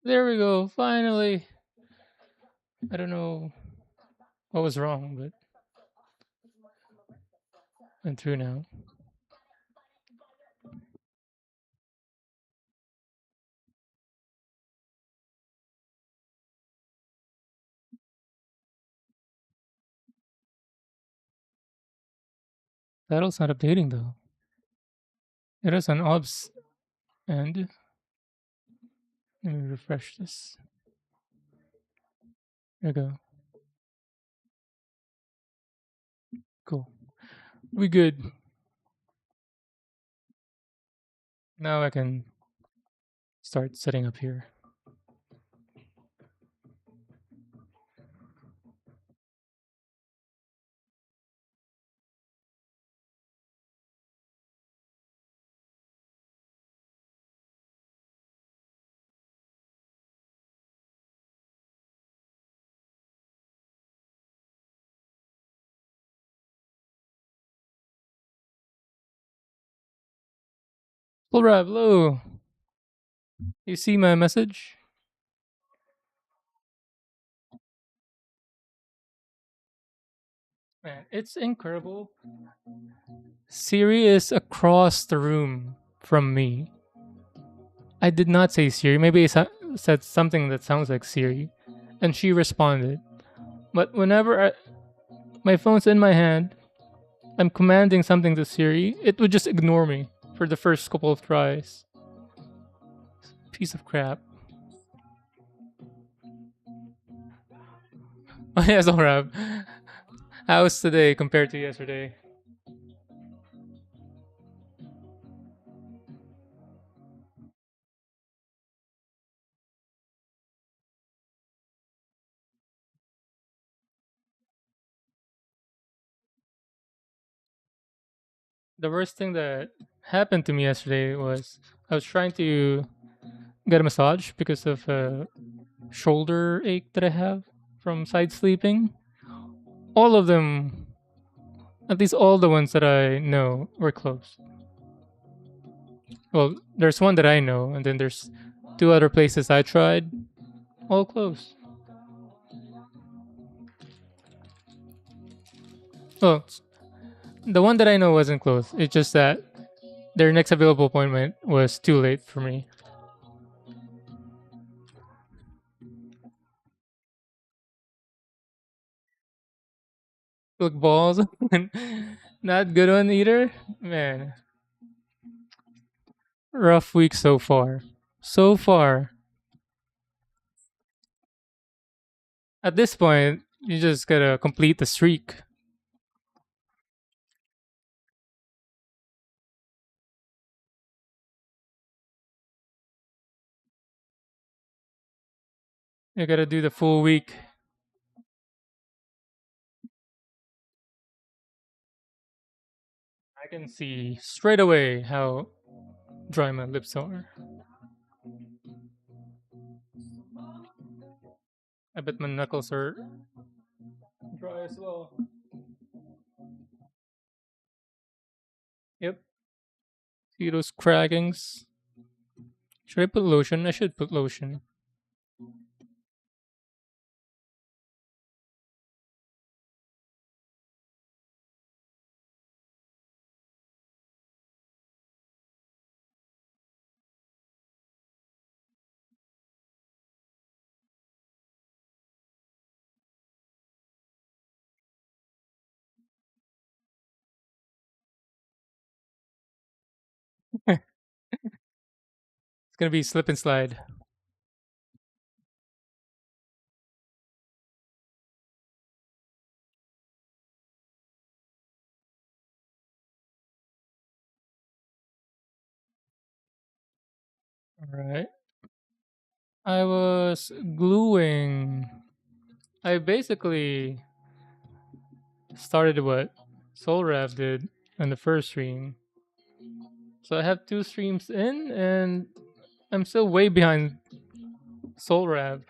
There we go. Finally. I don't know what was wrong, but went through now. Title's not updating though. It is an obs and let me refresh this. There we go. Cool. We good. Now I can start setting up here. Full Rab, hello. You see my message? Man, it's incredible. Siri is across the room from me. I did not say Siri. Maybe said something that sounds like Siri, and she responded. But my phone's in my hand, I'm commanding something to Siri, it would just ignore me for the first couple of tries. Piece of crap. Oh yeah, Zohrab. How's today compared to yesterday? The worst thing that happened to me yesterday was I was trying to get a massage because of a shoulder ache that I have from side sleeping. All of them, at least all the ones that I know, were closed. Well, there's one that I know, and then there's two other places I tried, all closed. Well, the one that I know wasn't closed. It's just that their next available appointment was too late for me. Look, balls. Not good one either. Man, rough week so far. So far. At this point, you just gotta complete the streak. You gotta do the full week. I can see straight away how dry my lips are. I bet my knuckles are dry as well. Yep. See those crackings? Should I put lotion? I should put lotion. It's gonna be slip and slide. Alright. I was gluing. I basically started what Soul Rev did in the first stream. So I have two streams in, and I'm still way behind Soul Rev.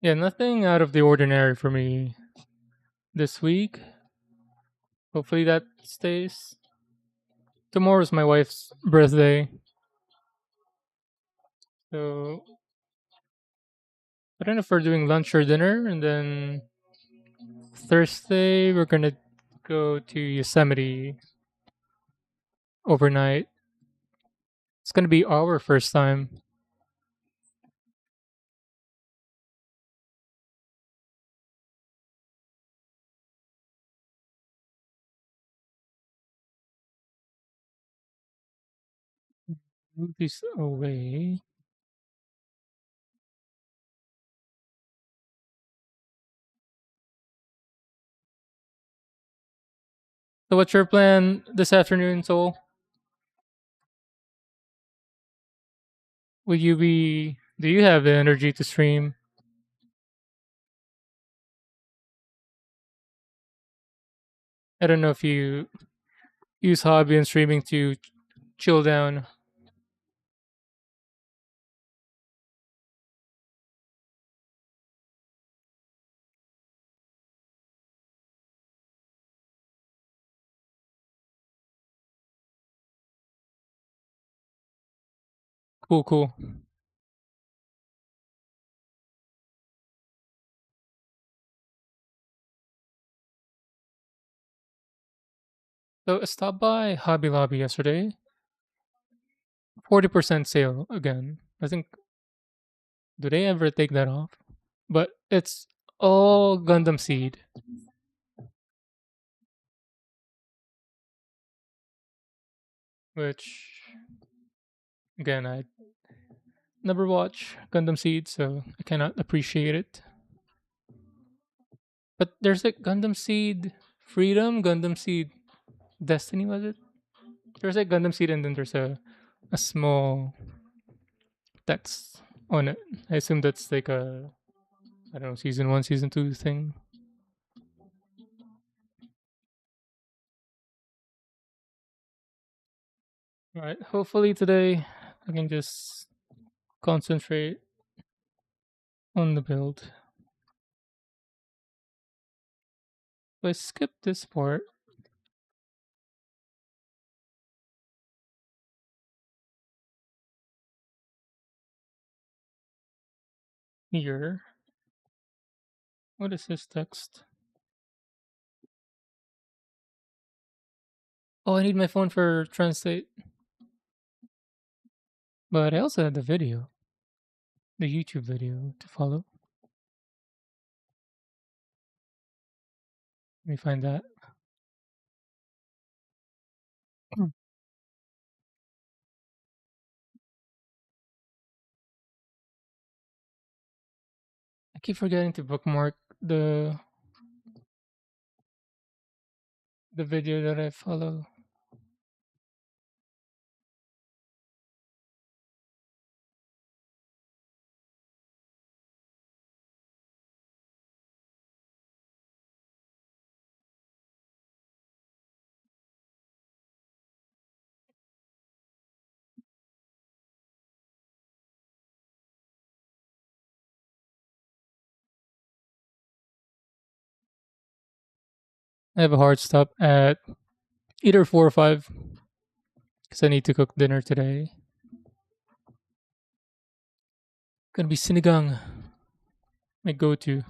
Yeah, nothing out of the ordinary for me this week. Hopefully that stays. Tomorrow's my wife's birthday, so I don't know if we're doing lunch or dinner, and then Thursday we're gonna go to Yosemite overnight. It's gonna be our first time. Move this away. So, what's your plan this afternoon, Soul? Will you be? Do you have the energy to stream? I don't know if you use hobby and streaming to chill down. Cool, cool. So, I stopped by Hobby Lobby yesterday. 40% sale again. I think, do they ever take that off? But it's all Gundam Seed, which again I never watch Gundam Seed, so I cannot appreciate it. But there's like Gundam Seed Freedom, Gundam Seed Destiny, was it? There's like Gundam Seed, and then there's a small text on it. I assume that's like a, I don't know, season one, season two thing. All right. Hopefully today I can just concentrate on the build. If I skip this part here, what is this text? Oh, I need my phone for translate. But I also had the video, the YouTube video to follow. Let me find that. Hmm. I keep forgetting to bookmark the video that I follow. I have a hard stop at either 4 or 5 because I need to cook dinner today. Gonna be sinigang, my go-to.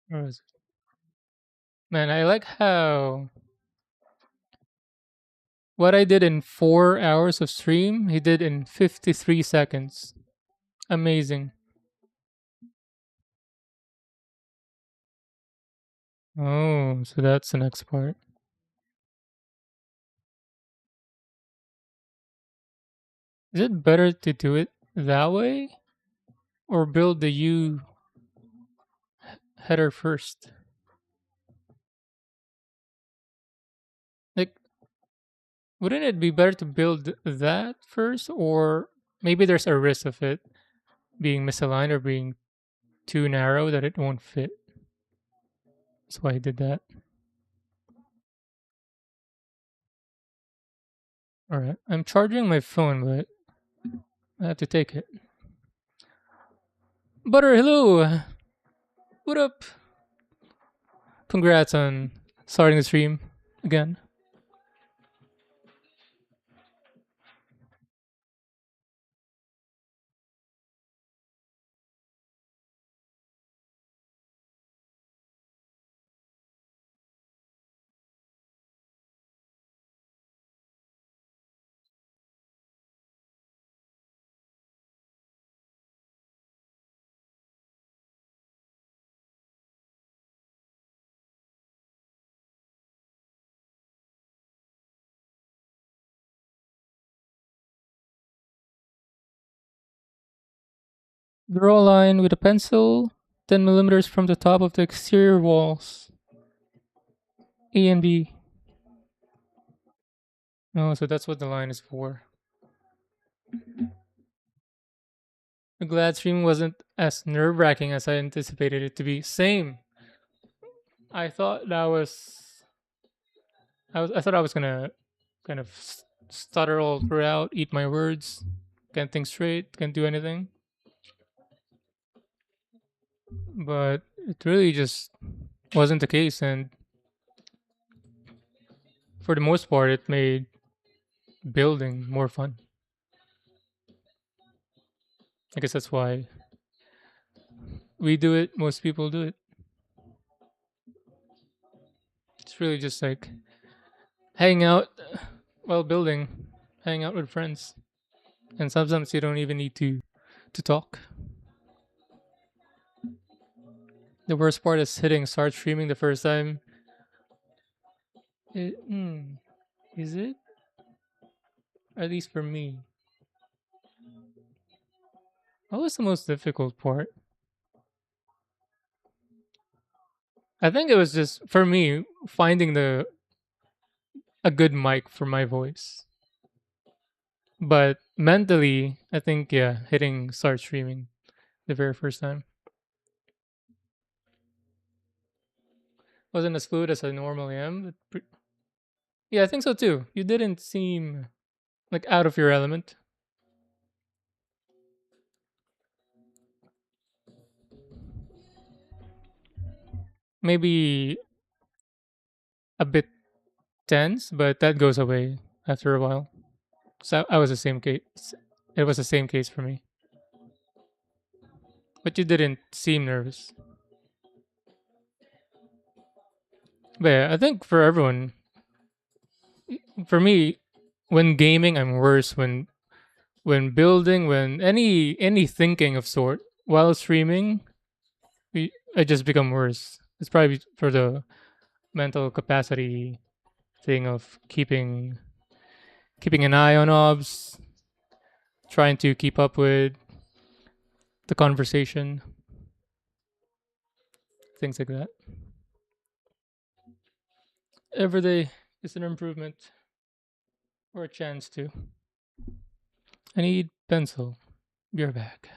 Where is it? Man, I like how what I did in 4 hours of stream, he did in 53 seconds. Amazing. Oh, so that's the next part. Is it better to do it that way or build the U header first? Like, wouldn't it be better to build that first, or maybe there's a risk of it being misaligned or being too narrow that it won't fit. That's why I did that. All right. I'm charging my phone, but I have to take it. Butter, hello. What up? Congrats on starting the stream again. Draw a line with a pencil 10 millimeters from the top of the exterior walls. A and B. Oh, so that's what the line is for. I'm glad streaming wasn't as nerve wracking as I anticipated it to be. Same. I thought that was. I thought I was gonna kind of stutter all throughout, eat my words, can't think straight, can't do anything. But it really just wasn't the case, and for the most part, it made building more fun. I guess that's why we do it. Most people do it. It's really just like hanging out while building, hanging out with friends, and sometimes you don't even need to talk. The worst part is hitting start streaming the first time. Is it? At least for me. What was the most difficult part? I think it was just for me finding the a good mic for my voice. But mentally, I think yeah, hitting start streaming the very first time wasn't as fluid as I normally am. Yeah, I think so too. You didn't seem like out of your element. Maybe a bit tense, but that goes away after a while. So I was the same case. It was the same case for me. But you didn't seem nervous. But yeah, I think for everyone, for me, when gaming, I'm worse. When building, when any thinking of sort while streaming, I just become worse. It's probably for the mental capacity thing of keeping an eye on obs, trying to keep up with the conversation, things like that. Every day is an improvement or a chance to. I need pencil. Be right back.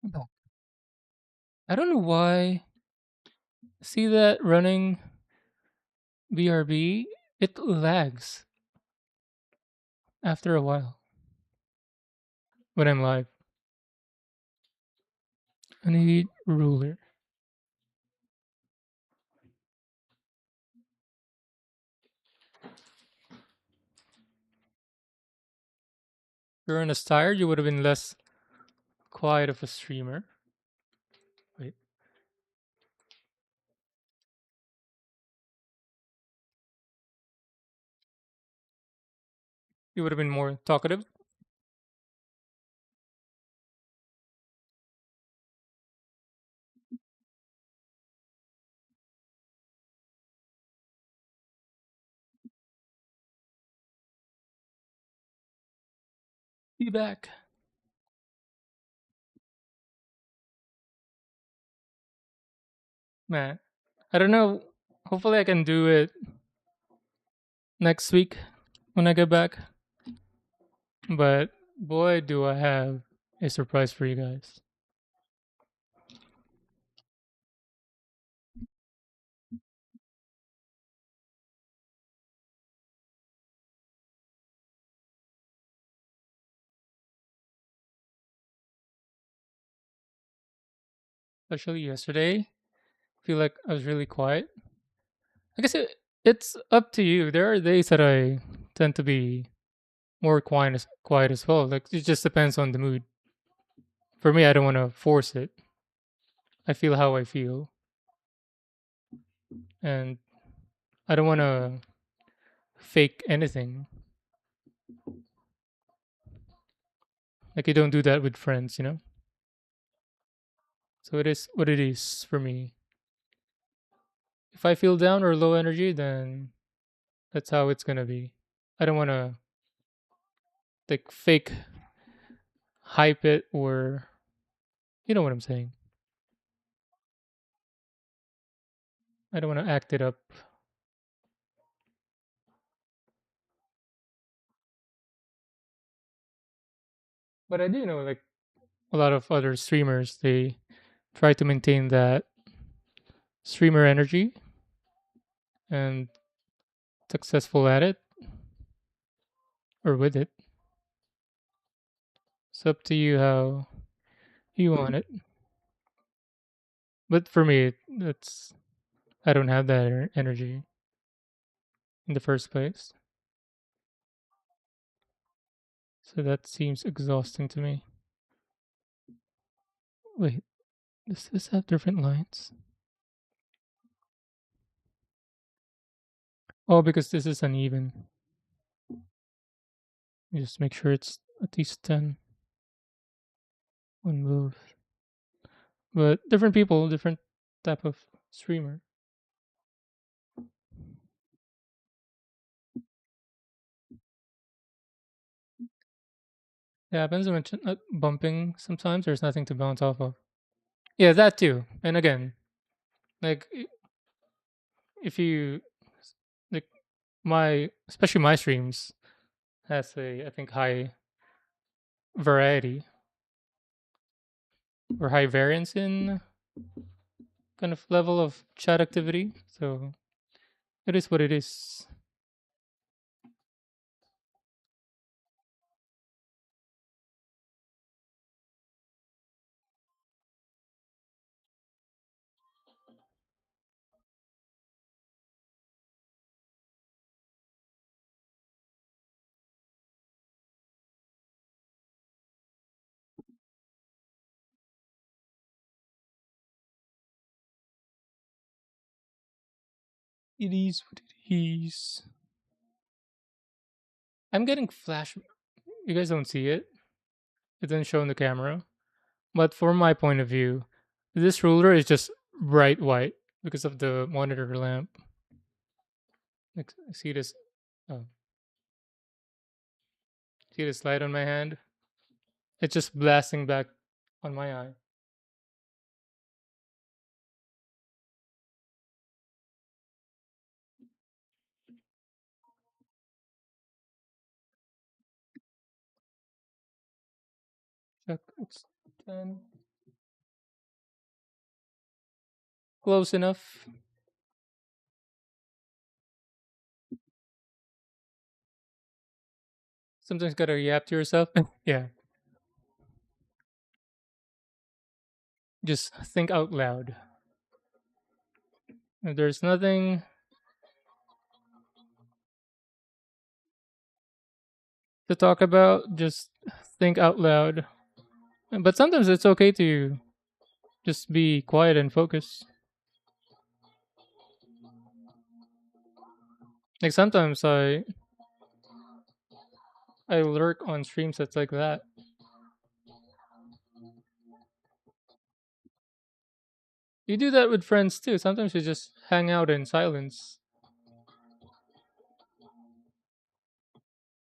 I'm back. I don't know why. See that running BRB? It lags after a while when I'm live. I need ruler. If you weren't as tired, you would have been less quiet of a streamer. Wait. You would have been more talkative. Be back, man. I don't know. Hopefully, I can do it next week when I get back. But boy, do I have a surprise for you guys. Especially yesterday, I feel like I was really quiet. I guess it's up to you. There are days that I tend to be more quiet as well. Like it just depends on the mood. For me, I don't want to force it. I feel how I feel, and I don't want to fake anything. Like you don't do that with friends, you know. So it is what it is for me. If I feel down or low energy, then that's how it's gonna be. I don't want to like fake hype it or you know what I'm saying. I don't want to act it up. But I do know like a lot of other streamers they try to maintain that streamer energy and successful at it or with it. It's up to you how you want it. But for me, that's I don't have that energy in the first place. So that seems exhausting to me. Wait, does this have different lines? Oh, because this is uneven. Just make sure it's at least 10 one move. But different people, different type of streamer. It happens when it's bumping sometimes. There's nothing to bounce off of. Yeah, that too. And again, like if you like my especially my streams has a I think high variety or high variance in kind of level of chat activity. So it is what it is. It is what it is. I'm getting flash. You guys don't see it. It doesn't show in the camera. But from my point of view, this ruler is just bright white because of the monitor lamp. Like, see this? Oh, see this light on my hand? It's just blasting back on my eye. Check. It's 10. Close enough. Sometimes gotta yap to yourself. Yeah. Just think out loud. If there's nothing to talk about, just think out loud. But sometimes it's okay to just be quiet and focus. Like sometimes I I lurk on streams that's like that. You do that with friends too. Sometimes you just hang out in silence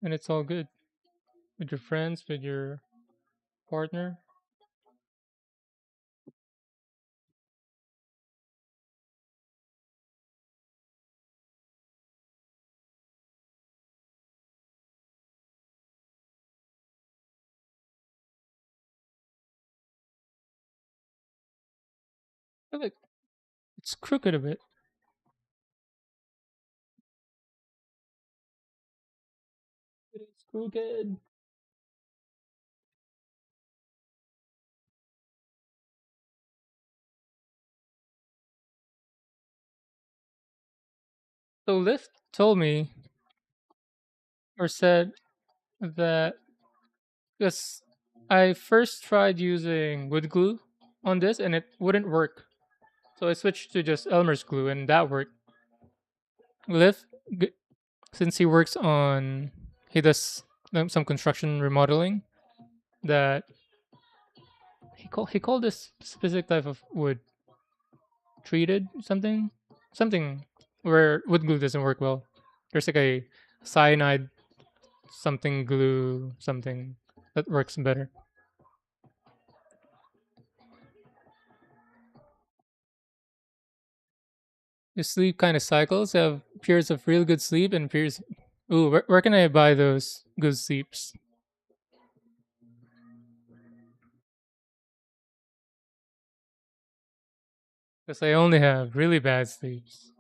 and it's all good with your friends, with your partner. I feel like it's crooked a bit. It's crooked. So Lyft told me or said that because I first tried using wood glue on this and it wouldn't work. So I switched to just Elmer's glue and that worked. Lyft, g- since he works on, he does some construction remodeling that he called this specific type of wood treated something where wood glue doesn't work well. There's like a cyanide something glue something that works better. The sleep kind of cycles have periods of real good sleep and periods. Ooh, where can I buy those good sleeps? Because I only have really bad sleeps.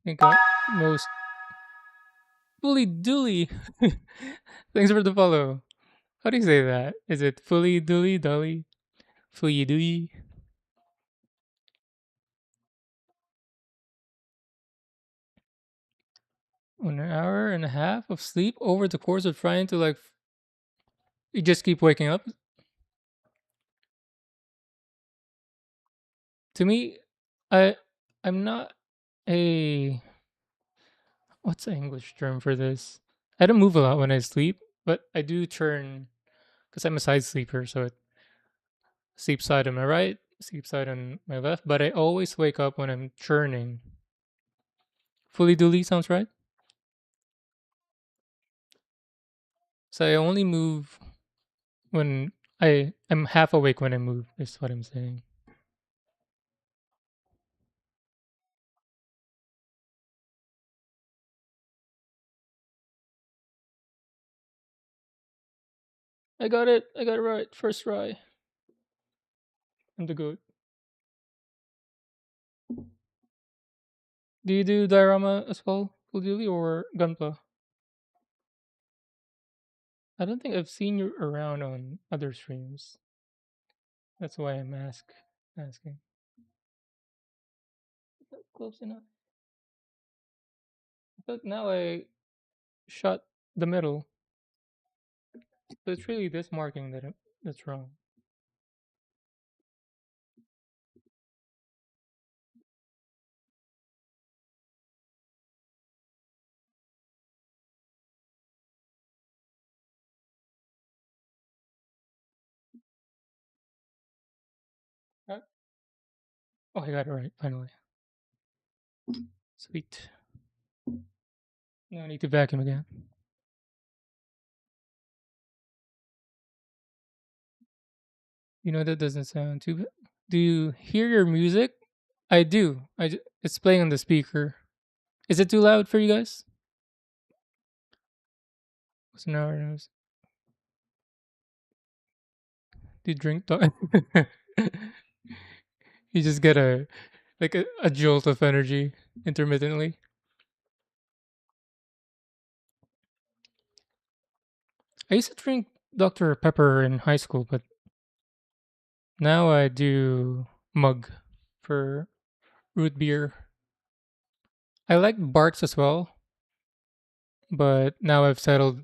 I think most fully dooly. Thanks for the follow. How do you say that? Is it fully dooly dolly? Fully dooly? 1 hour and a half of sleep over the course of trying to like you just keep waking up. To me, I I'm not a what's the English term for this? I don't move a lot when I sleep, but I do turn because I'm a side sleeper, so it sleep side on my right, sleep side on my left. But I always wake up when I'm churning. Fully duly sounds right. So I only move when I'm half awake when I move. Is what I'm saying. I got it. I got it right. First try. I'm the goat. Do you do diorama as well, Full Duty or Gunpla? I don't think I've seen you around on other streams. That's why asking. Is that close enough? But now I shot the middle. So it's really this marking that's wrong. Uh, Oh, I got it right finally. Sweet. Now I need to vacuum again. You know that doesn't sound too bad. Do you hear your music? I do. It's playing on the speaker. Is it too loud for you guys? What's an hour? Do you drink? You just get a jolt of energy intermittently. I used to drink Dr. Pepper in high school, but now I do mug for root beer. I like Barks as well, but now I've settled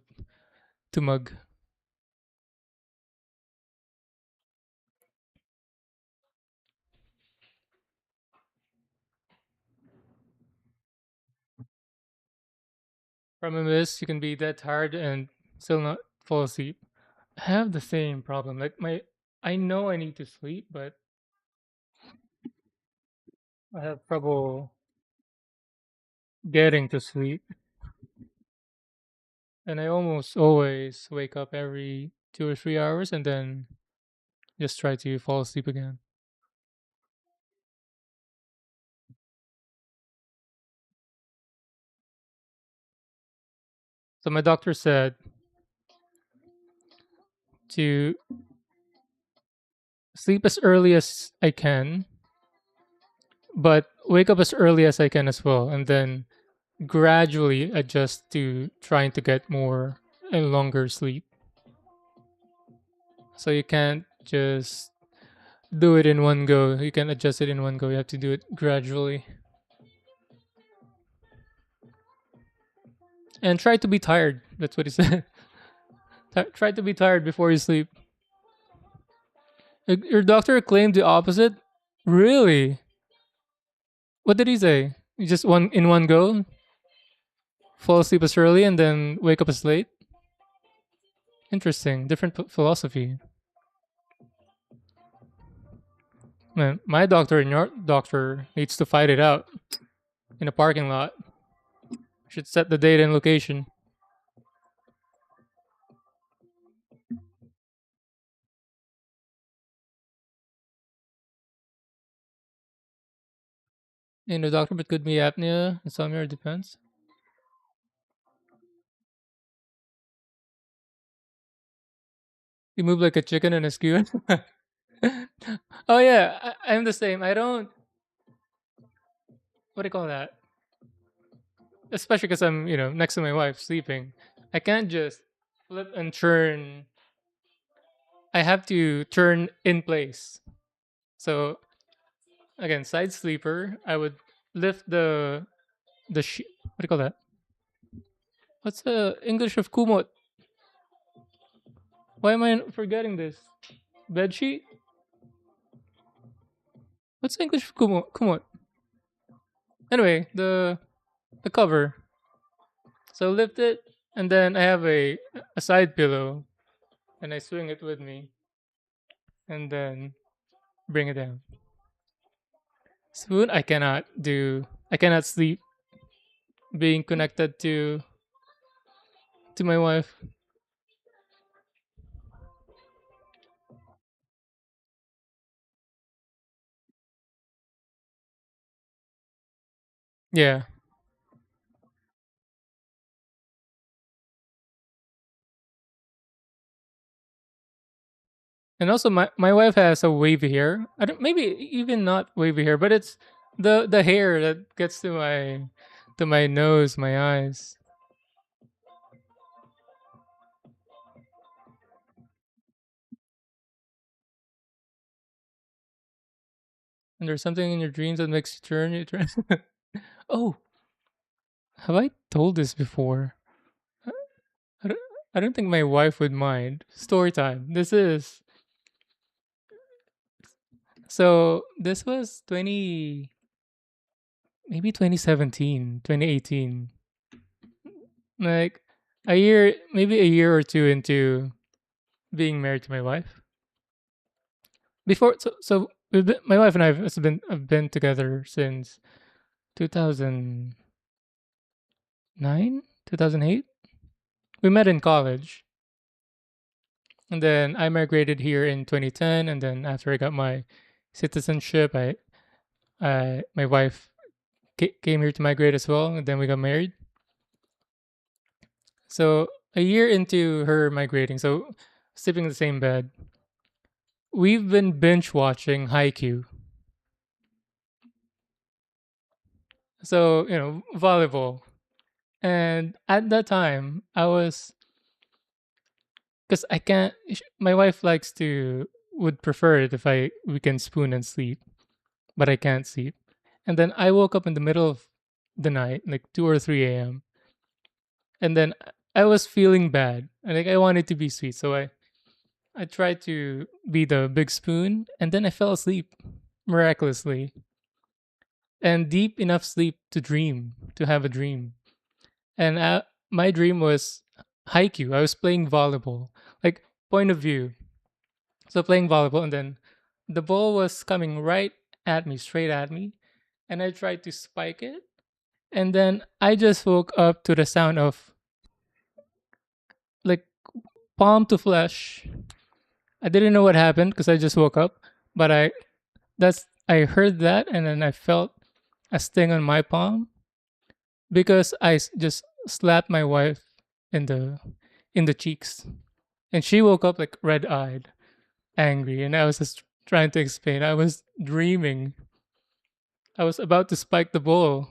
to mug. From a miss, you can be that tired and still not fall asleep. I have the same problem. I know I need to sleep, but I have trouble getting to sleep. And I almost always wake up every 2 or 3 hours and then just try to fall asleep again. So my doctor said to sleep as early as I can, but wake up as early as I can as well, and then gradually adjust to trying to get more and longer sleep. So you can't just do it in one go. You can adjust it in one go. You have to do it gradually. And try to be tired. That's what he said. Try to be tired before you sleep. Your doctor claimed the opposite? Really? What did he say? You just one in one go? Fall asleep as early and then wake up as late? Interesting. Different philosophy. Man, my doctor and your doctor needs to fight it out in a parking lot. Should set the date and location. In the doctor, but could be apnea, insomnia, or depends. You move like a chicken in a skew. Oh yeah, I'm the same. I don't. What do you call that? Especially because I'm, next to my wife sleeping. I can't just flip and turn. I have to turn in place. So again, side sleeper. I would lift what do you call that? What's the English of kumot? Why am I forgetting this? Bed sheet. What's the English of kumot? Kumot. Anyway, the cover. So lift it, and then I have a side pillow, and I swing it with me, and then bring it down. Spoon, I cannot do. I cannot sleep being connected to my wife. Yeah, and also my wife has a wavy hair. I don't maybe even not wavy hair, but it's the hair that gets to my nose, my eyes. And there's something in your dreams that makes you turn. You turn. Oh, have I told this before? I don't, I don't think my wife would mind. Story time. This was maybe 2017, 2018. Like maybe a year or two into being married to my wife. My wife and I have been together since 2009, 2008. We met in college, and then I migrated here in 2010. And then after I got my citizenship, my wife came here to migrate as well, and then we got married. So a year into her migrating, so sleeping in the same bed, we've been binge watching Haikyuu. So volleyball, and at that time I was because I can't. My wife likes to would prefer it if I we can spoon and sleep, but I can't sleep. And then I woke up in the middle of the night, like 2 or 3 a.m. And then I was feeling bad. And like I wanted to be sweet. So I tried to be the big spoon and then I fell asleep miraculously. And deep enough sleep to dream, to have a dream. And my dream was haiku. I was playing volleyball, like point of view. So playing volleyball, and then the ball was coming right at me, straight at me, and I tried to spike it, and then I just woke up to the sound of like palm to flesh. I didn't know what happened because I just woke up, but I heard that, and then I felt a sting on my palm because just slapped my wife in the cheeks, and she woke up like red eyed, angry, and I was just trying to explain. I was dreaming. I was about to spike the ball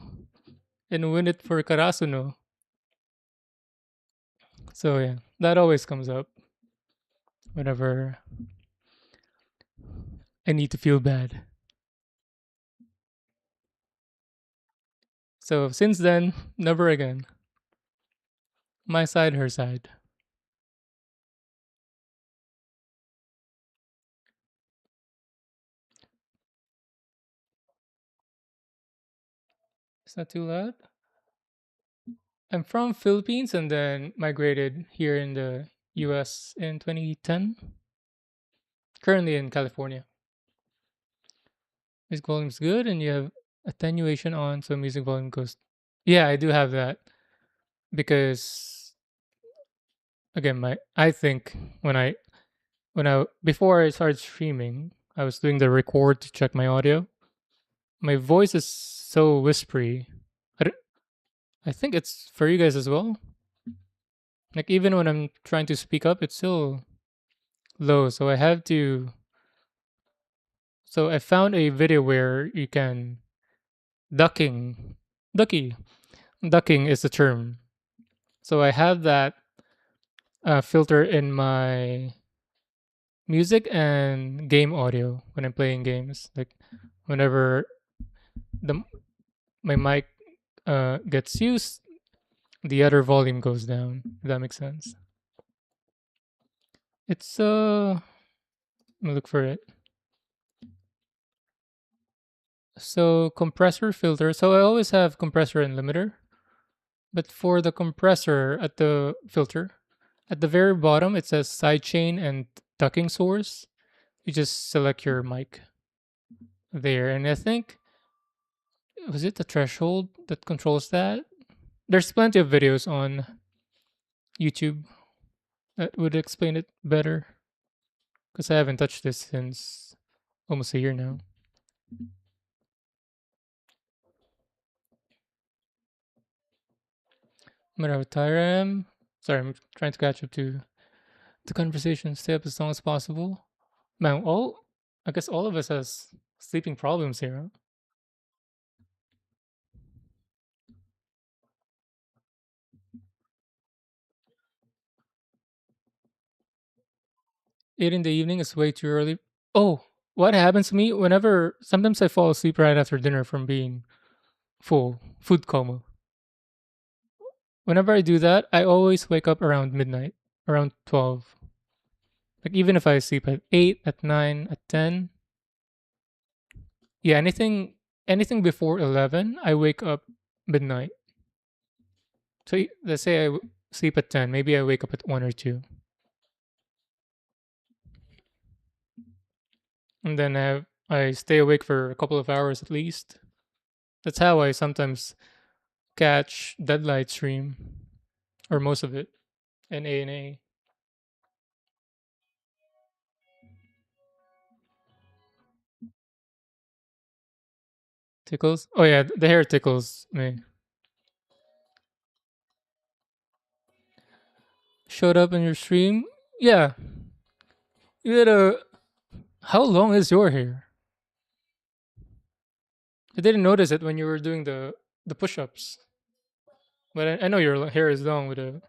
and win it for Karasuno. So yeah, that always comes up whenever I need to feel bad. So since then, never again. My side, her side. It's not too loud. I'm from Philippines and then migrated here in the US in 2010. Currently in California. Music volume's good and you have attenuation on so music volume goes. Yeah, I do have that because again, my I think when I before I started streaming, I was doing the record to check my audio. My voice is so whispery. I, don't- I think it's for you guys as well. Like even when I'm trying to speak up, it's still low. So I have to. So I found a video where you can ducking, ducky, ducking is the term. So I have that filter in my music and game audio when I'm playing games. Like whenever the my mic gets used, the other volume goes down. If that makes sense. It's let me look for it. So compressor filter. So I always have compressor and limiter, but for the compressor at the filter, at the very bottom it says sidechain and ducking source. You just select your mic there, and I think was it the threshold that controls that? There's plenty of videos on YouTube that would explain it better because I haven't touched this since almost a year now. No matter how tired I am, sorry, I'm trying to catch up to the conversation. Stay up as long as possible. Man, I guess all of us has sleeping problems here. Huh? 8 in the evening is way too early. Oh, what happens to me whenever sometimes I fall asleep right after dinner from being full food coma. Whenever I do that, I always wake up around midnight, around 12. Like even if I sleep at 8, at 9, at 10, yeah, anything before 11, I wake up midnight. So let's say sleep at 10, maybe I wake up at 1 or 2. And then I stay awake for a couple of hours at least. That's how I sometimes catch Deadlight stream or most of it in A&A. Tickles? Oh yeah, the hair tickles me. Showed up in your stream? Yeah. You had a How long is your hair? I didn't notice it when you were doing the push-ups. But I know your hair is long with a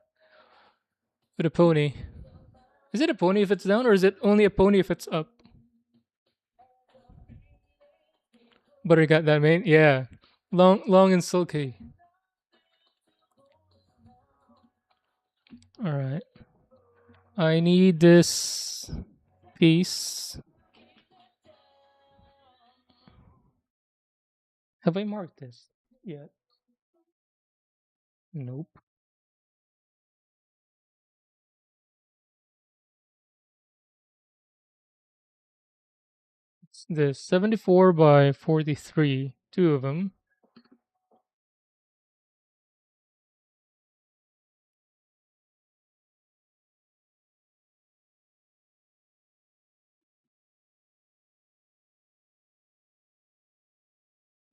pony. Is it a pony if it's down or is it only a pony if it's up? But I got that mane. Yeah, long and silky. All right. I need this piece. Have I marked this? Yeah. Nope. It's this 74 by 43. Two of them.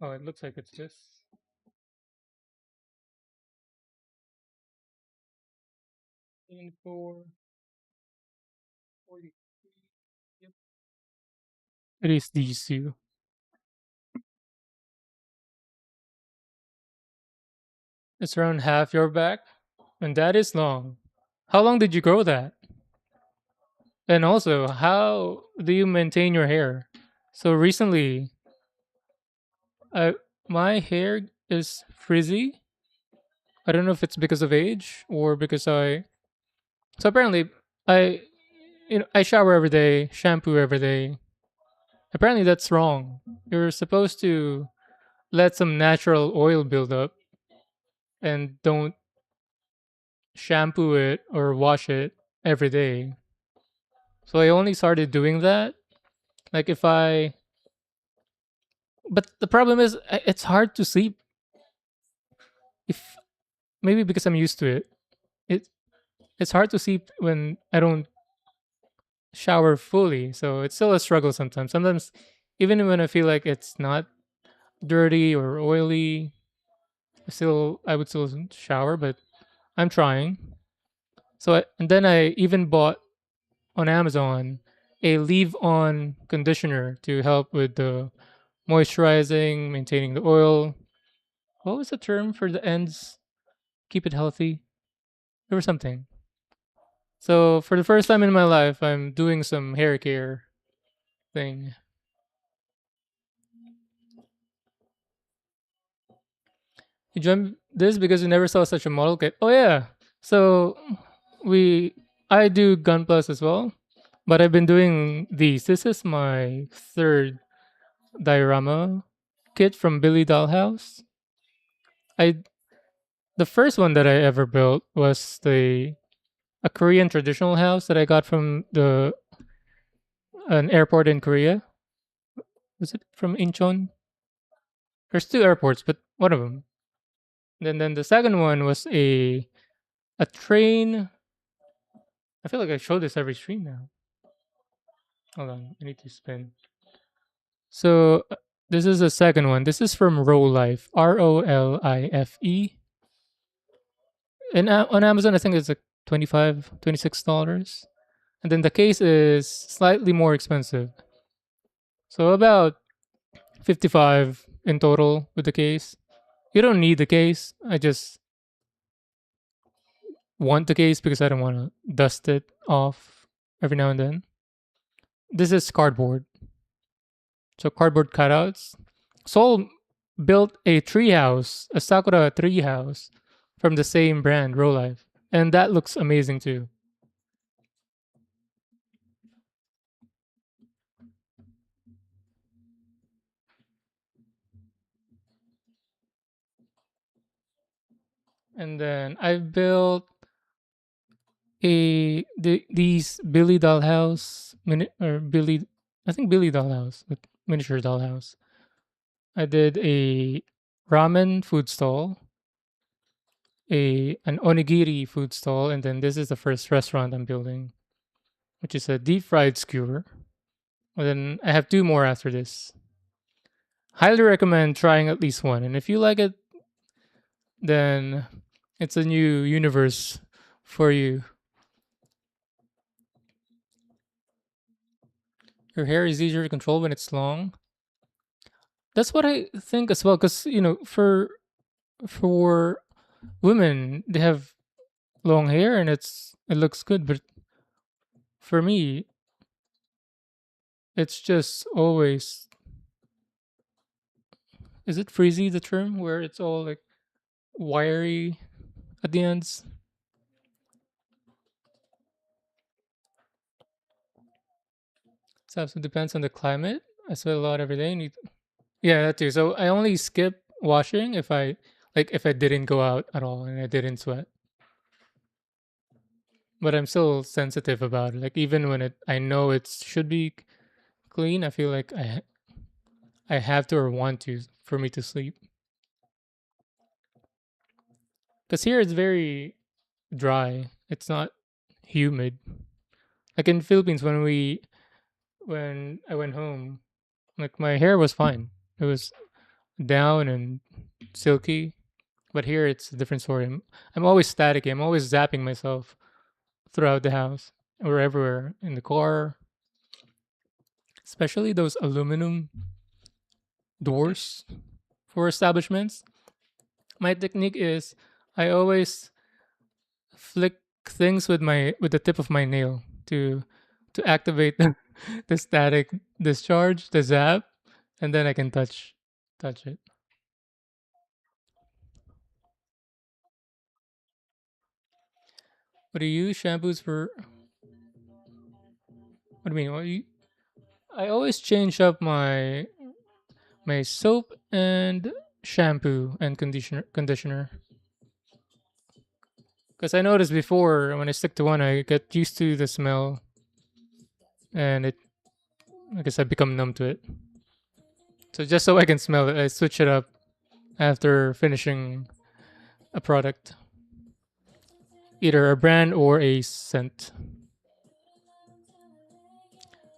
Oh, it looks like it's this. 74, 43. Yep. It is these two. It's around half your back, and that is long. How long did you grow that? And also, how do you maintain your hair? So recently, I my hair is frizzy. I don't know if it's because of age or because I. So apparently, I I shower every day, shampoo every day. Apparently, that's wrong. You're supposed to let some natural oil build up and don't shampoo it or wash it every day. So I only started doing that. Like if I, but the problem is it's hard to sleep. If maybe because I'm used to it, it it's hard to sleep when I don't shower fully. So it's still a struggle sometimes. Sometimes even when I feel like it's not dirty or oily, I would still shower, but I'm trying. And then I even bought on Amazon a leave-on conditioner to help with the moisturizing, maintaining the oil. What was the term for the ends? Keep it healthy. There was something. So for the first time in my life, I'm doing some hair care thing. You joined this because you never saw such a model kit. Oh yeah. So we I do Gun Plus as well, but I've been doing these. This is my third diorama kit from Billy Dollhouse. I The first one that I ever built was the a Korean traditional house that I got from the an airport in Korea. Was it from Incheon? There's two airports, but one of them. Then the second one was a train. I feel like I show this every stream now. Hold on, I need to spin. So this is the second one. This is from Rolife, ROLIFE. And on Amazon, I think it's like 25, $26. And then the case is slightly more expensive. So about 55 in total with the case. You don't need the case. I just want the case because I don't want to dust it off every now and then. This is cardboard. So cardboard cutouts. Seoul built a treehouse, a Sakura treehouse from the same brand, Rolife. And that looks amazing too. And then I've built these Billy Dollhouse mini or Billy I think Billy Dollhouse, like miniature dollhouse. I did a ramen food stall, a an onigiri food stall, and then this is the first restaurant I'm building, which is a deep fried skewer. And then I have two more after this. Highly recommend trying at least one. And if you like it, then it's a new universe for you. Your hair is easier to control when it's long. That's what I think as well, because for women they have long hair and it looks good, but for me it's just always Is it frizzy the term where it's all like wiry at the ends? So it depends on the climate. I sweat a lot every day. Yeah, that too. So I only skip washing if I didn't go out at all and I didn't sweat. But I'm still sensitive about it. Like even when I know it should be clean, I feel like I have to or want to for me to sleep. Because here it's very dry. It's not humid. Like in Philippines when I went home, like my hair was fine. It was down and silky. But here it's a different story. I'm always staticky. I'm always zapping myself throughout the house or everywhere in the car, especially those aluminum doors for establishments. My technique is I always flick things with the tip of my nail to activate the static discharge, the zap, and then I can touch it. What do you use shampoos for? What do you mean? I always change up my soap and shampoo and conditioner. Because I noticed before when I stick to one, I get used to the smell, and I guess I become numb to it. So just so I can smell it, I switch it up after finishing a product, either a brand or a scent.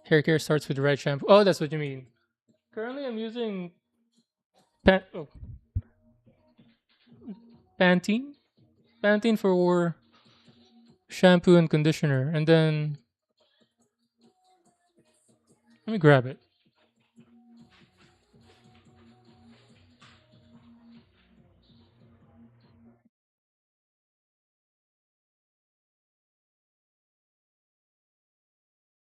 Hair care starts with the right shampoo. Oh, that's what you mean. Currently, I'm using oh, Pantene, Pantene for shampoo and conditioner, and then let me grab it.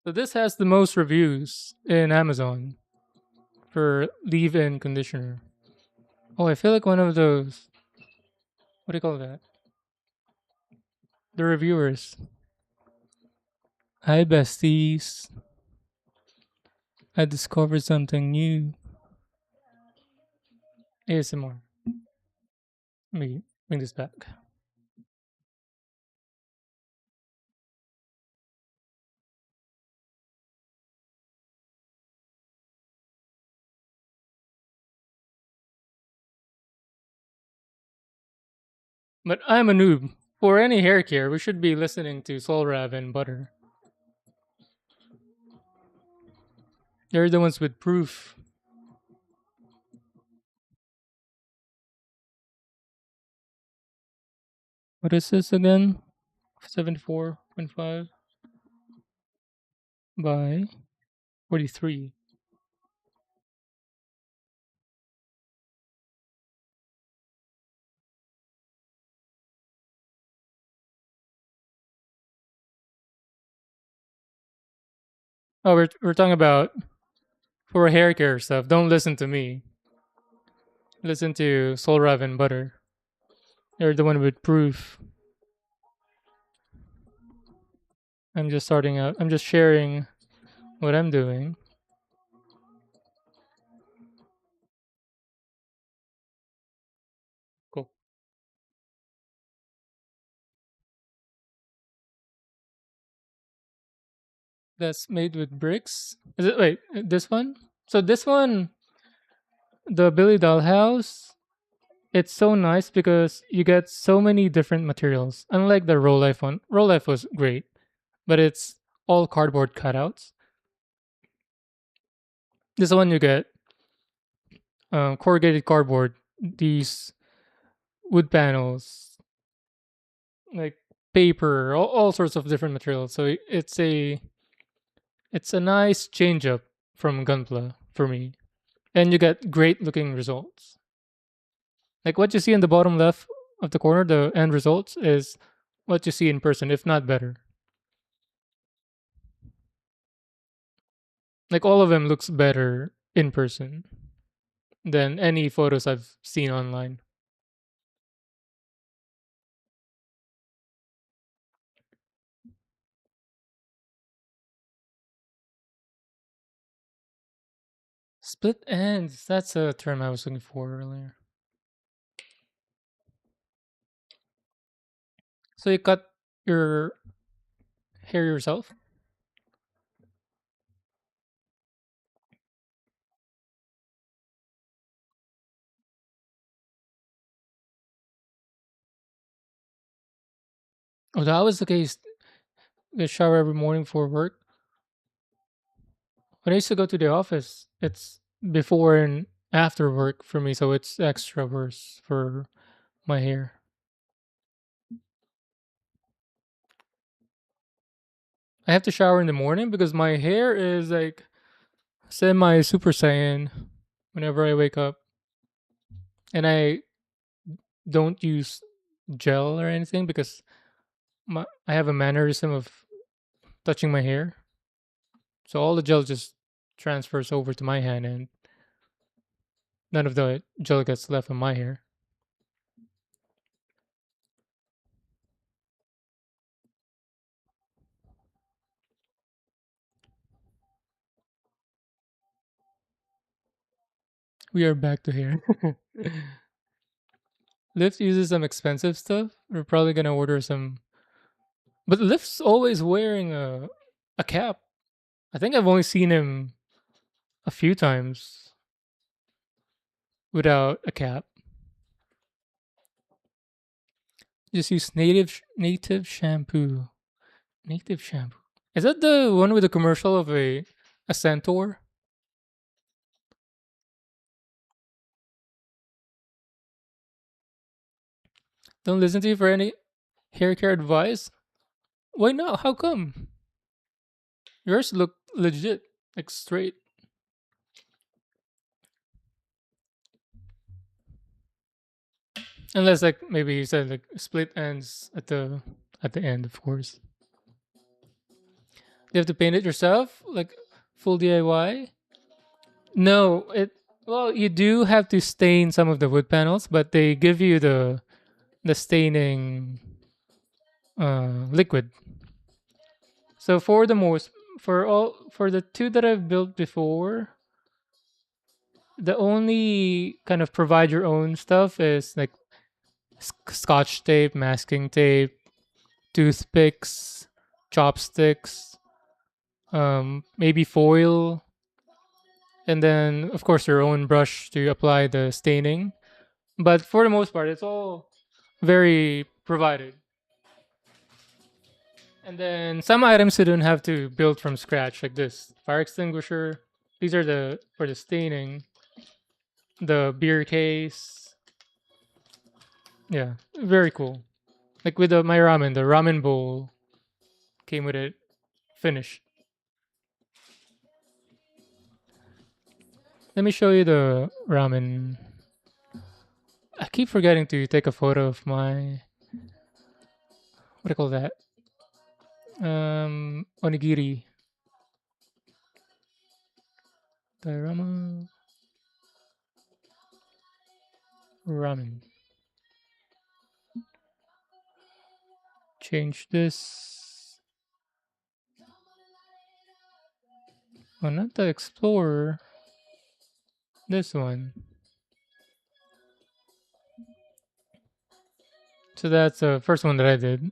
So this has the most reviews in Amazon for leave-in conditioner. Oh, I feel like one of those. What do you call that? The reviewers. Hi, besties. I discovered something new. ASMR. Let me bring this back. But I'm a noob. For any hair care, we should be listening to Solrav and Butter. They're the ones with proof. What is this again? 74.5 by 43. Oh, we're talking about for hair care stuff. Don't listen to me. Listen to Solrav and Butter. They're the one with proof. I'm just starting out. I'm just sharing what I'm doing. Cool. That's made with bricks. Is it? Wait, this one? So this one, the Billy Doll House, it's so nice because you get so many different materials. Unlike the Roll Life one, Roll Life was great, but it's all cardboard cutouts. This one you get corrugated cardboard, these wood panels, like paper, all sorts of different materials. So it's a nice change up from Gunpla for me, and you get great looking results. Like what you see in the bottom left of the corner, the end results is what you see in person, if not better. Like all of them looks better in person. than any photos I've seen online. Split ends. That's a term I was looking for earlier. So you cut your hair yourself? Oh, that was the case. The shower every morning for work. When I used to go to the office, it's before and after work for me, so it's extra worse for my hair. I have to shower in the morning because my hair is like semi super saiyan whenever I wake up, and I don't use gel or anything because I have a mannerism of touching my hair, so all the gel just transfers over to my hand, and none of the gel gets left on my hair. We are back to hair. Lyft uses some expensive stuff. We're probably gonna order some, but Lyft's always wearing a cap. I think I've only seen him a few times without a cap. Just use native shampoo. Native shampoo. Is that the one with the commercial of a centaur? Don't listen to you for any hair care advice. Why not? How come? Yours look legit, like straight. Unless like maybe you said like split ends at the end, of course. You have to paint it yourself, like full DIY. No, it well you do have to stain some of the wood panels, but they give you the staining liquid. So for the two that I've built before, the only kind of provide your own stuff is like scotch tape, masking tape, toothpicks, chopsticks, maybe foil, and then of course your own brush to apply the staining. But for the most part, it's all very provided. And then some items you don't have to build from scratch, like this fire extinguisher. These are the for the staining. The beer case, yeah, very cool. Like with my ramen, the ramen bowl came with it finished. Let me show you the ramen. I keep forgetting to take a photo of my what do you call that? Onigiri. Diorama ramen. Change this. Oh, not the Explorer. This one. So that's the first one that I did.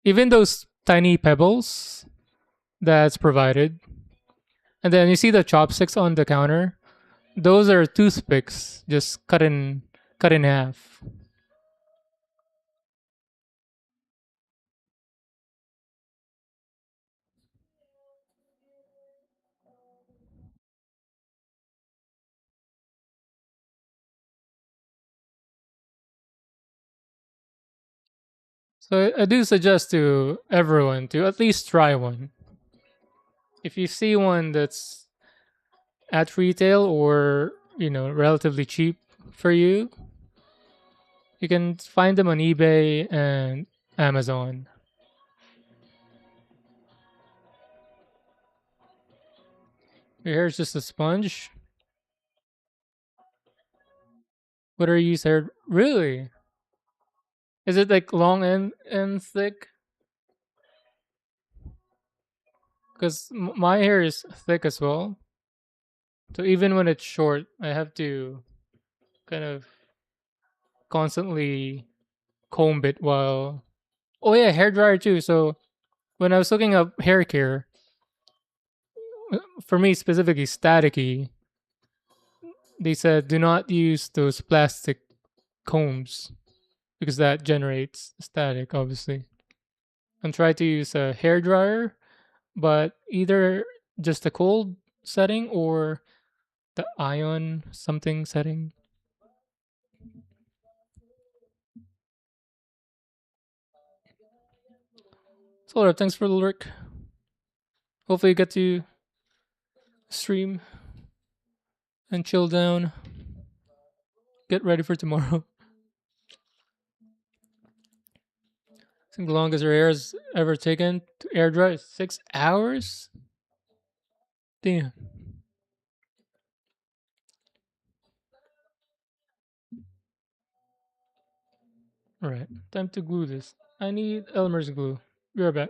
Even those tiny pebbles that's provided. And then you see the chopsticks on the counter. Those are toothpicks, just cut in half. So I do suggest to everyone to at least try one. If you see one that's at retail or relatively cheap for you. You can find them on eBay and Amazon. Your hair is just a sponge. What are you said? Really? Is it like long and thick? Because my hair is thick as well. So even when it's short, I have to kind of constantly comb it while. Oh yeah, hair dryer too. So when I was looking up hair care, for me specifically staticky, they said do not use those plastic combs because that generates static, obviously. And try to use a hair dryer, but either just a cold setting or the ion something setting. So, Laura, thanks for the lurk. Hopefully, you get to stream and chill down. Get ready for tomorrow. I think the longest your hair has ever taken to air dry is 6 hours. Damn. All right, time to glue this. I need Elmer's glue. Be right back.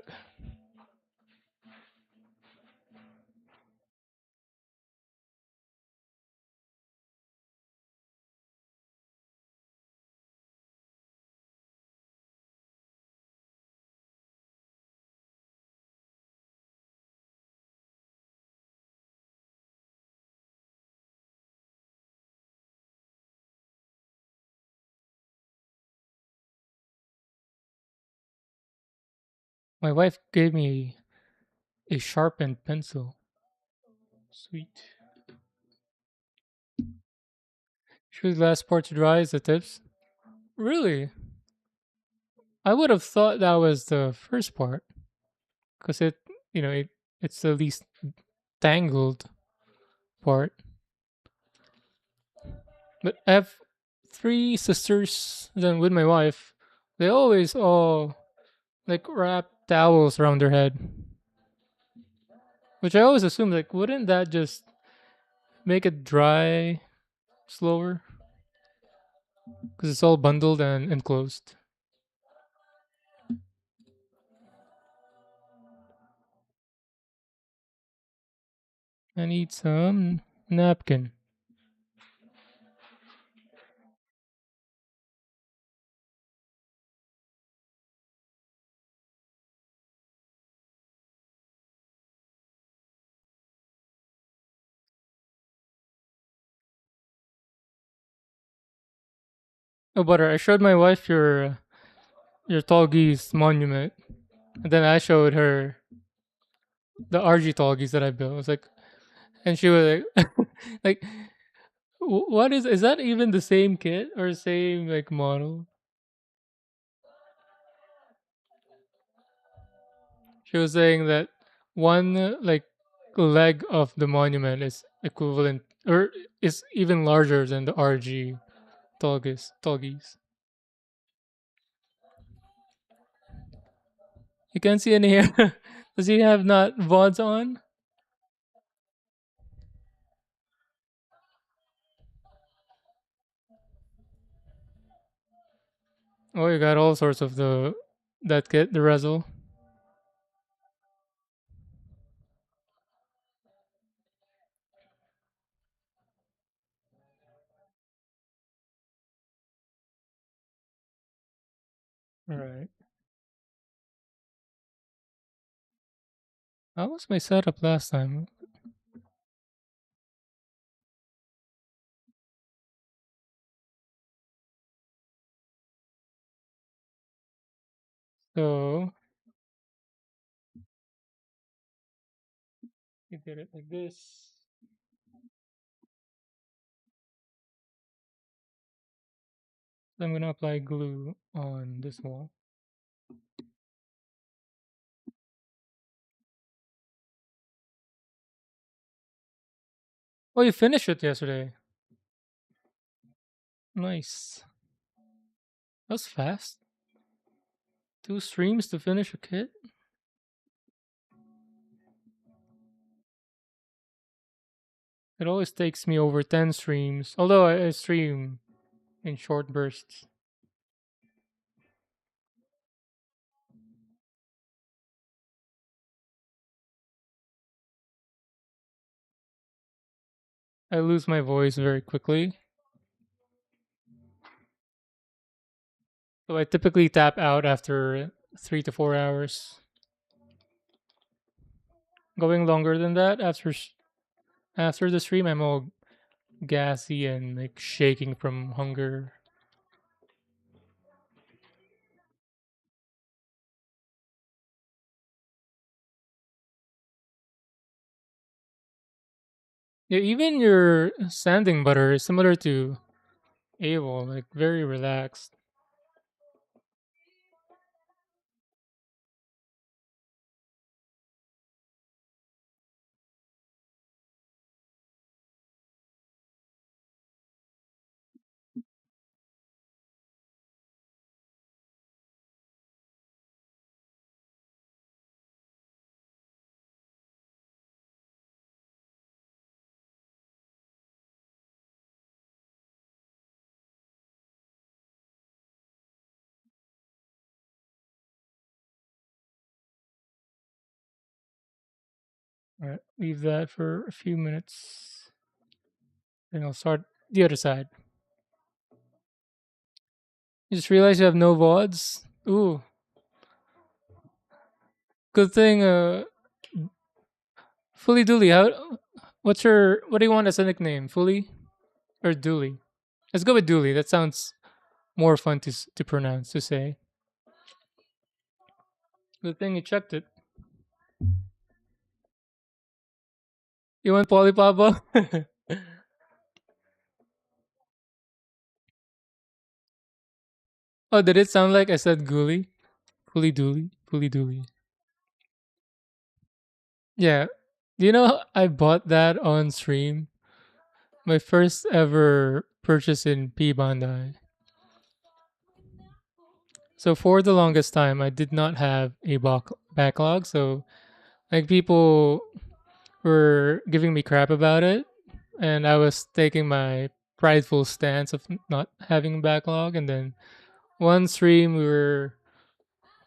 My wife gave me a sharpened pencil. Sweet. Choose the last part to dry is the tips. Really? I would have thought that was the first part because it's the least tangled part. But I have three sisters. Then with my wife, they always all like wrap towels around their head, which I always assume like wouldn't that just make it dry slower because it's all bundled and enclosed. I need some napkin. Oh, butter! I showed my wife your Tallgeese monument, and then I showed her the RG Tallgeese that I built. I was like, and she was like, like, what is that even the same kit or same like model? She was saying that one like leg of the monument is equivalent or is even larger than the RG Tallgeese. You can't see any hair. Does he have not VODs on? Oh, you got all sorts of the that kit, the Rezel. All right. How was my setup last time? So you did it like this. So I'm gonna apply glue on this wall. Oh, you finished it yesterday. Nice. That was fast. 2 streams to finish a kit? It always takes me over 10 streams, although I stream in short bursts. I lose my voice very quickly, so I typically tap out after 3 to 4 hours. Going longer than that after the stream, I'm all gassy and like shaking from hunger. Yeah, even your sanding butter is similar to Able, like very relaxed. All right, leave that for a few minutes. Then I'll start the other side. You just realize you have no VODs? Ooh, good thing. Fully Dooley. What do you want as a nickname? Fully or Dooley? Let's go with Dooley. That sounds more fun to pronounce, to say. Good thing you checked it. You want Polypapa? Oh, did it sound like I said Gooly? Fully Dooley? Fully Dooley. Yeah. Do you know I bought that on stream? My first ever purchase in P Bandai. So for the longest time, I did not have a backlog. So like people were giving me crap about it, and I was taking my prideful stance of not having a backlog. And then one stream,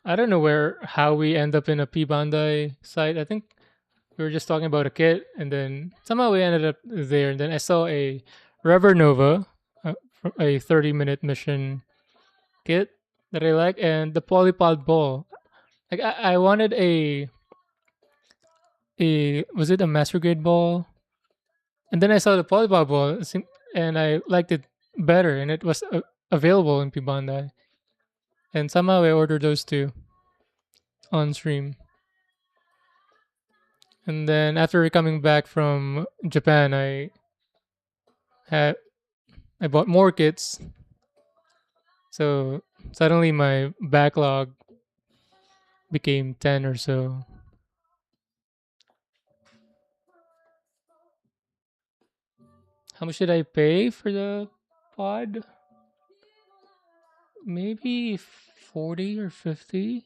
I don't know how we end up in a P Bandai site. I think we were just talking about a kit, and then somehow we ended up there. And then I saw a Rever Nova, a 30-minute mission kit that I like, and the Polypod ball. Like I wanted a was it a master grade ball? And then I saw the Polypod ball, and I liked it better, and it was available in Pibandai. And somehow I ordered those two on stream. And then after coming back from Japan, had I bought more kits. So suddenly my backlog became 10 or so. How much did I pay for the pod? Maybe 40 or 50.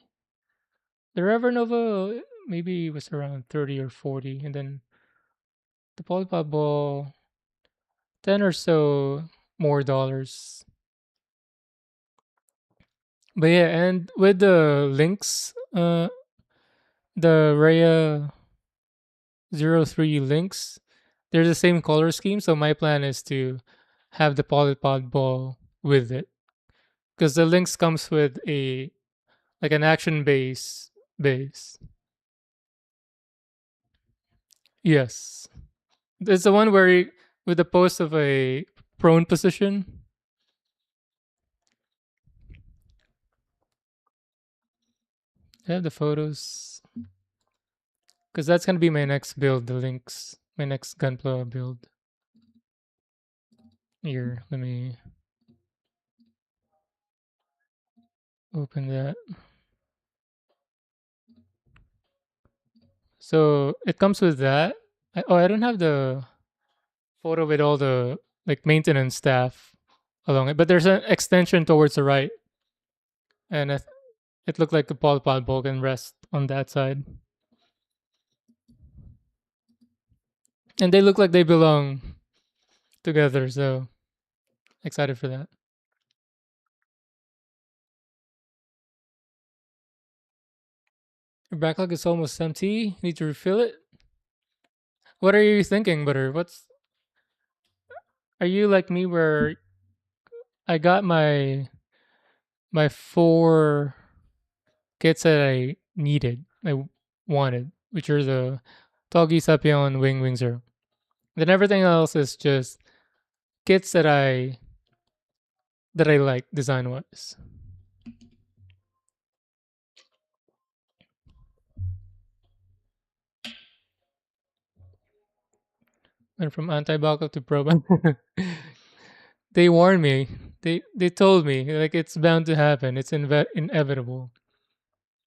The Revernova maybe was around 30 or 40. And then the Polypod ball, 10 or so more dollars. But yeah, and with the links, the Raya 03 links, they're the same color scheme. So my plan is to have the Polypod ball with it. Because the links comes with a like an action base. Yes. It's the one where with the pose of a prone position. I have the photos. Because that's going to be my next build, the links. My next Gunpla build. Here, let me open that. So it comes with that. I don't have the photo with all the like maintenance staff along it. But there's an extension towards the right, and it looked like a polypod bowl can rest on that side, and they look like they belong together. So excited for that. Your backlog is almost empty. Need to refill it. What are you thinking, Butter? What's Are you like me where I got my four kits that I needed, wanted, which are the Togi Sapion Wing Zero. Then everything else is just kits that I like design wise. Went from anti backup to pro backup. They warned me. They told me like it's bound to happen. It's inevitable.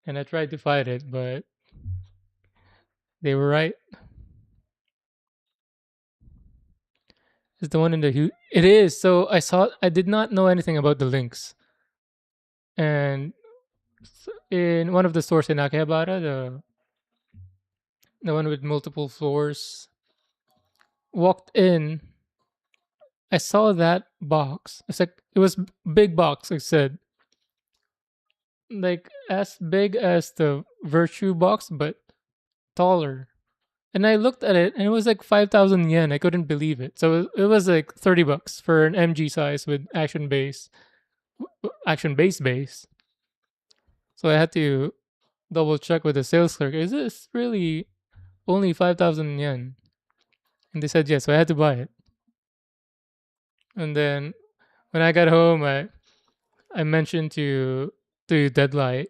And I tried to fight it, but they were right. It's the one in the it is. So I did not know anything about the links. And in one of the stores in Akihabara, the one with multiple floors, walked in, I saw that box. It's like it was big box, I said. Like as big as the Virtue box, but taller. And I looked at it and it was like 5,000 yen. I couldn't believe it. So it was like 30 bucks for an MG size with action base. So I had to double check with the sales clerk. Is this really only 5,000 yen? And they said yes. So I had to buy it. And then when I got home, I mentioned to Deadlight,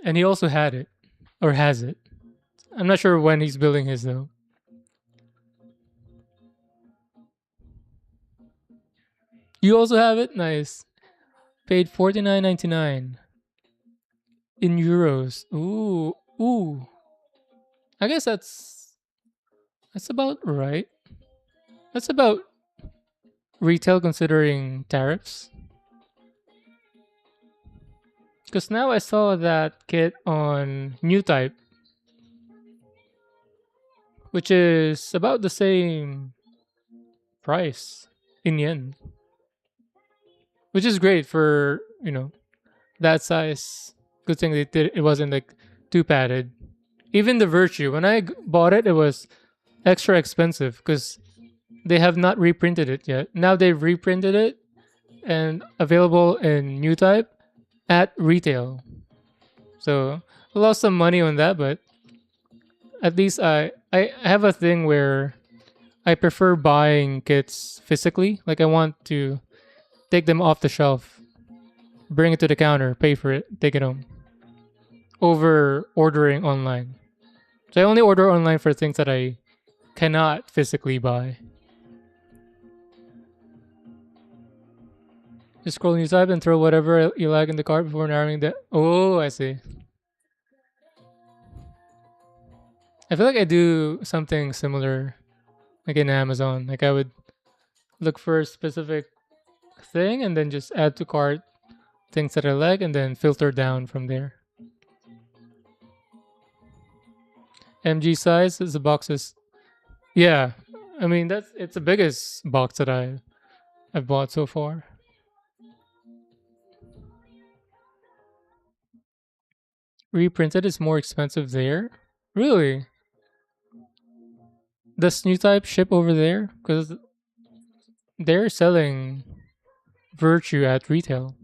and he also had it or has it. I'm not sure when he's building his though. You also have it? Nice. Paid 49.99 in euros. Ooh. I guess that's about right. That's about retail considering tariffs. Because now I saw that kit on New Type, which is about the same price in yen, which is great for that size. Good thing they did it wasn't like too padded. Even the Virtue, when I bought it, it was extra expensive because they have not reprinted it yet. Now they've reprinted it and available in new type at retail. So I lost some money on that, but at least I have a thing where I prefer buying kits physically. Like I want to take them off the shelf, bring it to the counter, pay for it, take it home, over ordering online. So I only order online for things that I cannot physically buy. Just scroll news tab and throw whatever you like in the cart before narrowing the. Oh, I see. I feel like I do something similar, like in Amazon. Like I would look for a specific thing and then just add to cart things that I like and then filter down from there. MG size is the boxes. Yeah, I mean it's the biggest box that I've bought so far. Reprinted is more expensive there. Really? Does new type ship over there? Because they're selling Virtue at retail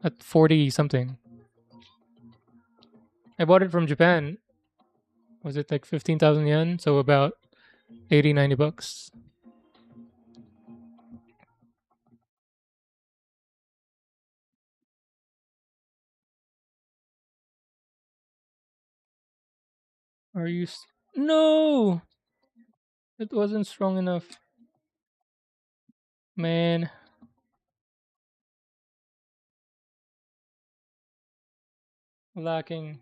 at 40 something. I bought it from Japan. Was it like 15,000 yen? So about 80, 90 bucks. Are you. No! It wasn't strong enough. Man, lacking.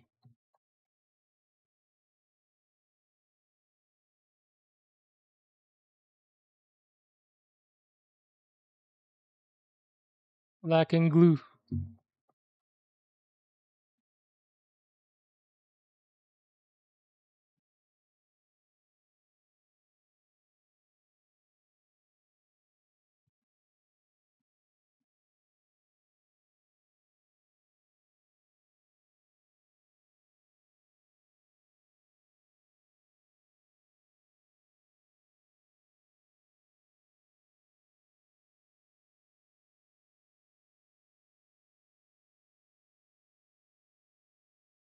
Lacking glue.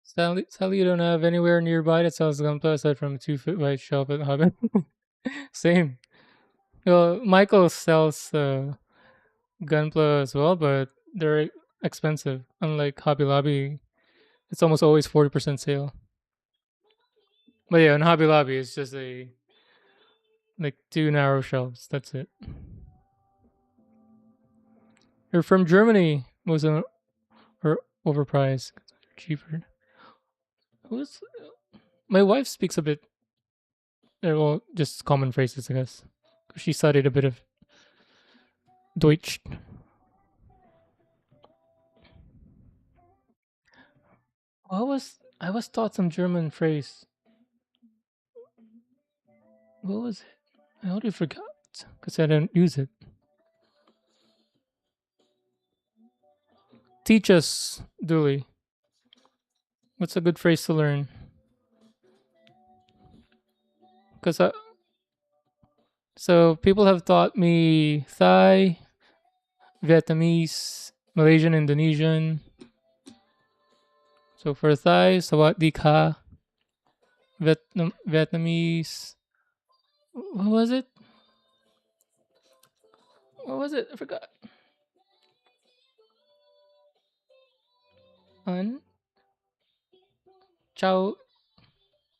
Sadly, you don't have anywhere nearby that sells Gunpla aside from a 2 foot wide shop at Hobbit. Same. Well, Michael sells Gunpla as well, but they're expensive. Unlike Hobby Lobby, it's almost always 40% sale. But yeah, in Hobby Lobby, it's just a like two narrow shelves. That's it. You're from Germany. Was or overpriced, cheaper. Who's my wife speaks a bit. Well, just common phrases, I guess. 'Cause she studied a bit of Deutsch. I was taught some German phrase. What was it? I already forgot because I didn't use it. Teach us, Dooley. What's a good phrase to learn? Because so people have taught me Thai, Vietnamese, Malaysian, Indonesian. So for Thai, Sawat Ka. Vietnamese. What was it? What was it? I forgot. An Chow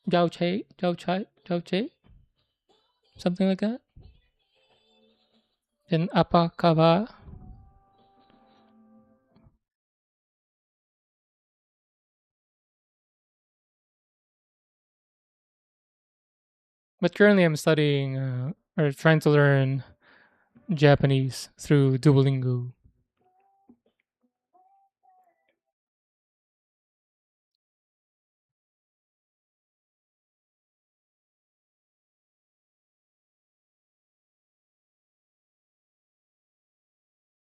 Chow Che, something like that. Then Apa Kaba. But currently, I'm studying or trying to learn Japanese through Duolingo.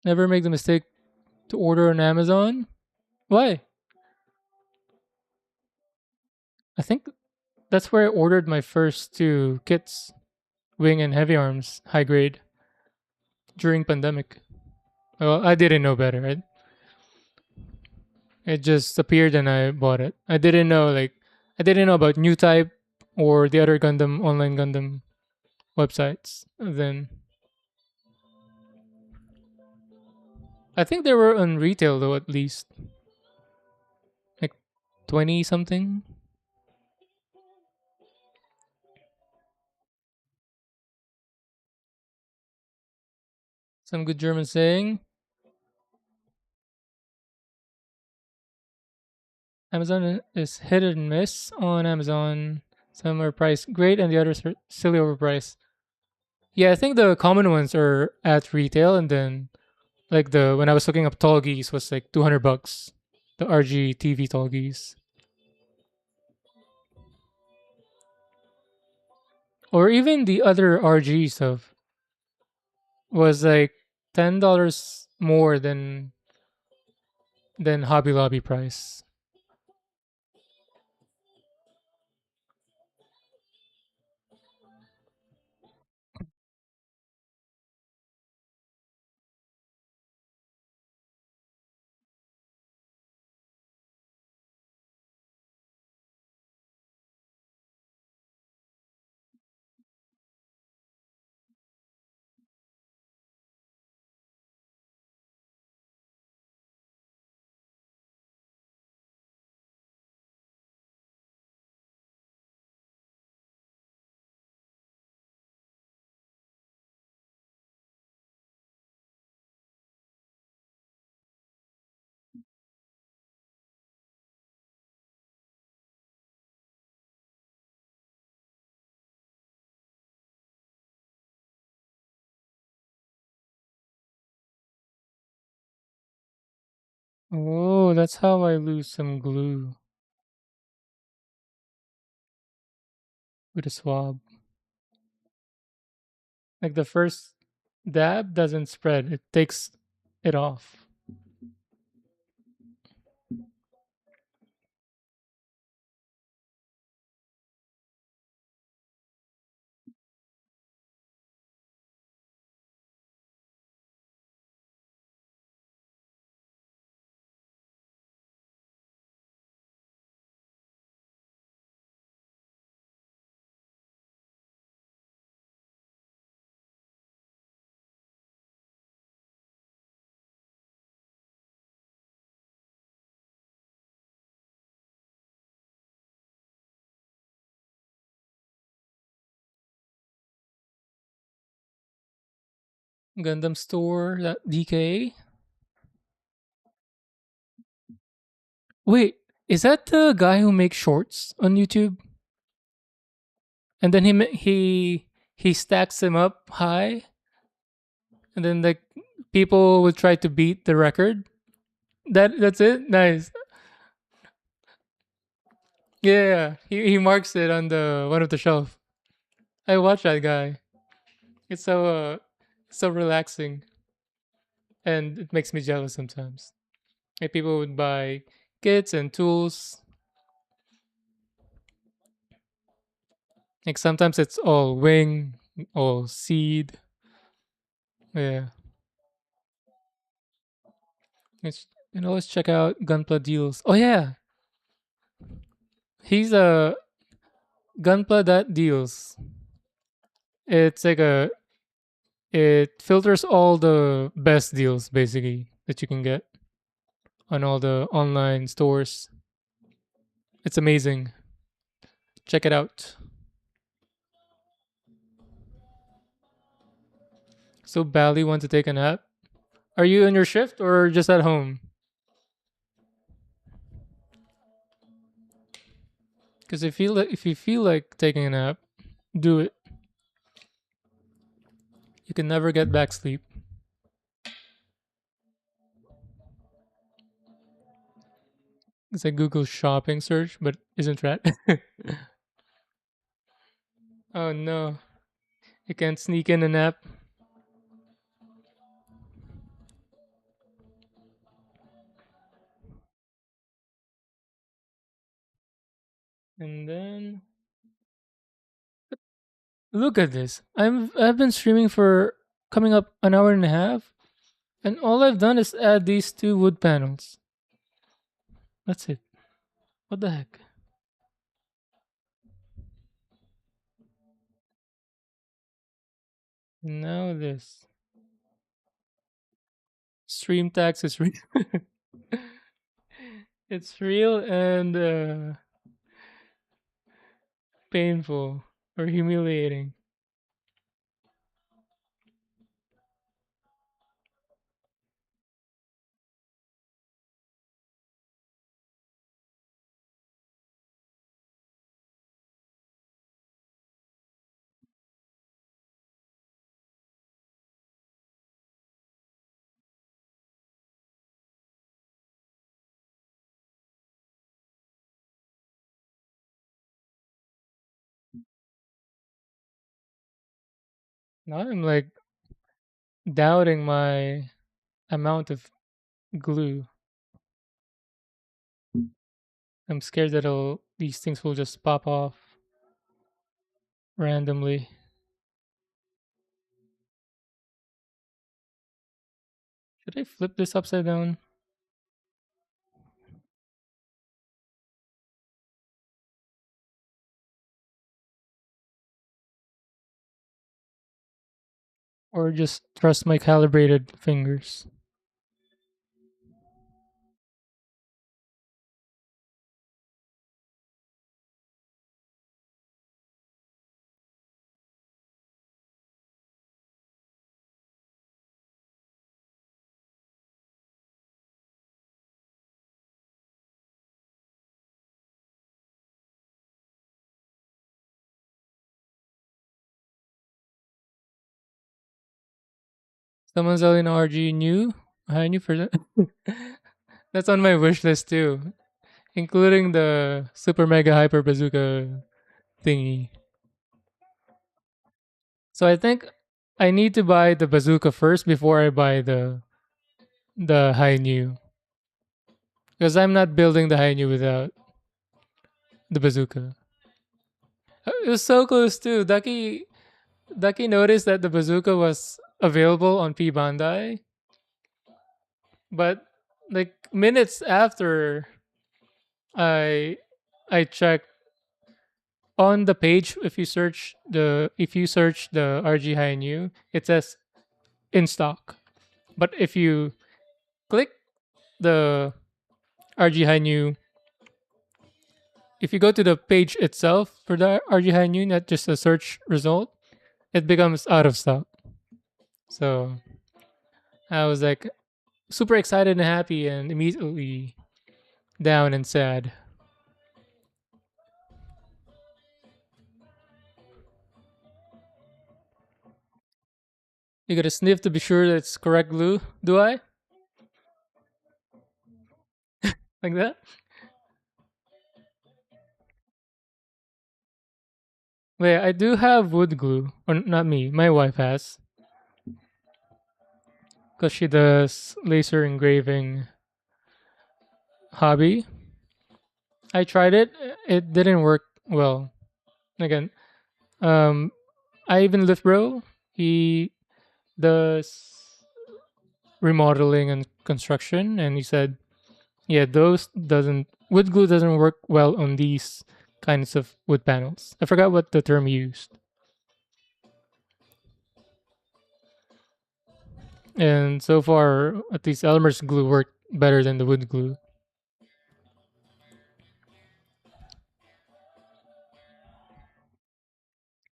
Never make the mistake to order on Amazon. Why? I think that's where I ordered my first two kits, wing and heavy arms, high grade, during pandemic. Well, I didn't know better. It just appeared and I bought it. I didn't know about New Type or the other Gundam online Gundam websites. Then I think they were on retail though, at least like 20 something. Some good German saying. Amazon is hit and miss on Amazon. Some are priced great and the others are silly overpriced. Yeah, I think the common ones are at retail, and then like the when I was looking up tall geese was like 200 bucks. The RG TV tall geese. Or even the other RG stuff was like $10 more than Hobby Lobby price. Oh, that's how I lose some glue with a swab. Like the first dab doesn't spread, it takes it off. Gundam Store, that DK. Wait, is that the guy who makes shorts on YouTube? And then he stacks them up high, and then like people would try to beat the record. That's it. Nice. Yeah, he marks it on the one of the shelf. I watch that guy. It's so relaxing, and it makes me jealous sometimes. Like people would buy kits and tools. Like sometimes it's all wing, all seed. Yeah, let's check out Gunpla deals. Oh yeah, he's a Gunpla that deals. It's like a it filters all the best deals basically that you can get on all the online stores. It's amazing. Check it out. So Bally want to take a nap. Are you on your shift or just at home? Because if you feel like taking a nap, do it. You can never get back sleep. It's like Google shopping search, but isn't right. Oh no, you can't sneak in a nap. And then look at this. I've been streaming for coming up an hour and a half, and all I've done is add these two wood panels. That's it. What the heck? Now this stream tax is real. It's real and painful or humiliating. Now I'm like doubting my amount of glue. I'm scared that these things will just pop off randomly. Should I flip this upside down or just trust my calibrated fingers? Someone's yelling RG new. I knew for that. That's on my wish list too, including the super mega hyper bazooka thingy. So I think I need to buy the bazooka first before I buy the high new, because I'm not building the high new without the bazooka. It was so close too. Ducky noticed that the bazooka was available on P Bandai, but like minutes after I I checked on the page, if you search the RG High New, it says in stock. But if you click the RG High New, if you go to the page itself for the RG High New, not just a search result, it becomes out of stock. So I was like super excited and happy, and immediately down and sad. You gotta sniff to be sure that it's correct glue. Do I? Like that? Wait, I do have wood glue. Or not me, my wife has. Because she does laser engraving hobby. I tried it. It didn't work well. Again, um, I even lift bro. He does remodeling and construction, and he said, "Yeah, those doesn't wood glue doesn't work well on these kinds of wood panels." I forgot what the term he used. And so far, at least Elmer's glue worked better than the wood glue.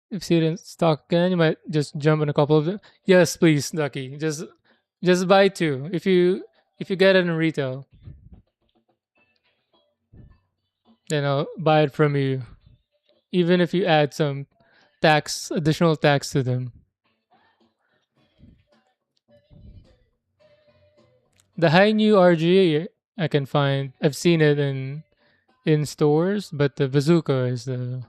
If you see it in stock again, you might just jump on a couple of them. Yes, please, Ducky. Just buy two. If you get it in retail, then I'll buy it from you. Even if you add some additional tax to them. The high new RG I can find. I've seen it in stores, but the bazooka is the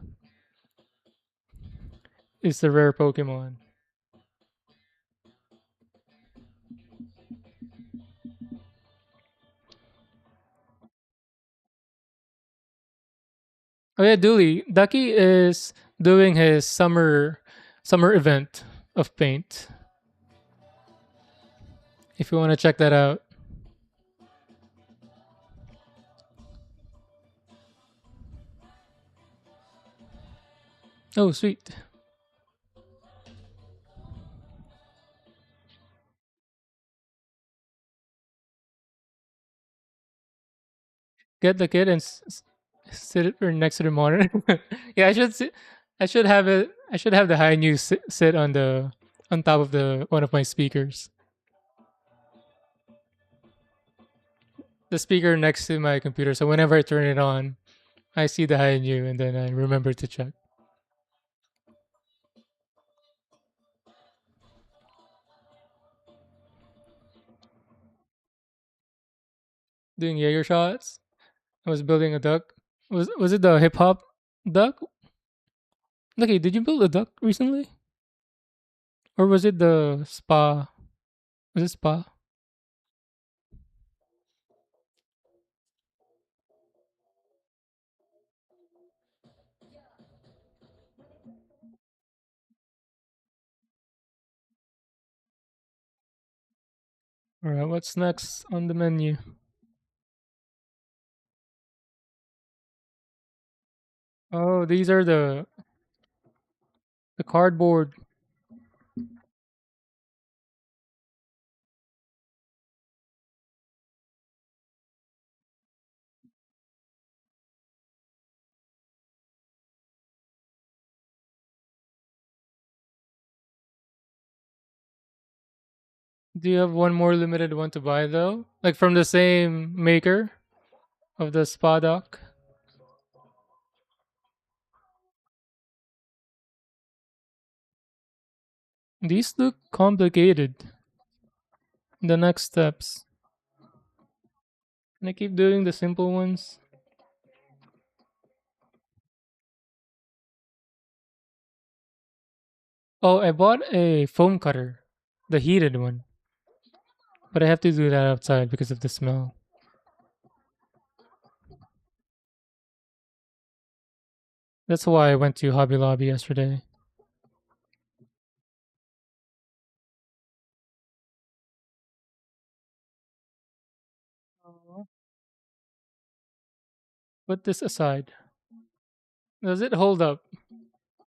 rare Pokemon. Oh yeah, Dooley. Ducky is doing his summer event of paint. If you want to check that out. Oh, sweet. Get the kid and sit it next to the monitor. Yeah, I should have it. I should have the high news sit on top of the one of my speakers. The speaker next to my computer. So whenever I turn it on, I see the high news and then I remember to check. Doing Jaeger shots. I was building a duck. Was it the hip hop duck? Okay, did you build a duck recently, or was it the spa? Was it spa? All right, what's next on the menu? Oh, these are the cardboard. Do you have one more limited one to buy though? Like from the same maker of the spa dock? These look complicated. The next steps. Can I keep doing the simple ones? Oh, I bought a foam cutter, the heated one, but I have to do that outside because of the smell. That's why I went to Hobby Lobby yesterday. Put this aside. Does it hold up?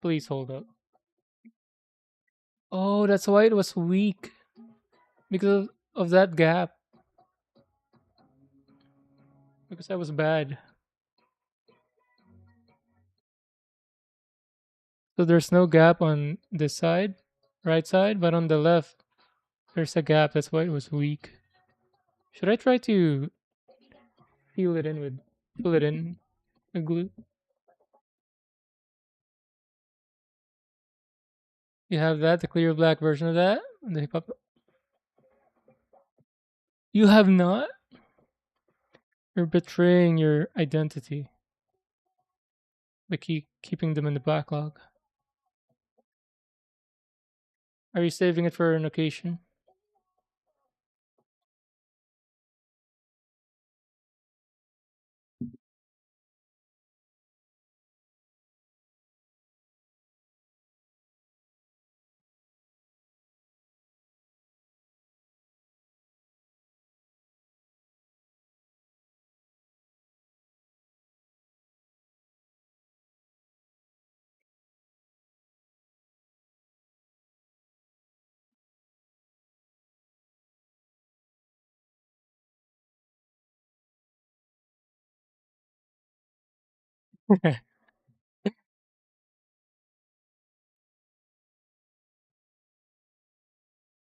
Please hold up. Oh, that's why it was weak because of that gap. Because I was bad. So there's no gap on this side, right side, but on the left there's a gap. That's why it was weak. Should I try to fill it in with fill it in with glue? You have that, the clear black version of that? The hip hop. You have not? You're betraying your identity by keeping them in the backlog. Are you saving it for an occasion?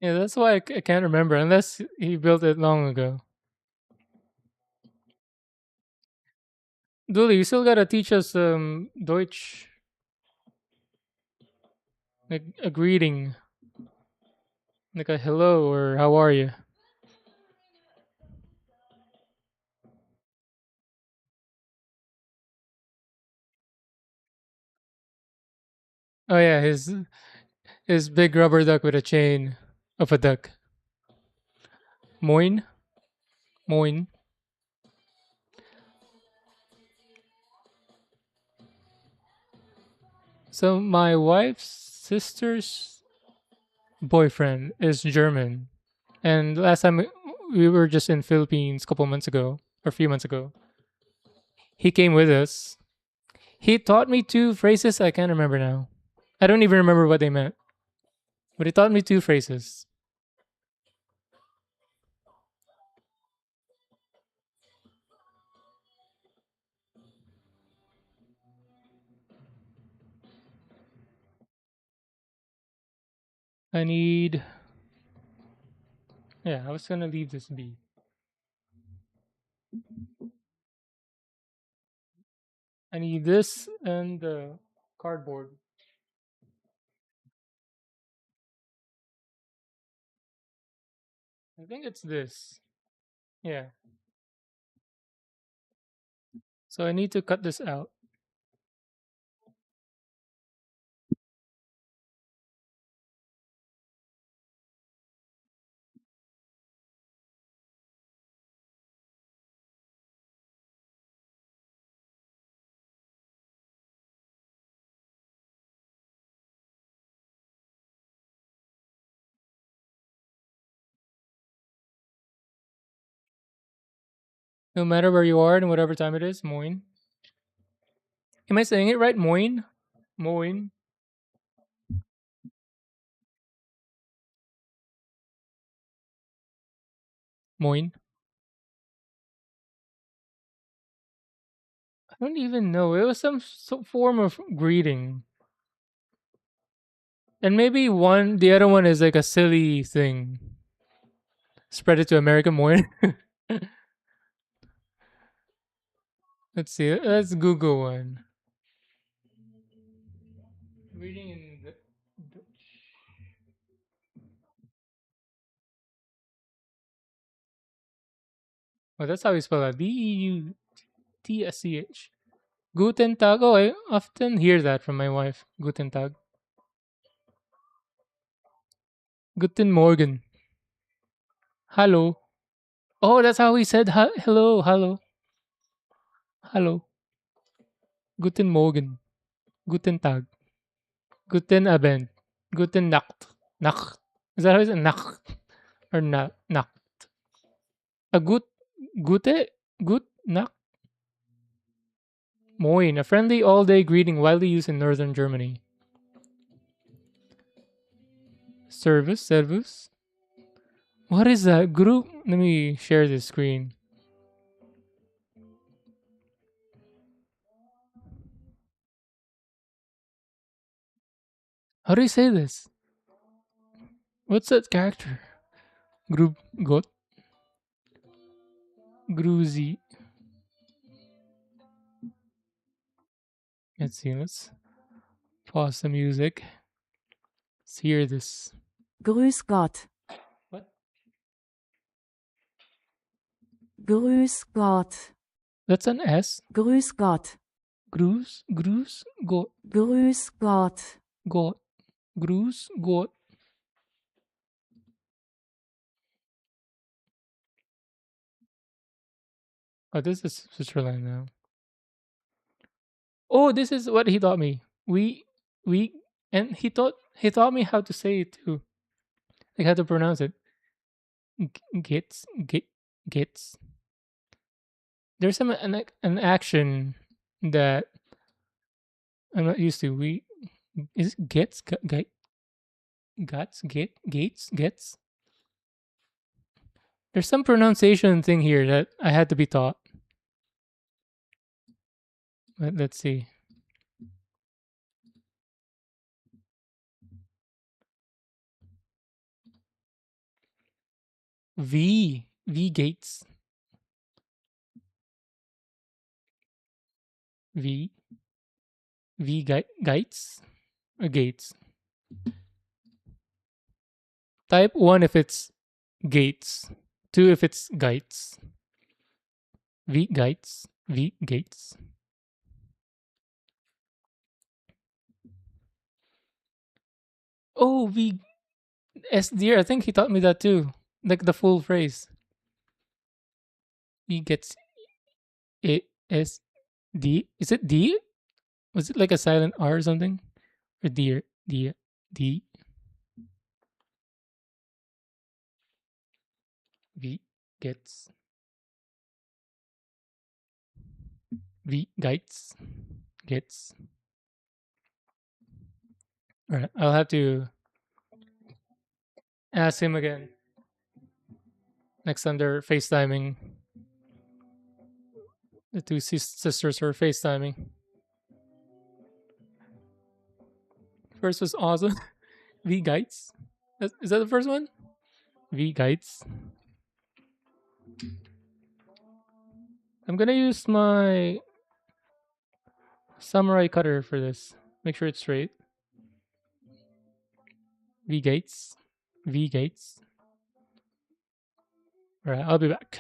Yeah, that's why I can't remember unless he built it long ago. Dooley, you still gotta teach us Deutsch, like a greeting, like a hello or how are you. Oh yeah, his big rubber duck with a chain of a duck. Moin, moin. So my wife's sister's boyfriend is German, and last time we were just in Philippines a couple months ago or a few months ago. He came with us. He taught me two phrases I can't remember now. I don't even remember what they meant, but he taught me two phrases. I need. Yeah, I was gonna leave this be. I need this and the cardboard. I think it's this. Yeah. So I need to cut this out. No matter where you are and whatever time it is, moin. Am I saying it right? Moin? Moin. Moin. I don't even know. It was some form of greeting. And maybe the other one is like a silly thing. Spread it to American moin. Let's see. Let's Google one. Reading in the. Oh, that's how you spell that. Beutsch. Guten Tag. Oh, I often hear that from my wife. Guten Tag. Guten Morgen. Hello. Oh, that's how he said hello, hello, hello. Guten Morgen. Guten Tag. Guten Abend. Guten Nacht. Nacht. Is that how it's Nacht or Nacht? A gute, gut Nacht. Moin, a friendly all-day greeting widely used in northern Germany. Service, servus. What is that group? Let me share this screen. How do you say this? What's that character? Group got Gruzi. Let's see. Let's pause the music. Let's hear this. Grüß Gott. What? Grüß Gott. That's an S. Grüß Gott. Got, Grüß Gott. got, got. Oh, this is Switzerland now. Oh, this is what he taught me. We, and he taught me how to say it too, like how to pronounce it. Gets, gets. There's an action that I'm not used to. We is it gets, guts, gates, gets. There's some pronunciation thing here that I had to be taught. Let's see. V gates. V gates or gates. Type 1 if it's gates. 2 if it's gates. V gates. V gates. Oh, V S dear. I think he taught me that too. Like the full phrase. V gets it S D. Is it D? Was it like a silent R or something? Or dear, dear, D, V gets, V gates, gets. All right, I'll have to ask him again next time they're FaceTiming. The two sisters are FaceTiming. First was awesome. V gates. Is that the first one? V gates. I'm gonna use my samurai cutter for this. Make sure it's straight. V gates. V gates. All right, I'll be back.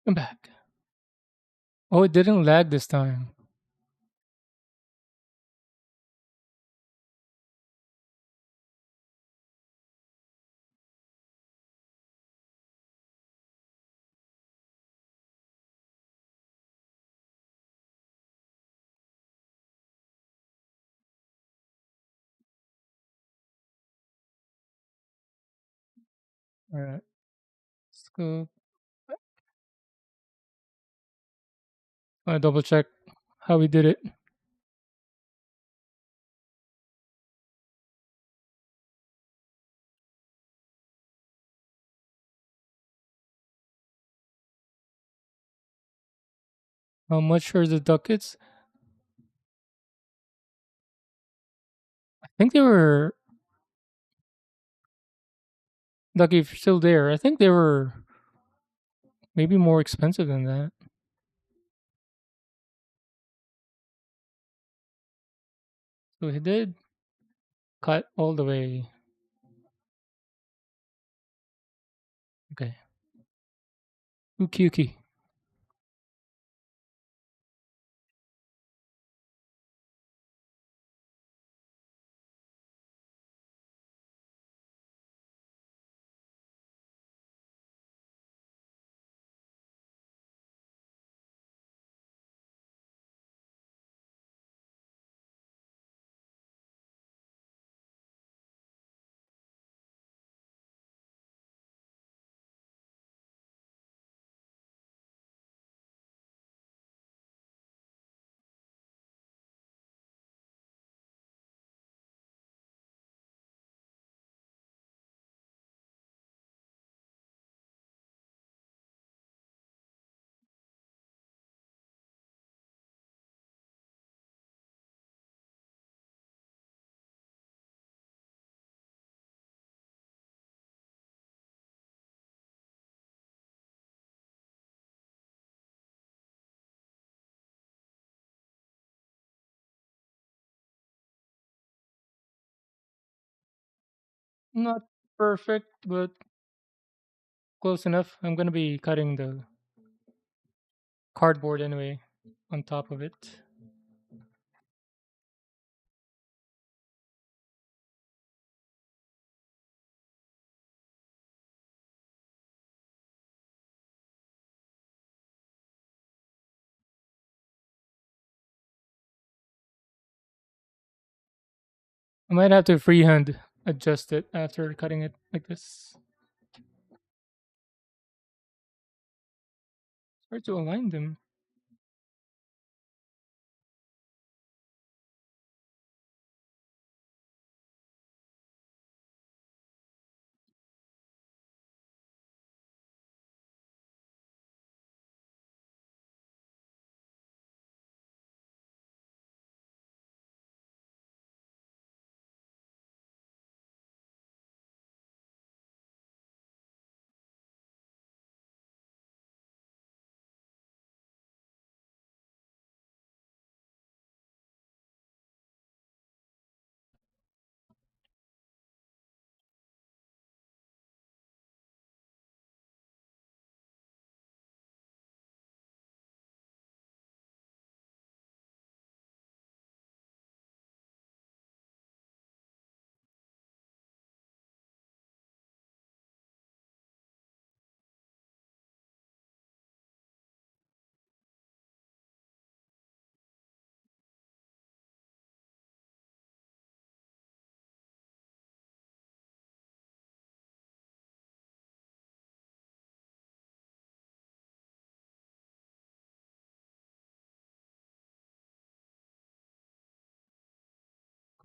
I'm back. Oh, it didn't lag this time. All right. Let's go. Want to double check how we did it. How much are the ducats? I think they were, Ducky, if you're still there, I think they were maybe more expensive than that. So he did cut all the way. Okay. Uki uki. Not perfect, but close enough. I'm gonna be cutting the cardboard anyway on top of it. I might have to freehand adjust it after cutting it like this. It's hard to align them.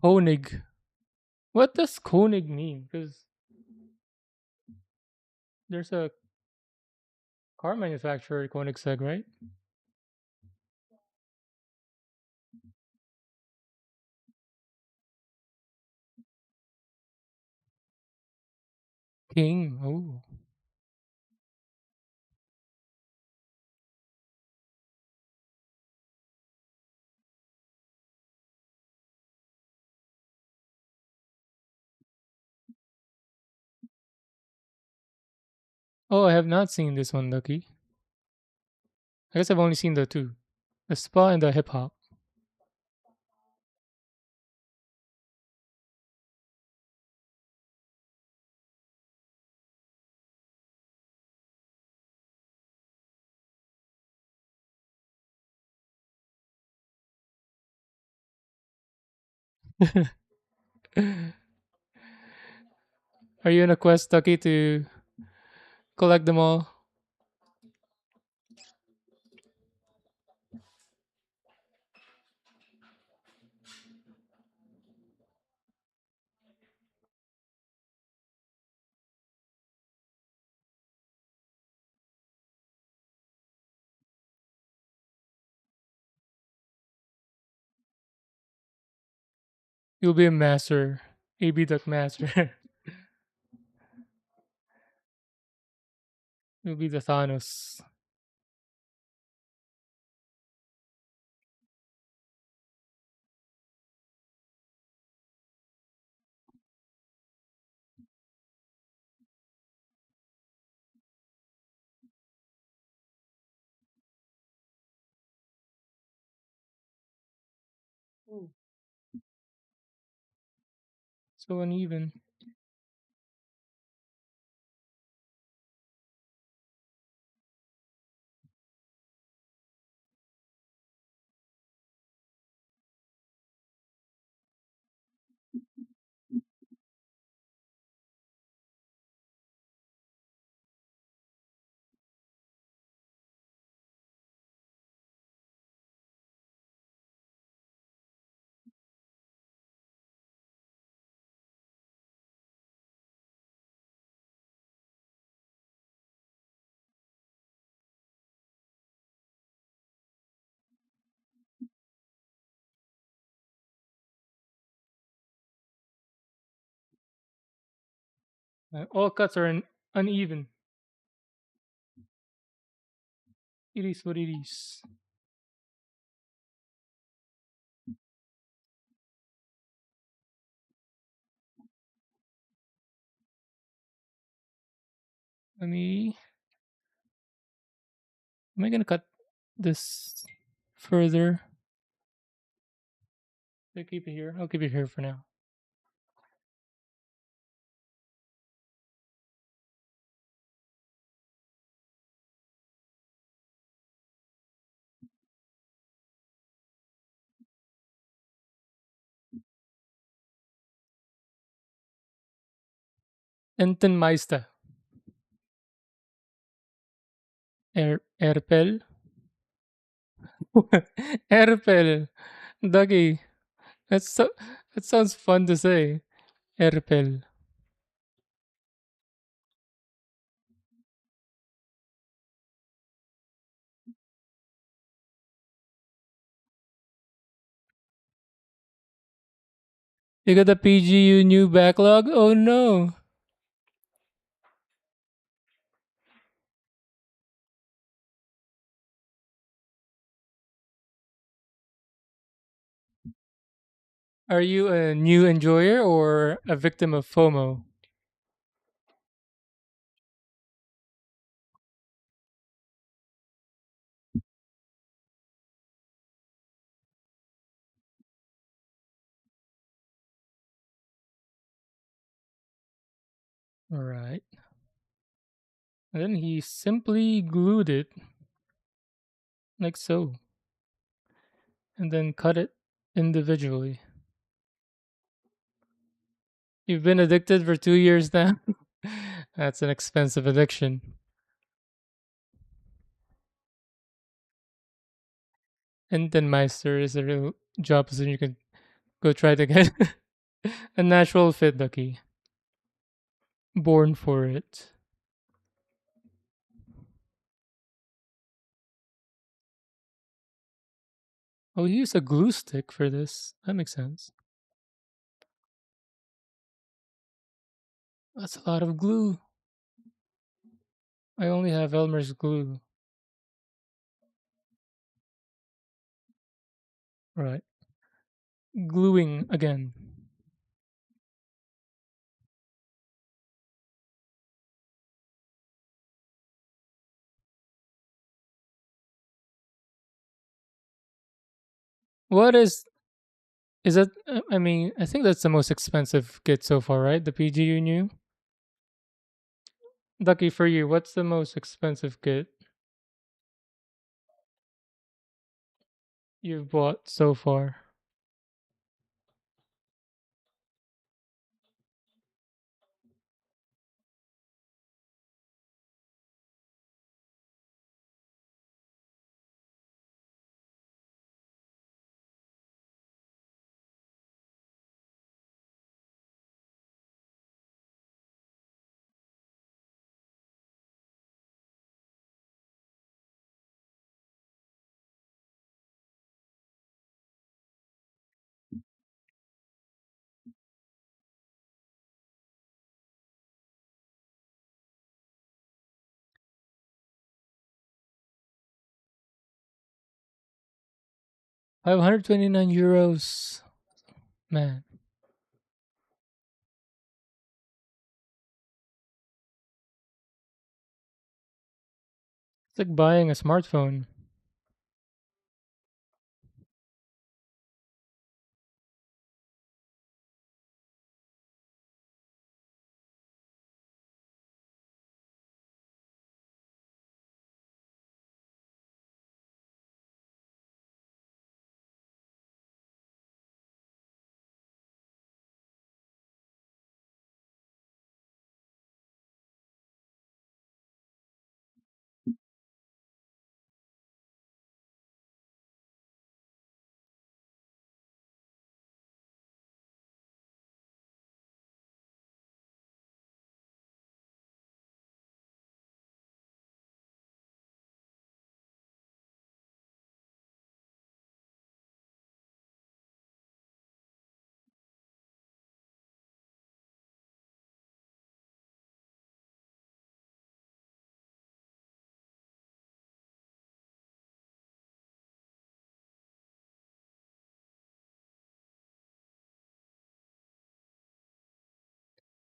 Koenig. What does Koenig mean? Because there's a car manufacturer, Koenigsegg, right? King. Oh. Oh, I have not seen this one, Lucky. I guess I've only seen the two. The spa and the hip hop. Are you in a quest, Ducky, to Collect them all. You'll be a master. AB Duck Master. You'll be the Thanos. Ooh, so uneven. All cuts are uneven. It is what it is. Let me. Am I gonna cut this further? I keep it here. I'll keep it here for now. Entenmeister. Erpel. Erpel. Dougie. That's so, that sounds fun to say. Erpel. You got the PGU new backlog? Oh no. Are you a new enjoyer or a victim of FOMO? Alright. And then he simply glued it like so. And then cut it individually. You've been addicted for 2 years now? That's an expensive addiction. And then Meister is a real job position you can go try to get. A natural fit, Ducky. Born for it. Oh, he used a glue stick for this. That makes sense. That's a lot of glue. I only have Elmer's glue. Right. Gluing again. What is that? I mean, I think that's the most expensive kit so far, right? The PGU new. Ducky, for you, what's the most expensive kit you've bought so far? €529. Man, it's like buying a smartphone.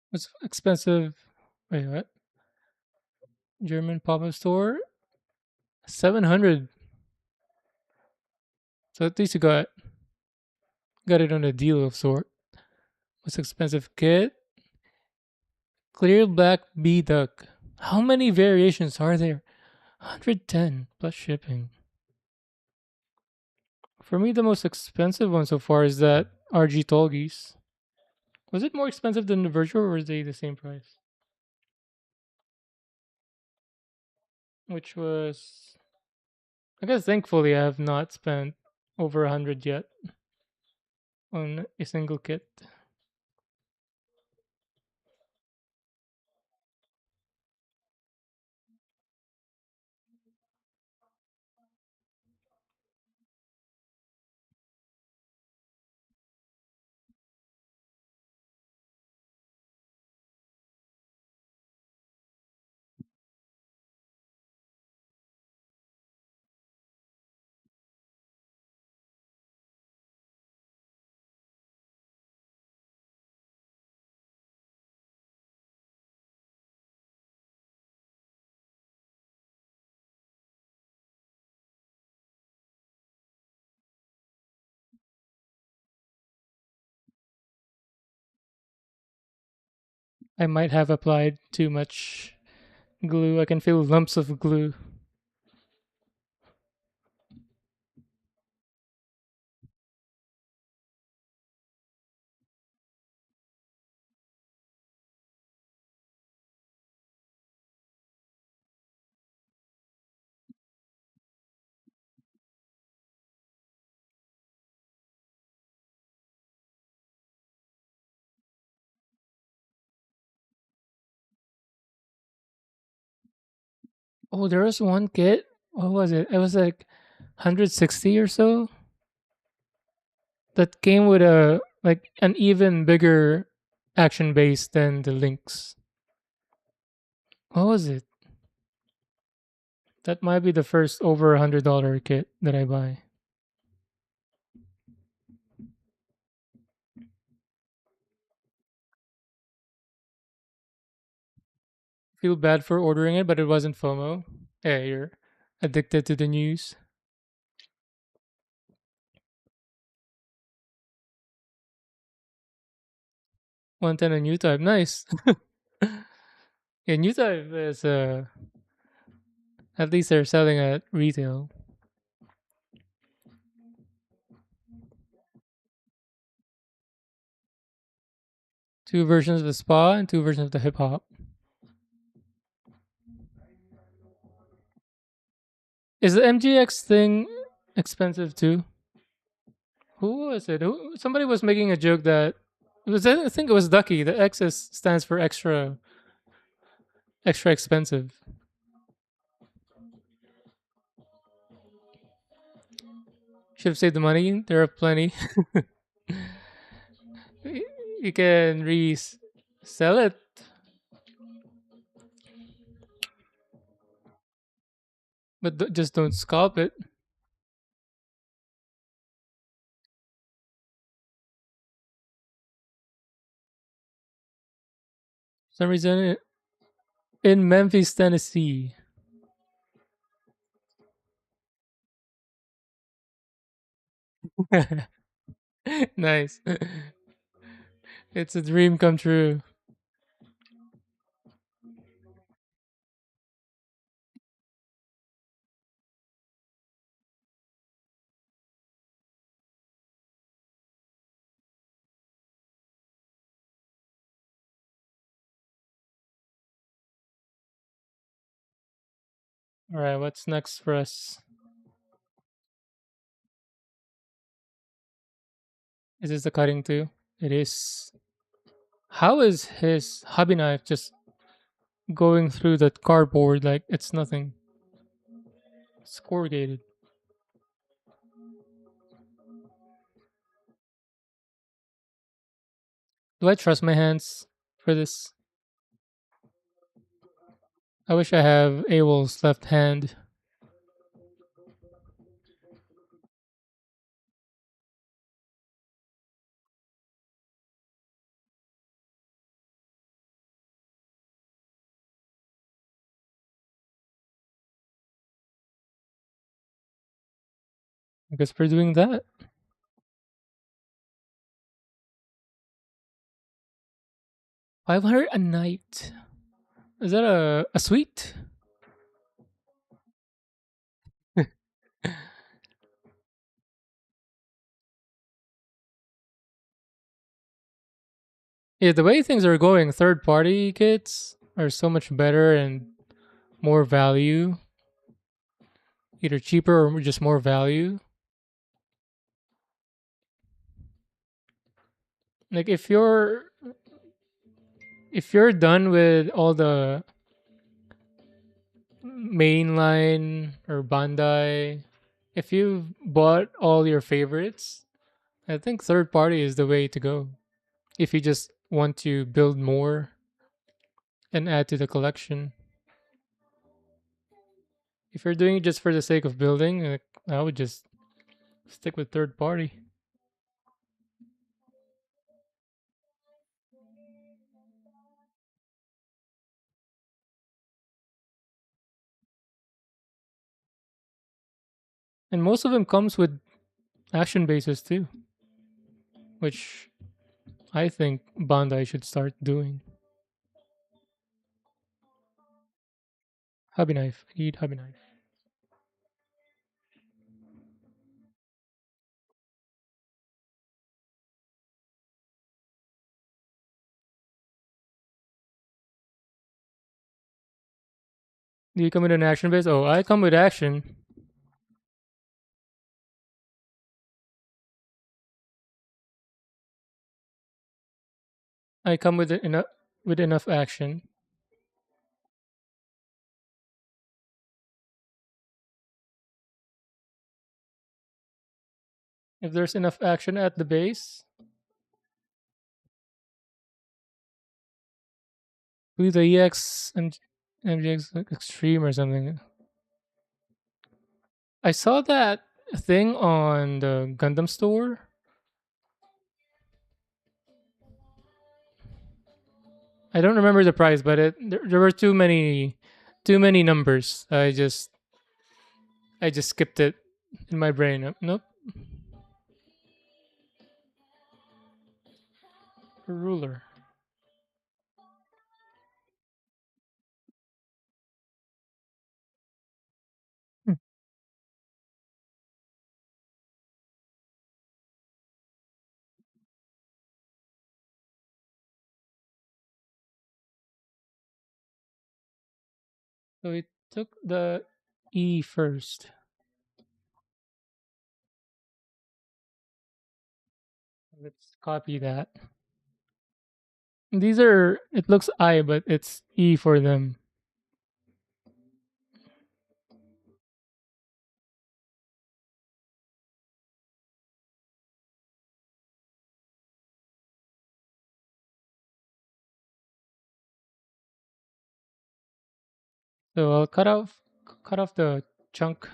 What's expensive? Wait, what? German pop-up store? 700. So at least you got it on a deal of sort. What's expensive kit? Clear black bee duck. How many variations are there? 110 plus shipping. For me, the most expensive one so far is that RG Tolgis. Was it more expensive than the virtual, or were they the same price? Which was, I guess, thankfully, I have not spent over 100 yet on a single kit. I might have applied too much glue. I can feel lumps of glue. Oh, there was one kit. What was it? It was like 160 or so that came with a like an even bigger action base than the links. What was it? That might be the first over $100 kit that I buy. Feel bad for ordering it, but it wasn't FOMO. Yeah, you're addicted to the news. 110 a new type. Nice. Yeah, new type is at least they're selling at retail. Two versions of the spa and two versions of the hip hop. Is the MGX thing expensive too? Who was it? Somebody was making a joke that it was. I think it was Ducky. The X stands for extra expensive. Should have saved the money. There are plenty. You can resell it, but just don't scalp it. some reason in Memphis, Tennessee. Nice. It's a dream come true. All right, what's next for us? Is this the cutting too? It is. How is his hobby knife just going through that cardboard like it's nothing? It's corrugated. Do I trust my hands for this? I wish I have Abel's left hand because for doing that. 500 a night. Is that a suite? Yeah, the way things are going, third party kits are so much better and more value, either cheaper or just more value. Like if you're done with all the mainline or Bandai, if you've bought all your favorites, I think third party is the way to go. If you just want to build more and add to the collection. If you're doing it just for the sake of building, I would just stick with third party. And most of them comes with action bases too, which I think Bandai should start doing. Hobby knife. I need hobby knife. Do you come with an action base? Oh, I come with action. I come with enough action. If there's enough action at the base, with the EX and MGX Extreme or something. I saw that thing on the Gundam store. I don't remember the price, but there were too many numbers. I just skipped it in my brain. Nope. A ruler. Hmm. So it took the E first. Let's copy that. These are, it looks I, but it's E for them. So I'll cut off the chunk,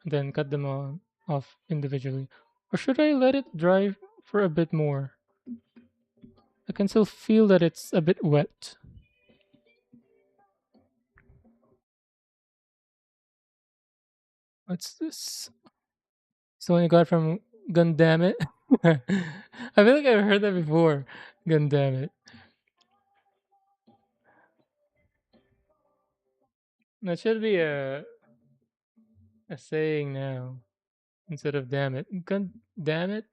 and then cut them off individually. Or should I let it dry for a bit more? I can still feel that it's a bit wet. What's this? So one you got from Gundamn It. I feel like I've heard that before. Gundamn It. That should be a saying now instead of damn it. Gun damn it.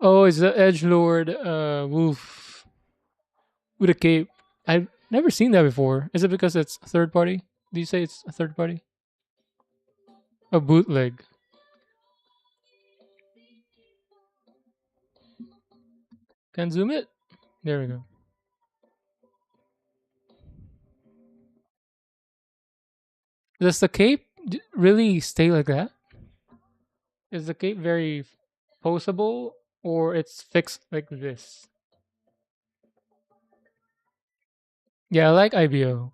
Oh, it's the edge lord wolf with a cape. I've never seen that before. Is it because it's third party? Do you say it's a third party? A bootleg. Can zoom it? There we go. Does the cape really stay like that? Is the cape very poseable or it's fixed like this? Yeah, I like IBO,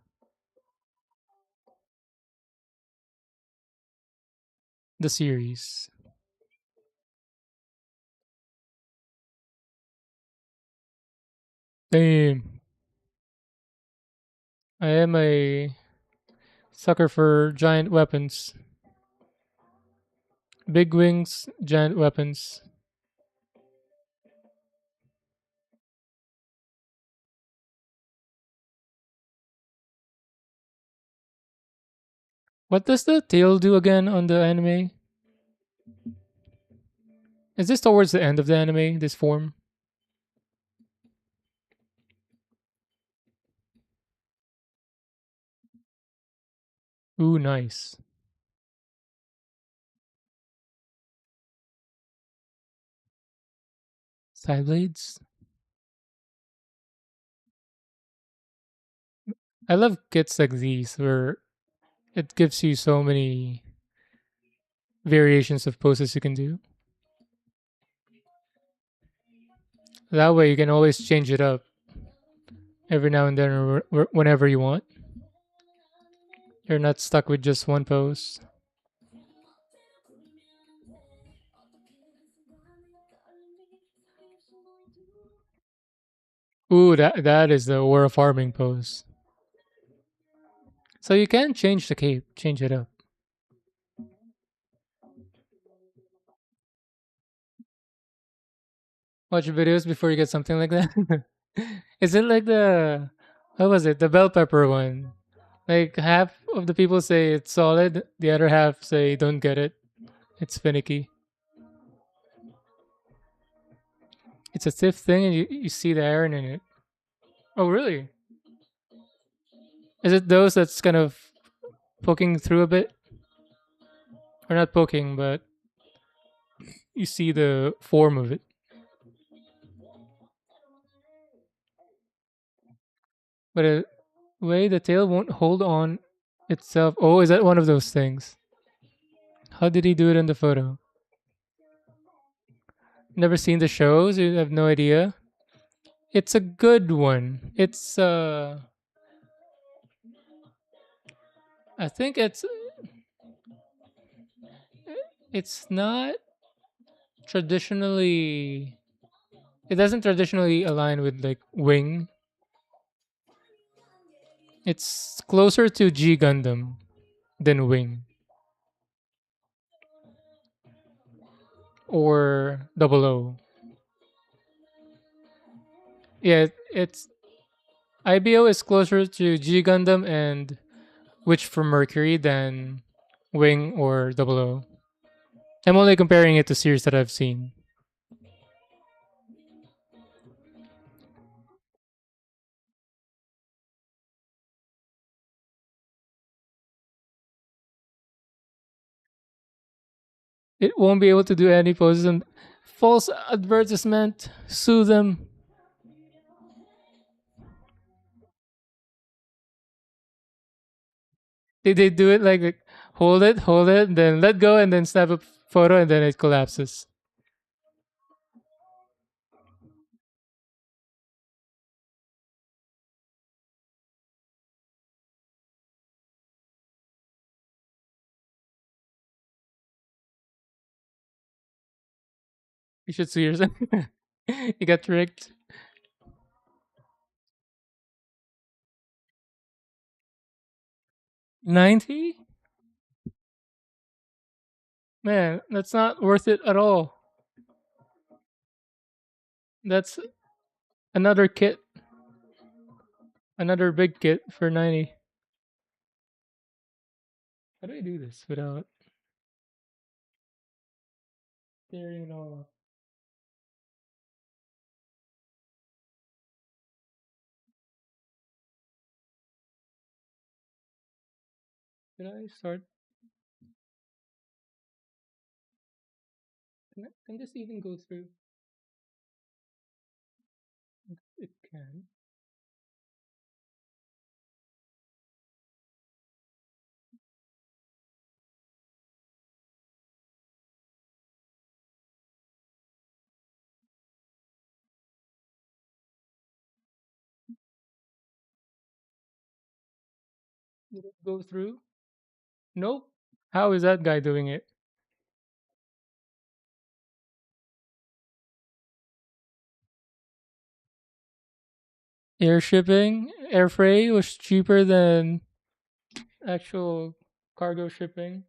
the series. Damn. I am a sucker for giant weapons. Big wings, giant weapons. What does the tail do again on the anime? Is this towards the end of the anime, this form? Ooh, nice. Side blades? I love kits like these where it gives you so many variations of poses you can do. That way you can always change it up every now and then or whenever you want. You're not stuck with just one pose. Ooh, that is the war of farming pose. So you can change the cape, change it up. Watch videos before you get something like that. Is it like the what was it? The bell pepper one. Like half of the people say it's solid, the other half say don't get it. It's finicky. It's a stiff thing and you see the iron in it. Oh really? Is it those that's kind of poking through a bit? Or not poking, but you see the form of it. But a way the tail won't hold on itself. Oh, is that one of those things? How did he do it in the photo? Never seen the shows, you have no idea. It's a good one. I think it's not traditionally it doesn't traditionally align with like Wing. It's closer to G Gundam than Wing or Double O. Yeah, it's IBO is closer to G Gundam and Witch from Mercury than Wing or Double O. I'm only comparing it to series that I've seen. It won't be able to do any poses and false advertisement. Sue them. They do it like hold it, then let go, and then snap a photo, and then it collapses. You should see yourself. You got tricked. 90? Man, that's not worth it at all. That's another kit, another big kit for 90. How do I do this without tearing it all up? Did I start? Can this even go through? It can. Did it go through? Nope. How is that guy doing it? Air shipping, air freight was cheaper than actual cargo shipping.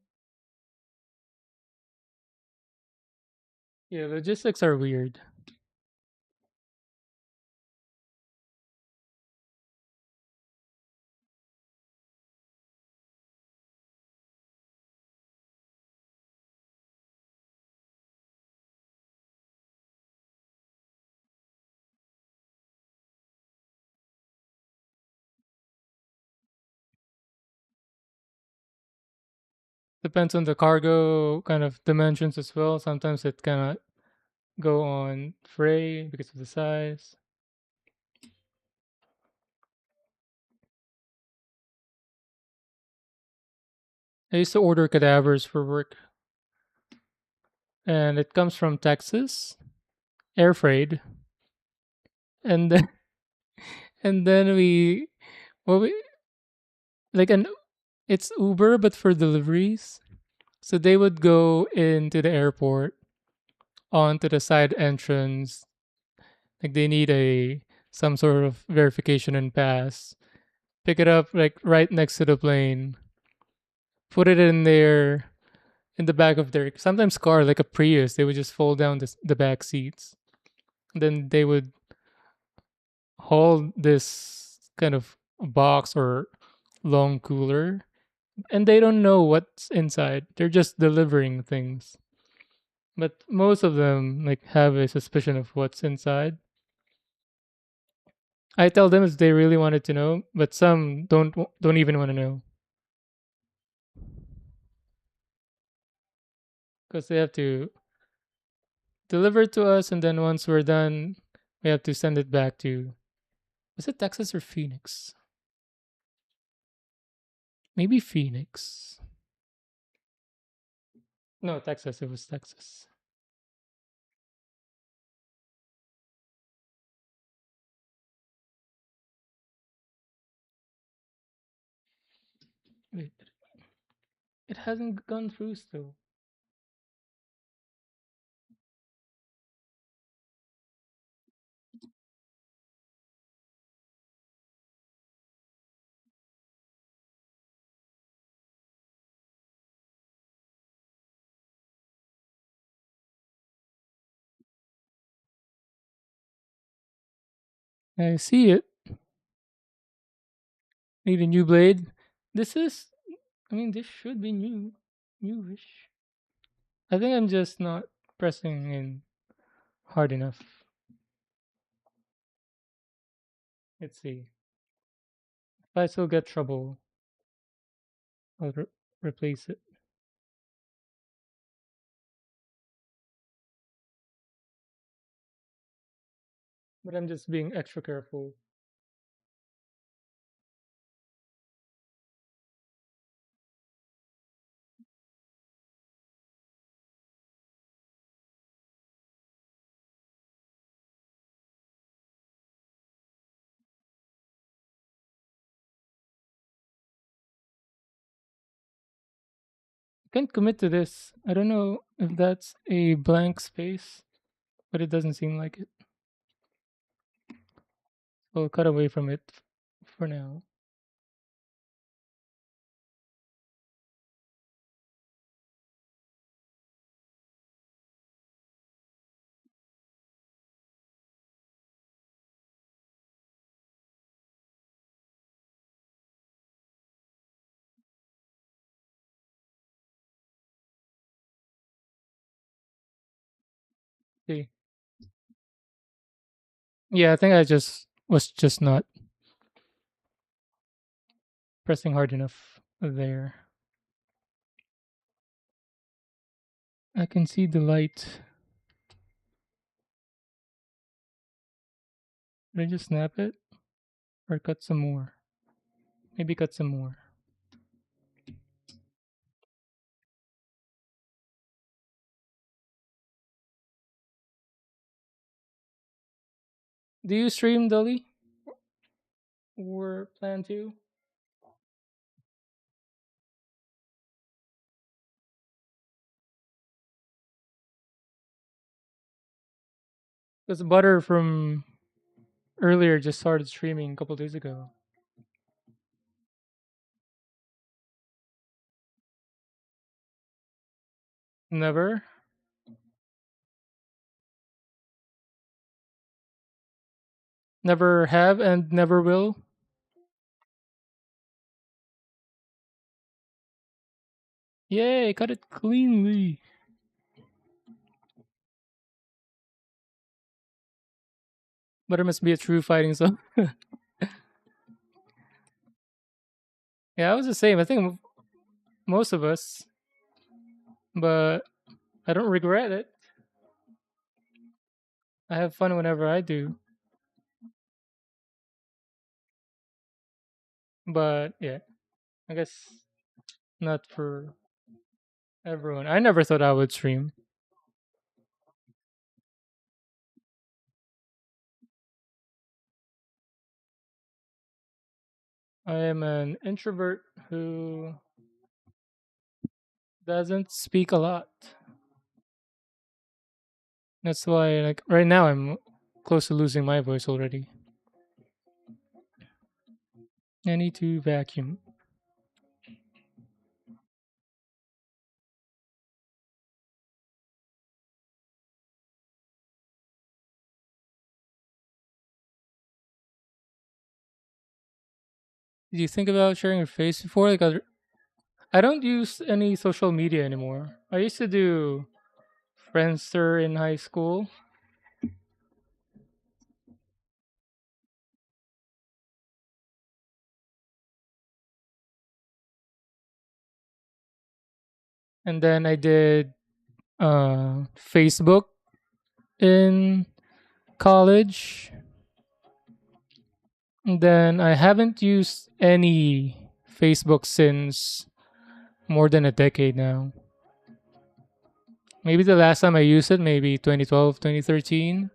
Yeah, logistics are weird. Depends on the cargo kind of dimensions as well. Sometimes it cannot go on freight because of the size. I used to order cadavers for work, and it comes from Texas, air freight, and then and then we well we like an it's Uber but for deliveries. So they would go into the airport onto the side entrance, like they need a some sort of verification and pass. Pick it up like right next to the plane, put it in there in the back of their sometimes car like a Prius. They would just fold down the back seats. Then they would hold this kind of box or long cooler, and they don't know what's inside. They're just delivering things. But most of them like have a suspicion of what's inside. I tell them if they really wanted to know, but some don't even want to know because they have to deliver it to us, and then once we're done, we have to send it back to was it Texas or Phoenix? Maybe Phoenix. No, Texas. It was Texas. Wait, it hasn't gone through still. I see it. Need a new blade. This is. I mean, this should be newish. I think I'm just not pressing in hard enough. Let's see. If I still get trouble, I'll replace it. But I'm just being extra careful. I can't commit to this. I don't know if that's a blank space. but it doesn't seem like it. We'll cut away from it for now. See. Yeah, I think I just was just not pressing hard enough there. I can see the light. Did I just snap it? Or cut some more? Maybe cut some more. Do you stream, Dolly? Or plan to? Because Butter from earlier just started streaming a couple days ago. Never? Never have and never will? Yay, cut it cleanly. Butter must be a true fighting song. Yeah, I was the same. I think most of us, but I don't regret it. I have fun whenever I do. But yeah, I guess not for everyone. I never thought I would stream. I am an introvert who doesn't speak a lot. That's why, like, right now I'm close to losing my voice already. I need to vacuum. Did you think about sharing your face before? Like, I don't use any social media anymore. I used to do Friendster in high school, and then I did Facebook in college. And then I haven't used any Facebook since more than a decade now. Maybe the last time I used it, maybe 2012, 2013,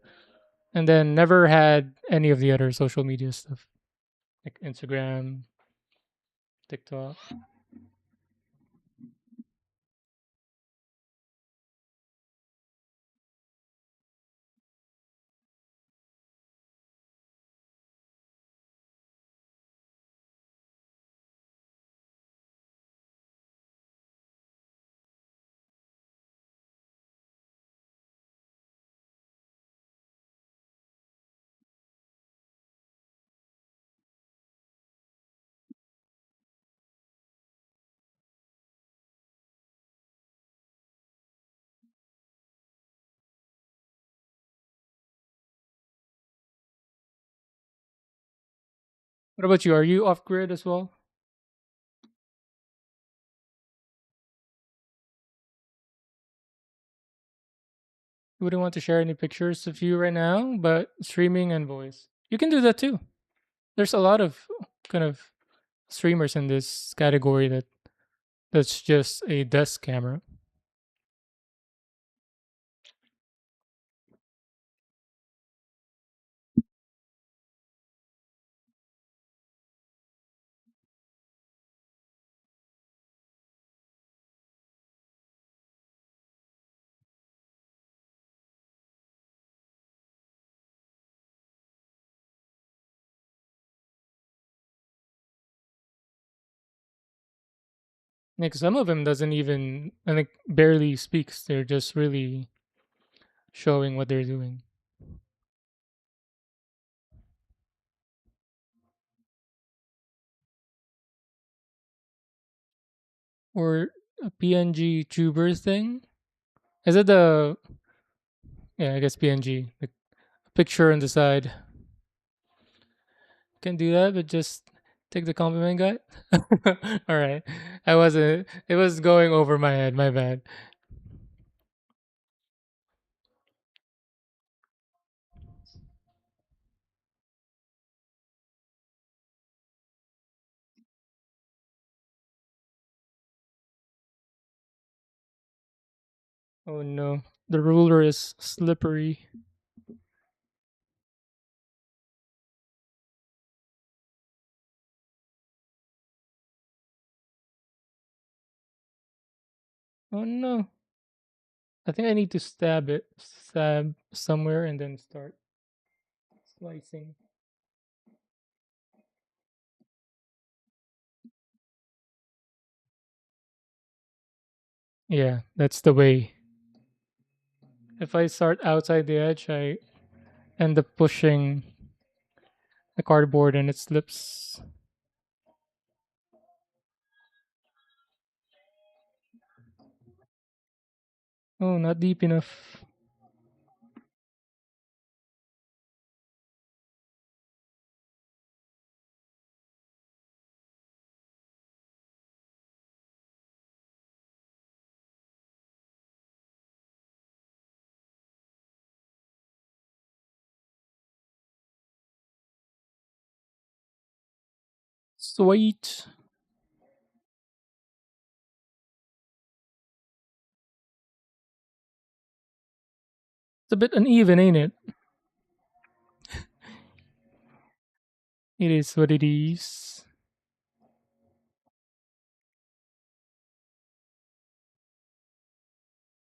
and then never had any of the other social media stuff like Instagram, TikTok. What about you? Are you off grid as well? You wouldn't want to share any pictures of you right now, but streaming and voice. You can do that too. There's a lot of kind of streamers in this category that's just a desk camera. Like some of them doesn't even, I think, barely speaks. They're just really showing what they're doing. Or a PNG tuber thing. Is it the, yeah, I guess PNG, the picture on the side. Can do that, but just take the compliment, guy. All right, I wasn't. It was going over my head. My bad. Oh no, the ruler is slippery. Oh no, I think I need to stab somewhere, and then start slicing. Yeah, that's the way. If I start outside the edge, I end up pushing the cardboard, and it slips. Oh, not deep enough. Sweet. It's a bit uneven, ain't it? It is what it is.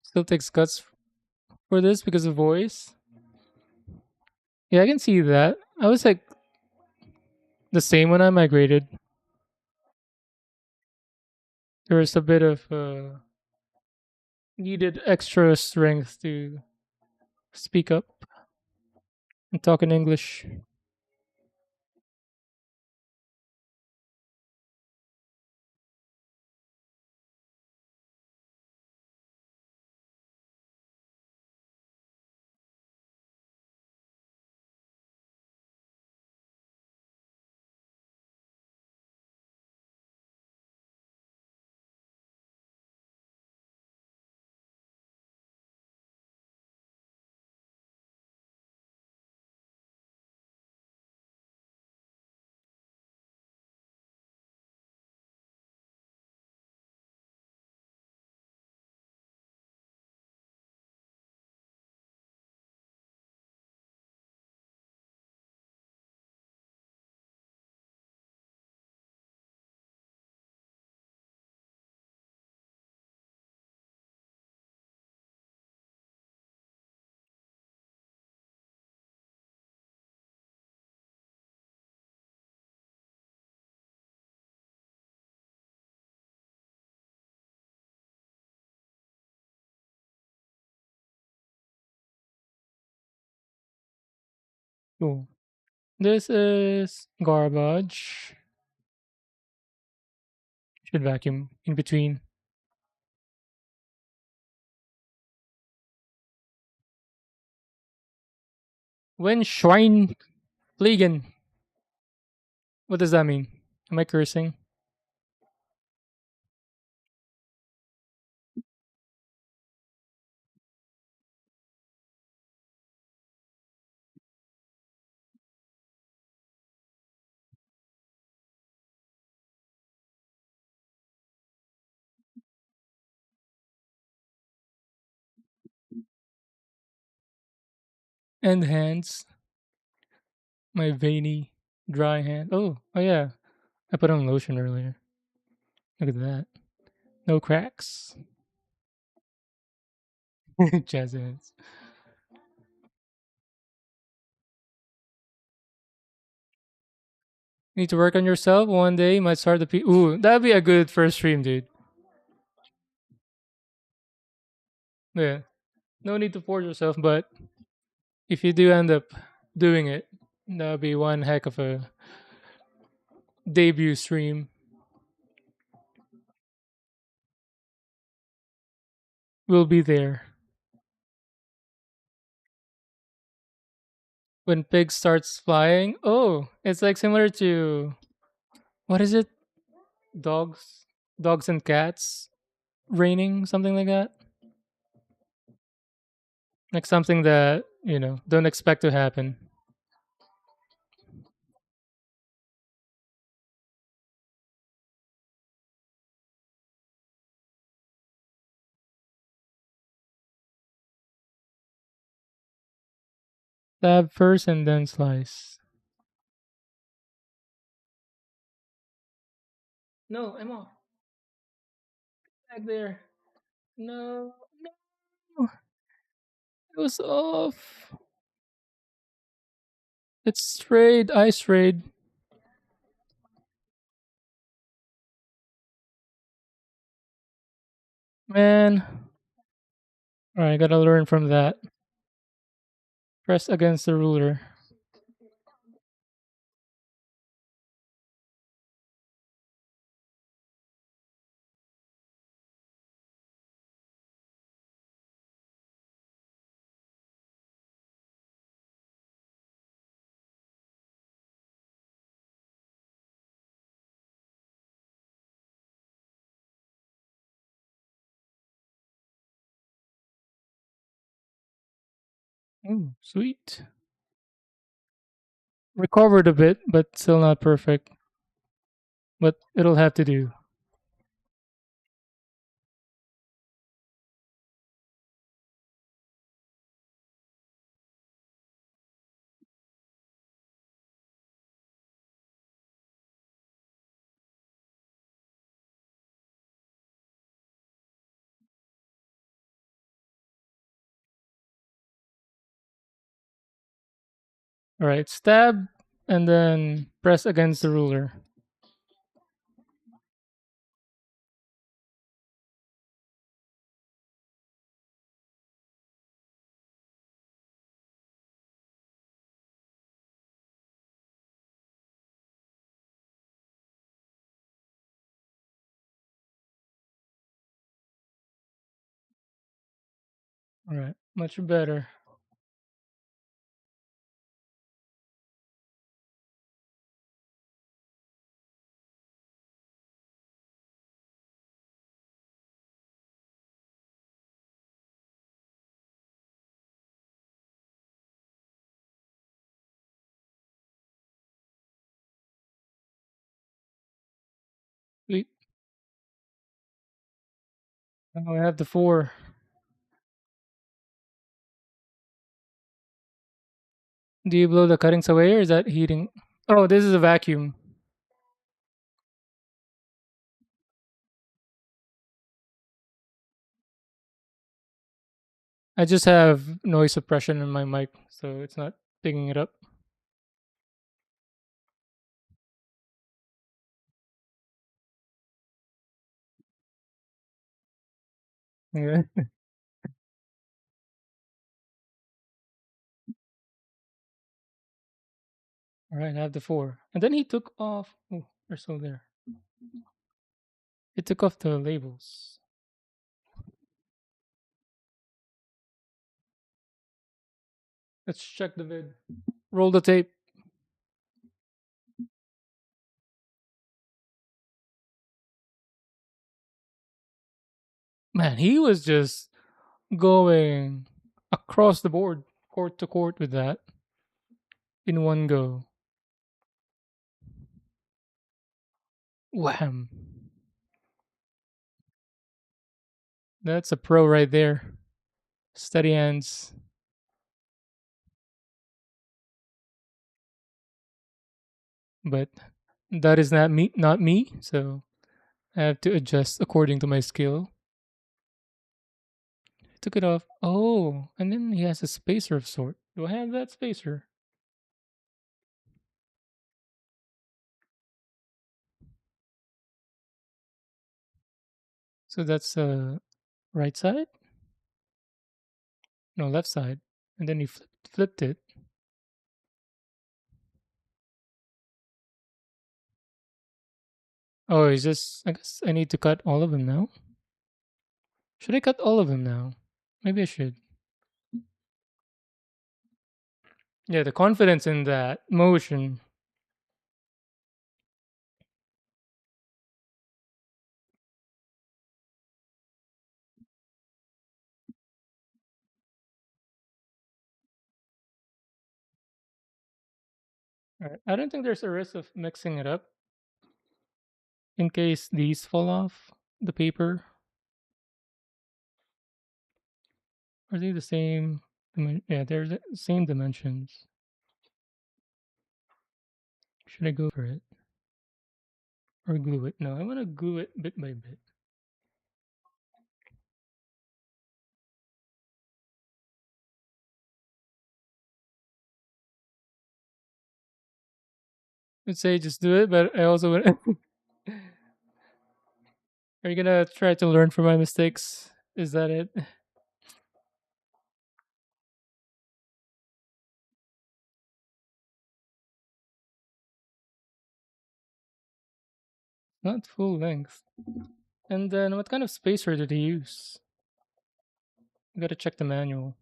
Still takes guts for this because of voice. Yeah, I can see that. I was like the same when I migrated. There was a bit of needed extra strength to speak up and talk in English. Cool. This is garbage. Should vacuum in between. When Schwein fliegen. What does that mean? Am I cursing? And hands. My veiny, dry hand. Oh yeah. I put on lotion earlier. Look at that. No cracks. Jazz hands. Need to work on yourself one day. Might start the Ooh, that'd be a good first stream, dude. Yeah. No need to force yourself, but if you do end up doing it, that'll be one heck of a debut stream. We'll be there. When pig starts flying, oh, it's like similar to what is it? Dogs, dogs and cats raining, something like that. Like something that don't expect to happen. Stab first and then slice. No, Emma, back there. No, no, it was off. It's strayed. I strayed. Man, all right, gotta learn from that. Press against the ruler. Ooh, sweet. Recovered a bit, but still not perfect. But it'll have to do. All right, stab and then press against the ruler. All right, much better. Sweet. Now I have the four. Do you blow the cuttings away or is that heating? Oh, this is a vacuum. I just have noise suppression in my mic, so it's not picking it up. Yeah. All right, I have the four. And then he took off. Oh, they're still there. He took off the labels. Let's check the vid. Roll the tape. Man, he was just going across the board, court to court with that in one go. Wham. That's a pro right there. Steady hands. But that is not me, so I have to adjust according to my skill. I took it off. Oh, and then he has a spacer of sort. Do I have that spacer? So that's right side? No, left side. And then you flipped it. Oh, is this? I guess I need to cut all of them now. Should I cut all of them now? Maybe I should. Yeah, the confidence in that motion. Alright. I don't think there's a risk of mixing it up in case these fall off the paper. Are they the same? Yeah, they're the same dimensions. Should I go for it or glue it? No, I want to glue it bit by bit. I'd say just do it, but I also want. Are you gonna try to learn from my mistakes? Is that it? Not full length. And then what kind of spacer did he use? You gotta check the manual.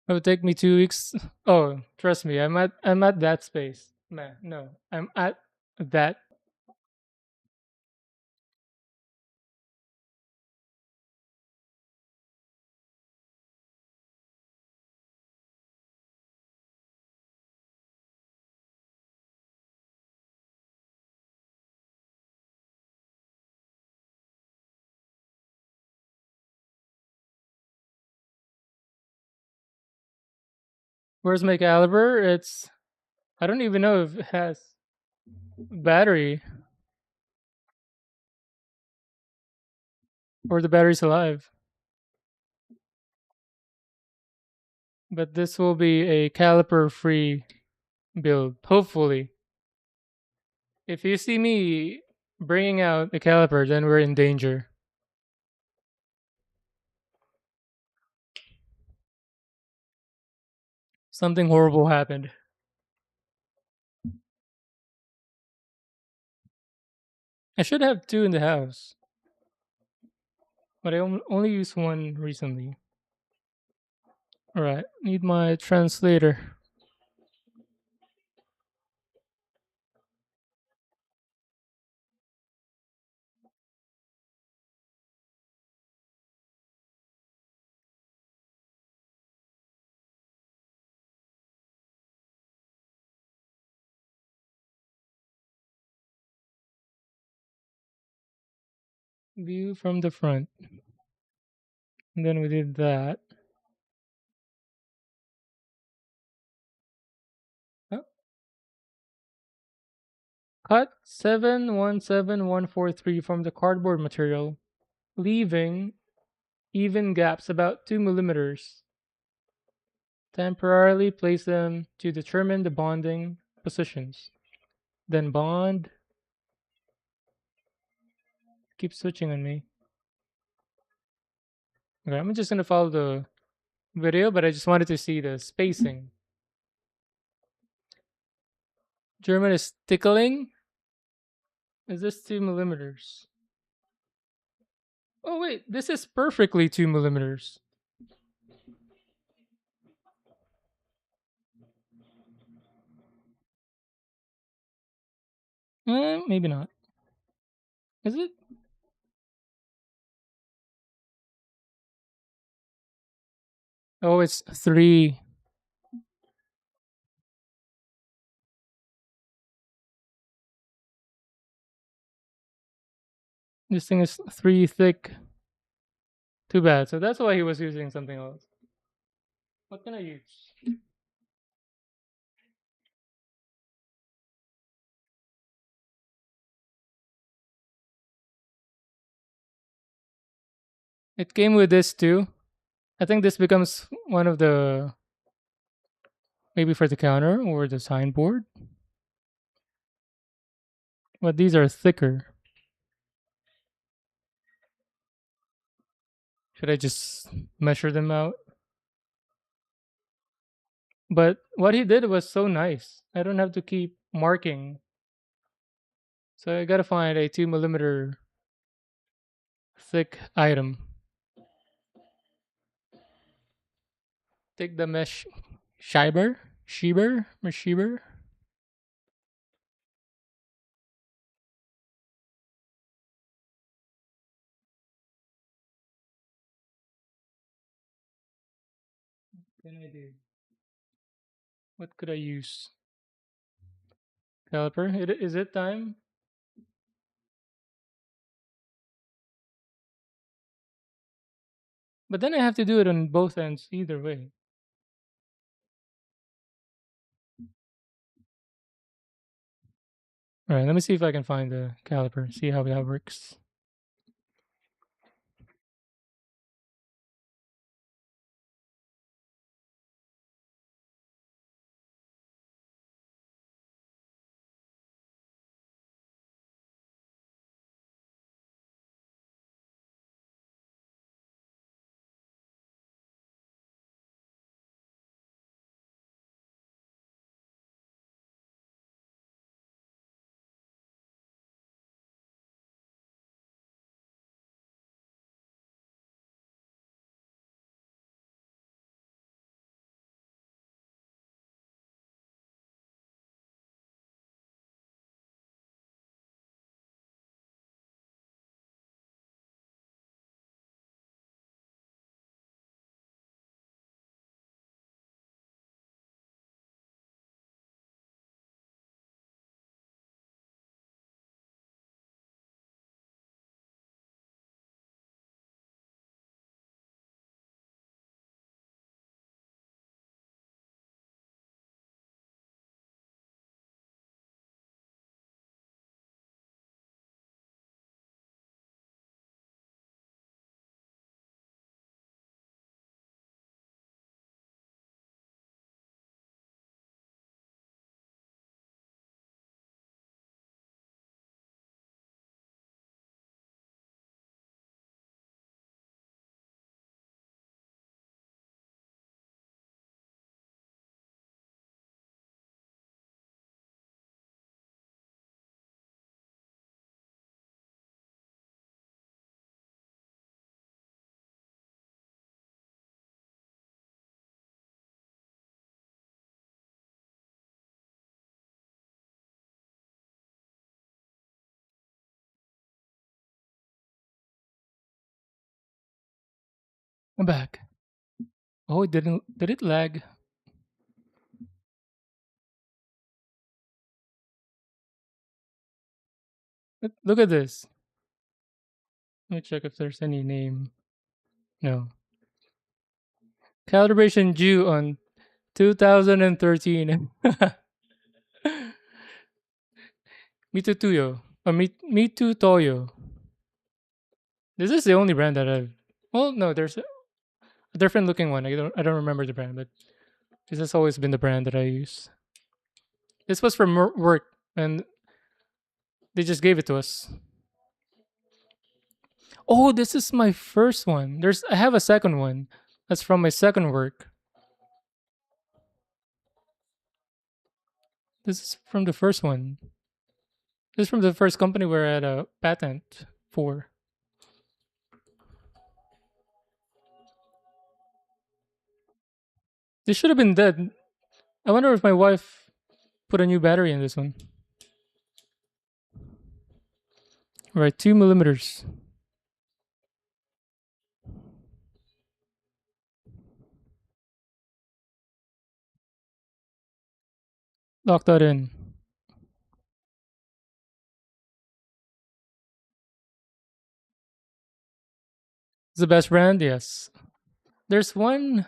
It would take me 2 weeks. Oh, trust me, I'm at that space. Man, no, I'm at that. Where's my caliber? It's I don't even know if it has battery or the battery's alive. But this will be a caliper free build, hopefully. If you see me bringing out the caliper, then we're in danger. Something horrible happened. I should have two in the house, but I only used one recently. Alright, need my translator. View from the front. And then we did that. Oh, cut 717143 from the cardboard material, leaving even gaps about 2 millimeters. Temporarily place them to determine the bonding positions. Then bond. Keep switching on me. Okay, I'm just gonna follow the video, but I just wanted to see the spacing. German is tickling. Is this 2 millimeters? Oh wait, this is perfectly 2 millimeters. Maybe not. Is it? Oh, it's 3. This thing is 3 thick. Too bad. So that's why he was using something else. What can I use? It came with this too. I think this becomes one of the Maybe for the counter or the signboard. But these are thicker. Should I just measure them out? But what he did was so nice. I don't have to keep marking. So I gotta find a 2 millimeter thick item. Take the mesh Shiber. Can I do? What could I use? Caliper. Is it time? But then I have to do it on both ends either way. All right, let me see if I can find the caliper. See how that works. I'm back. Oh, it didn't. Did it lag? Look at this. Let me check if there's any name. No. Calibration due on 2013. Mitutuyo. Or Mitutoyo. This is the only brand that I've. Well, no, there's a different looking one. I don't remember the brand, but this has always been the brand that I use. This was from work, and they just gave it to us. Oh, this is my first one. I have a second one. That's from my second work. This is from the first one. This is from the first company where I had a patent for. This should have been dead. I wonder if my wife put a new battery in this one. Right, 2 millimeters. Lock that in. It's the best brand, yes. There's one.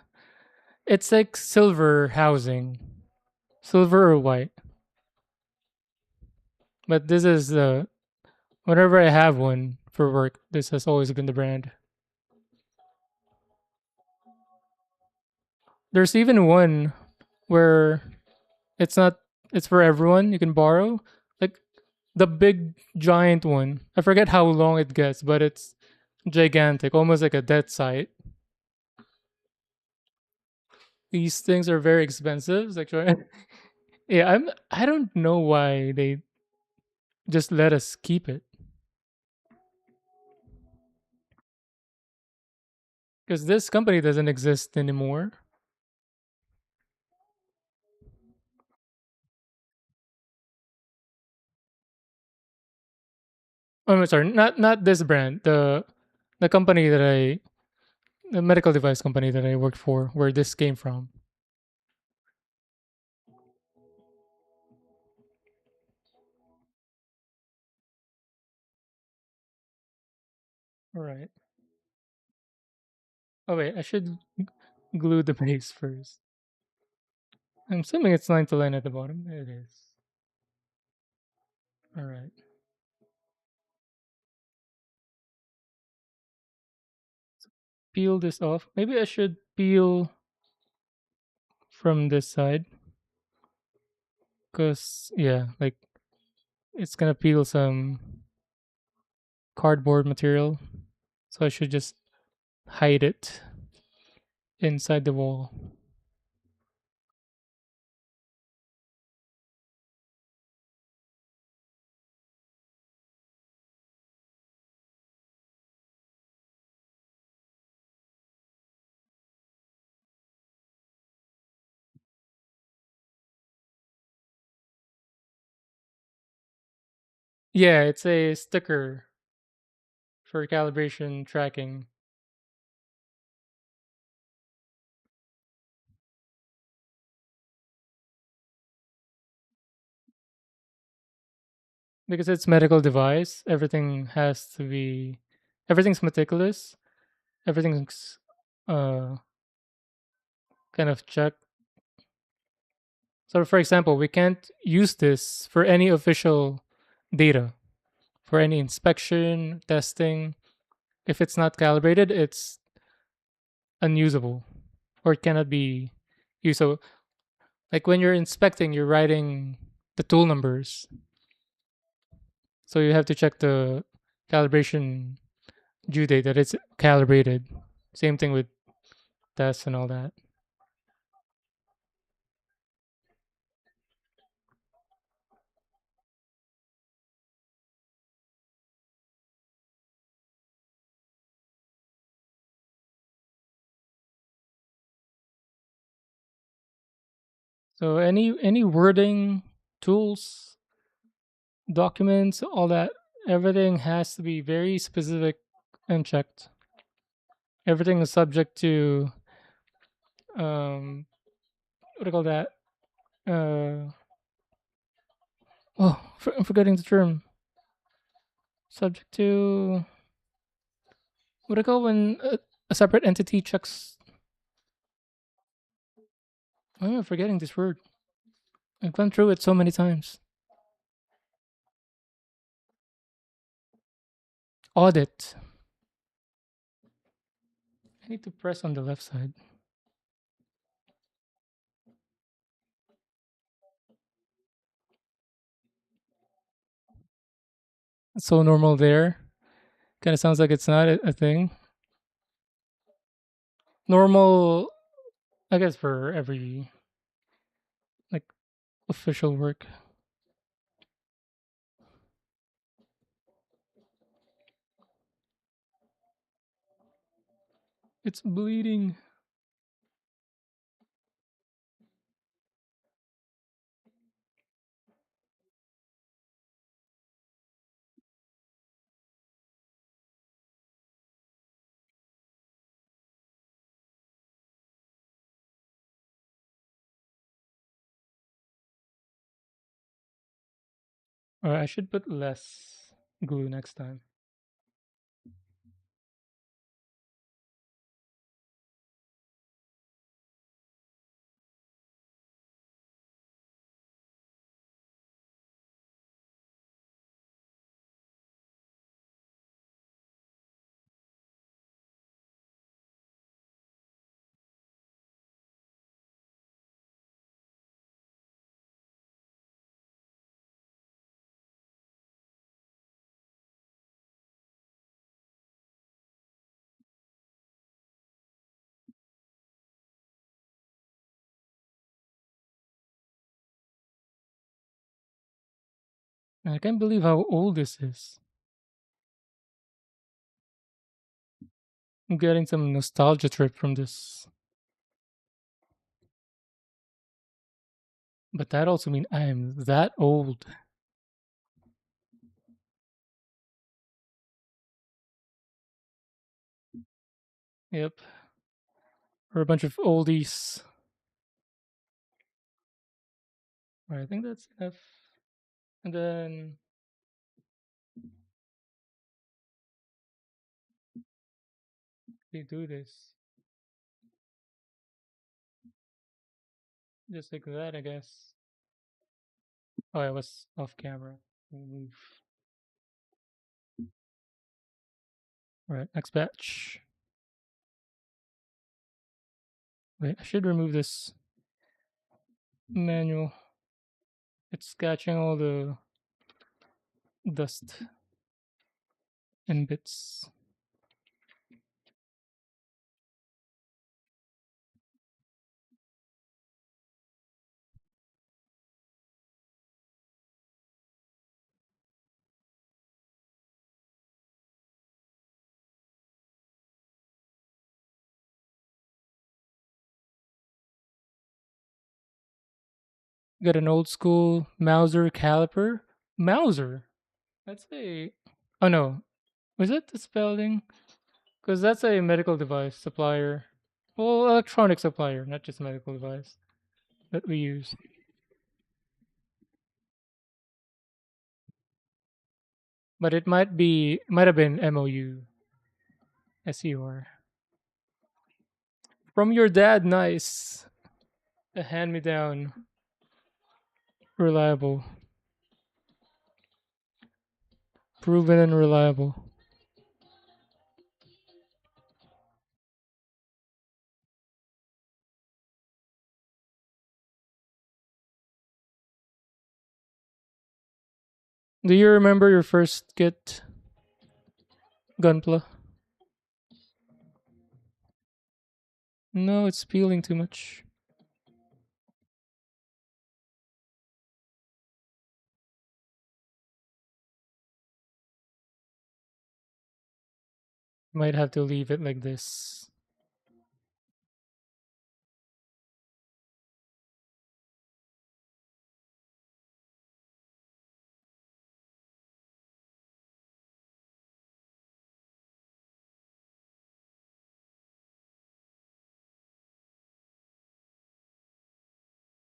It's like silver housing, silver or white. But this is the whenever I have one for work, this has always been the brand. There's even one. where it's not it's for everyone. You can borrow like the big giant one. I forget how long it gets, but it's gigantic, almost like a dead site. These things are very expensive. It's like yeah, I don't know why they just let us keep it. Because this company doesn't exist anymore. Oh, I'm sorry, not this brand. The company that I the medical device company that I worked for, where this came from. All right. Oh wait, I should glue the base first. I'm assuming it's line to line at the bottom. It is. All right. Peel this off. Maybe I should peel from this side, cause yeah, like it's gonna peel some cardboard material. So I should just hide it inside the wall. Yeah, it's a sticker for calibration tracking because it's medical device. Everything's meticulous. Everything's uh kind of checked. So for example, we can't use this for any official data, for any inspection, testing. If it's not calibrated, it's unusable or it cannot be used. So like when you're inspecting, you're writing the tool numbers. So you have to check the calibration due date that it's calibrated. Same thing with tests and all that. So any wording, tools, documents, all that, everything has to be very specific and checked. Everything is subject to what do you call that? Uh, I'm forgetting the term. Subject to what do you call when a separate entity checks? I'm forgetting this word. I've gone through it so many times. Audit. I need to press on the left side. It's so normal there. Kind of sounds like it's not a thing. Normal, I guess, for every like official work. It's bleeding. I should put less glue next time. I can't believe how old this is. I'm getting some nostalgia trip from this. But that also means I am that old. Yep. We're a bunch of oldies. All right, I think that's enough. And then we do this. Just like that, I guess. Oh, I was off camera. Move. All right, next batch. Wait, I should remove this manual. It's catching all the dust and bits. Got an old school Mauser caliper. Mauser? That's a. Oh no. Was that the spelling? Because that's a medical device supplier. Well, electronic supplier, not just medical device that we use. But it might have been MOU. SER. From your dad, nice. A hand me down. Reliable. Proven and reliable. Do you remember your first kit, Gunpla? No, it's peeling too much. Might have to leave it like this.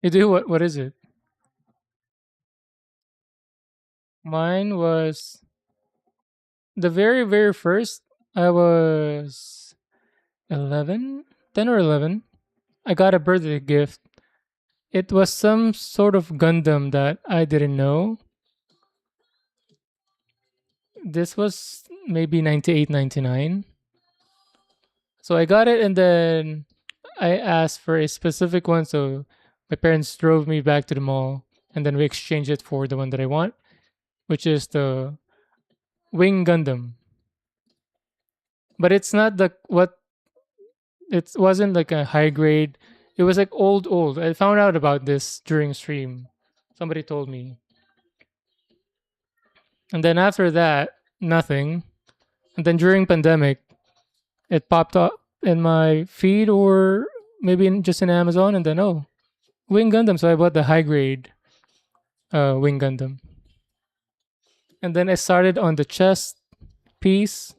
You do what? What is it? Mine was the very first. I was 11, 10 or 11. I got a birthday gift. It was some sort of Gundam that I didn't know. This was maybe 98, 99. So I got it and then I asked for a specific one. So my parents drove me back to the mall and then we exchanged it for the one that I want, which is the Wing Gundam. But it's not the what it wasn't like a high grade. It was like old. I found out about this during stream. Somebody told me. And then after that, nothing. And then during pandemic, it popped up in my feed or maybe just in Amazon and then oh, Wing Gundam. So I bought the high grade Wing Gundam. And then I started on the chest piece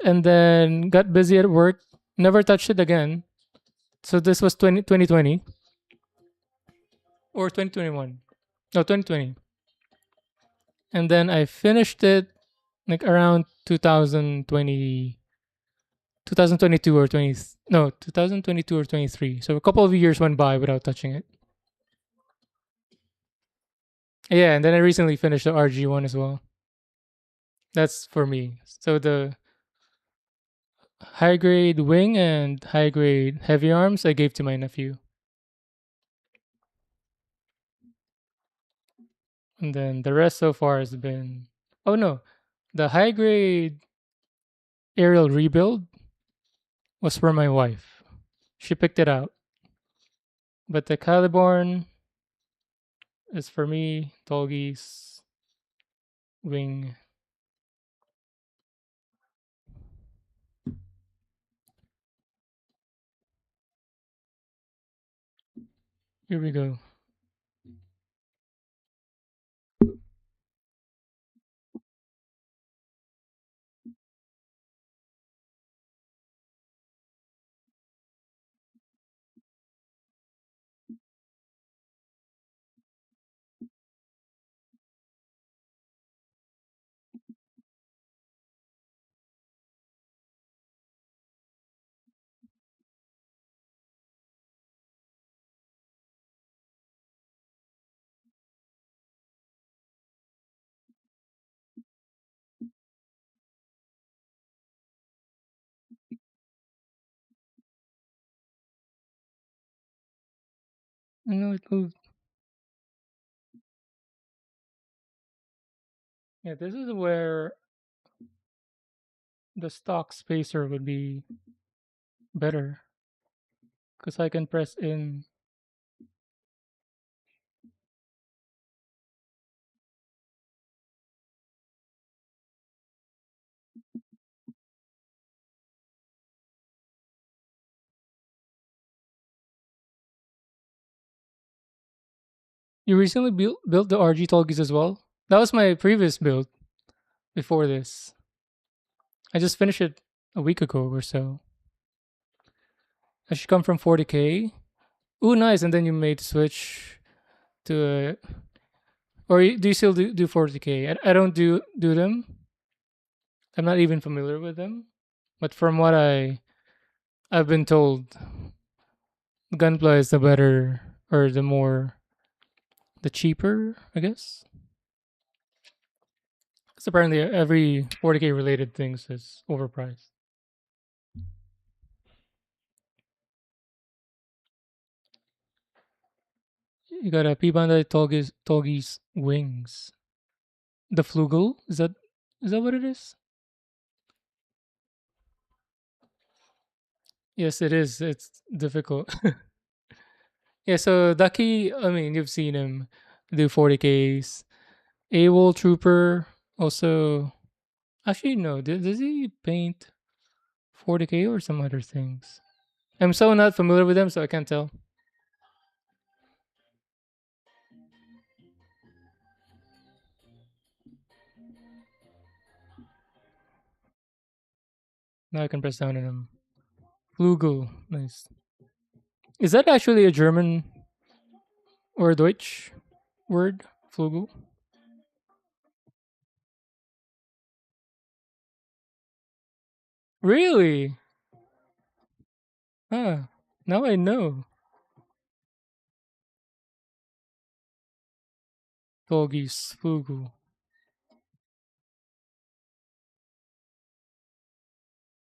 and then got busy at work. Never touched it again. So this was 2020 or 2021. No, 2020. And then I finished it like around 2020, 2022 or 20, no, 2022 or 23. So a couple of years went by without touching it. Yeah, and then I recently finished the RG one as well. That's for me. So the high grade wing and high grade heavy arms I gave to my nephew. And then the rest so far has been oh no. The high grade aerial rebuild was for my wife. She picked it out. But the Caliborn is for me, Tolgies. wing. Here we go. No, it moved. Yeah, this is where the stock spacer would be better because I can press in. You recently built the RG Tolkis as well? That was my previous build before this. I just finished it a week ago or so. I should come from 40k. Ooh, nice. And then you made the switch to do you still do 40k? I don't do them. I'm not even familiar with them. But from what I've been told, Gunpla is the better or the cheaper, I guess. Because apparently every 40k related things is overpriced. You got a P-Bandai Togi's wings. The Flugel? Is that what it is? Yes, it is. It's difficult. Yeah, so Ducky, I mean, you've seen him do 40Ks. AWOL Trooper also. Actually, no. Does he paint 40K or some other things? I'm so not familiar with them, so I can't tell. Now I can press down on him. Flugel. Nice. Is that actually a German or a Deutsch word? Flugel? Really? Huh. Now I know. Togis, Flugel.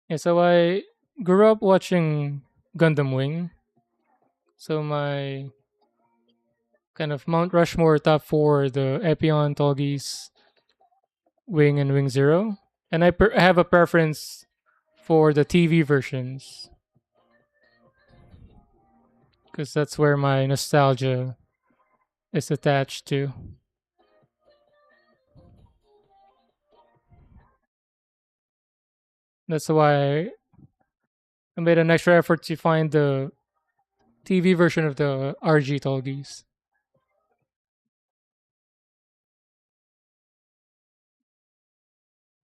Yeah, so I grew up watching Gundam Wing. So my kind of Mount Rushmore top four, the Epion, Togis, Wing, and Wing Zero. And I have a preference for the TV versions because that's where my nostalgia is attached to. That's why I made an extra effort to find the TV version of the RG Tolgis.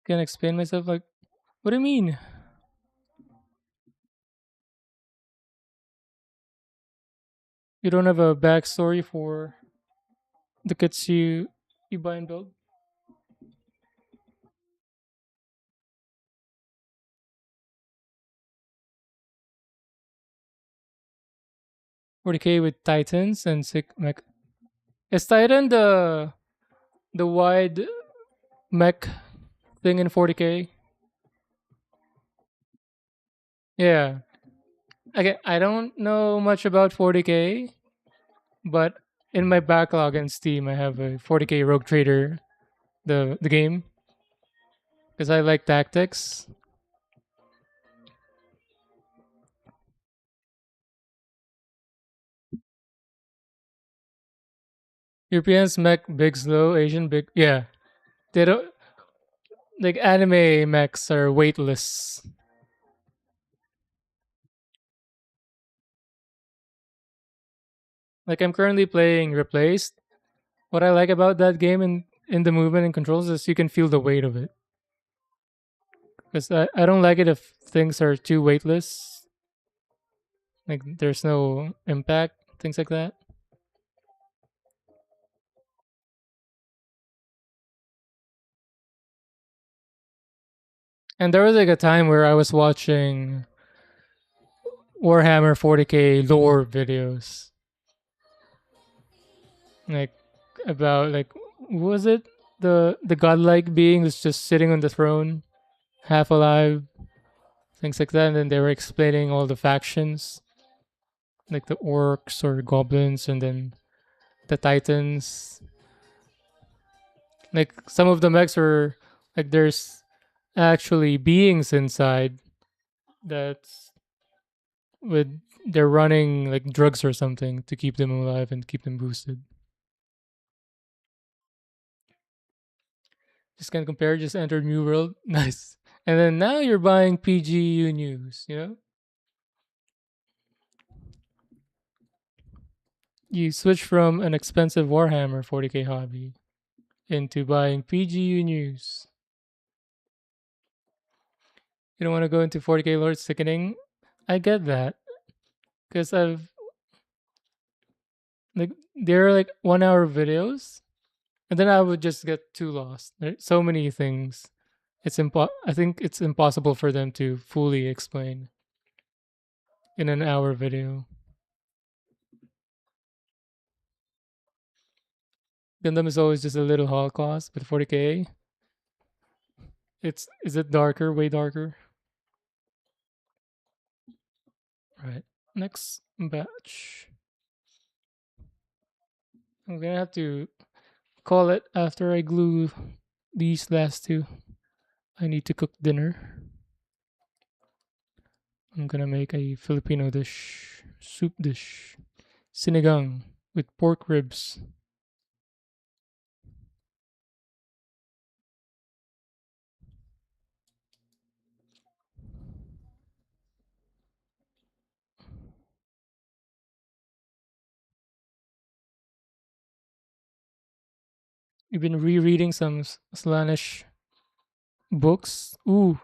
Can I explain myself? Like, what do you mean? You don't have a backstory for the kits you buy and build? 40k with Titans and sick mech. Is Titan the wide mech thing in 40k? Yeah. Okay, I don't know much about 40k, but in my backlog in Steam, I have a 40k Rogue Trader, the game, because I like tactics. Europeans mech big slow, Asian big. Yeah, They don't like anime mechs are weightless. Like I'm currently playing Replaced. What I like about that game in the movement and controls is you can feel the weight of it. Because I don't like it if things are too weightless. Like there's no impact, things like that. And there was like a time where I was watching Warhammer 40k lore videos, like about like what was it the godlike being who's just sitting on the throne, half alive, things like that. And then they were explaining all the factions, like the orcs or goblins, and then the titans. Like some of the mechs were like there's actually beings inside that's with they're running like drugs or something to keep them alive and keep them boosted. Just can't compare. Just entered New World. Nice. And then now you're buying PGU news. You know, you switch from an expensive Warhammer 40k hobby into buying PGU news. You don't want to go into 40k Lord Sickening. I get that because I've like they're like 1 hour videos, and then I would just get too lost. There's so many things. I think it's impossible for them to fully explain in an hour video. Gundam is always just a little Holocaust, but 40k, it's is it darker, way darker? Right. Next batch. I'm gonna have to call it after I glue these last two. I need to cook dinner. I'm gonna make a Filipino dish, soup dish, sinigang with pork ribs. You've been rereading some Slanish books. Ooh,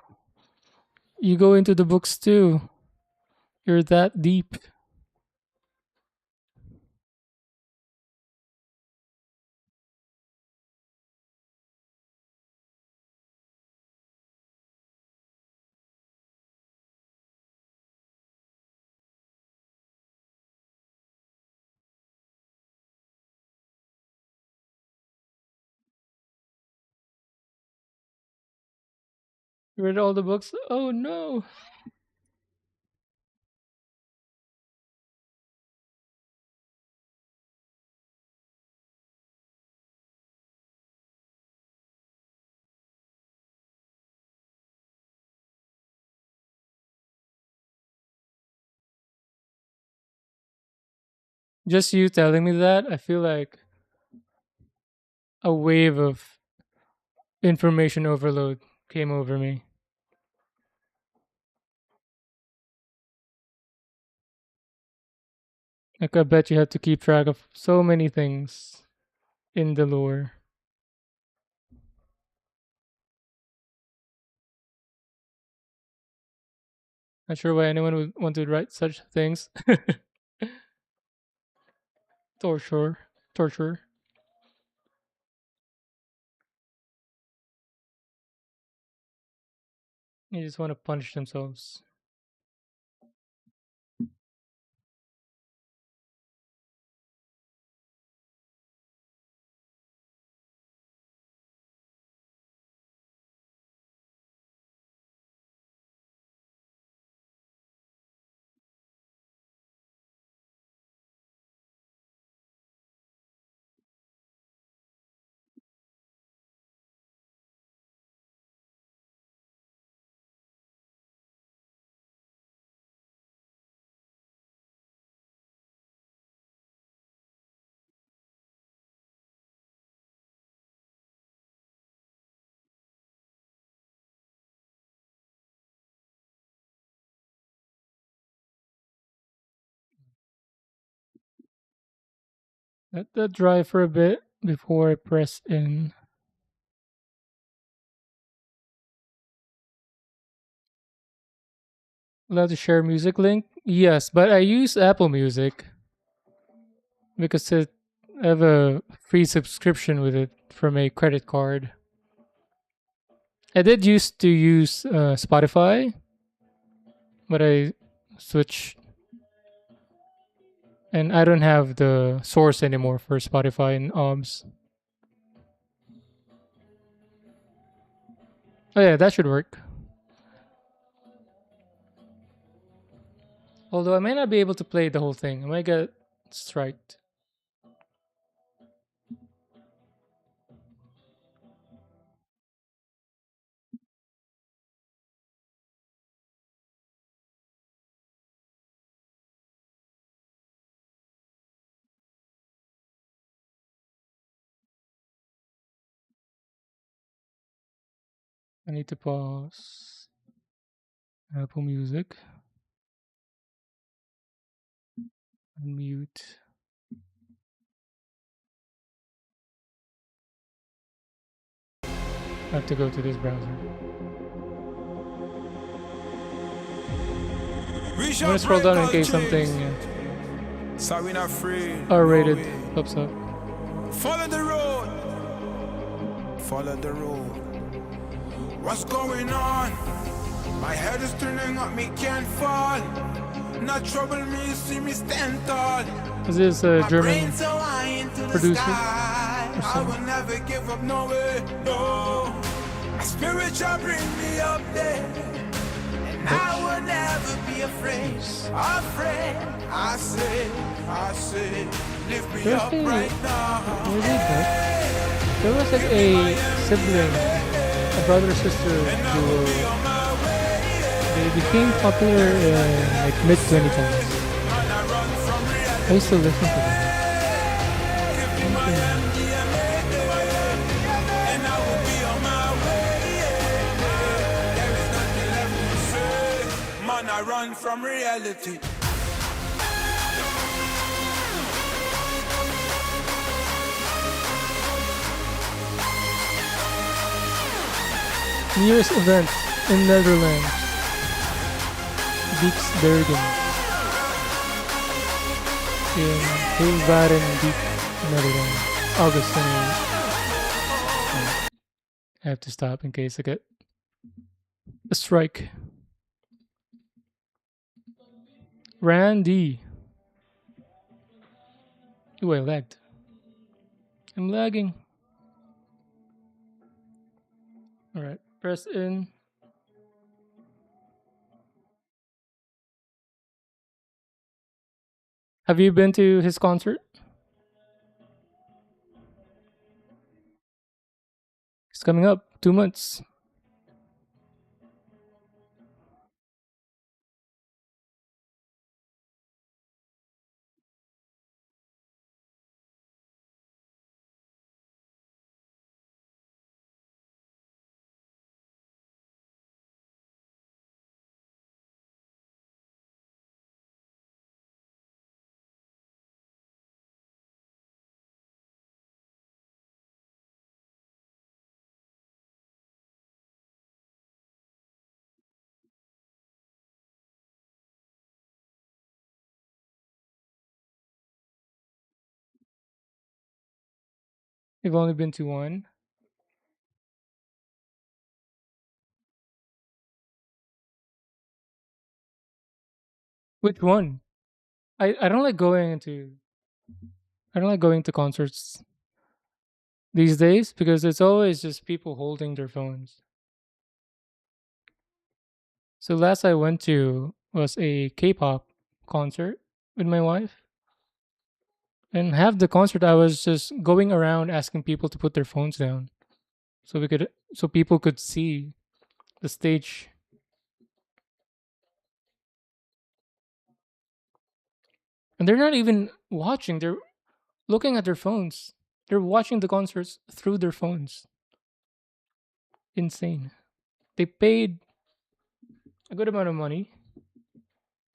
you go into the books too. You're that deep. You read all the books? Oh no. Just you telling me that, I feel like a wave of information overload came over me. Like I bet you had to keep track of so many things in the lore. Not sure why anyone would want to write such things. Torture. Torture. They just want to punish themselves. Let that dry for a bit before I press in. Allowed to share music link? Yes, but I use Apple Music because I have a free subscription with it from a credit card. I did used to use Spotify, but I switched, and I don't have the source anymore for Spotify and OBS. Oh yeah, that should work. Although I may not be able to play the whole thing. I might get striked. I need to pause Apple Music, unmute. I have to go to this browser. We I'm shall gonna scroll break down in all case something chains. So we not afraid. R-rated No way. pops up. Follow the road. Follow the road. What's going on? My head is turning up, me can't fall. Not trouble me, see me stand tall. Is this a My German brain so high into the producer sky. or I singer? will never give up, no way, no. My spirit shall bring me up there. And I will never be afraid. Afraid, I say, lift me There's up a right now. maybe that there was like a sibling, a brother sister duo. They became popular in like mid 2010s. I used to listen to them. Man, I run from reality. Nearest event in Netherlands, Bergen in Hilvarenbeek, Netherlands, August 28th. I have to stop in case I get a strike. Randy. Ooh, I lagged. I'm lagging. Alright, press in. Have you been to his concert? It's coming up 2 months. You've only been to one. Which one? I don't like going into I don't like going to concerts these days because it's always just people holding their phones. So last I went to was a K-pop concert with my wife. And half the concert I was just going around asking people to put their phones down so people could see the stage. And they're not even watching, they're looking at their phones. They're watching the concerts through their phones. Insane. They paid a good amount of money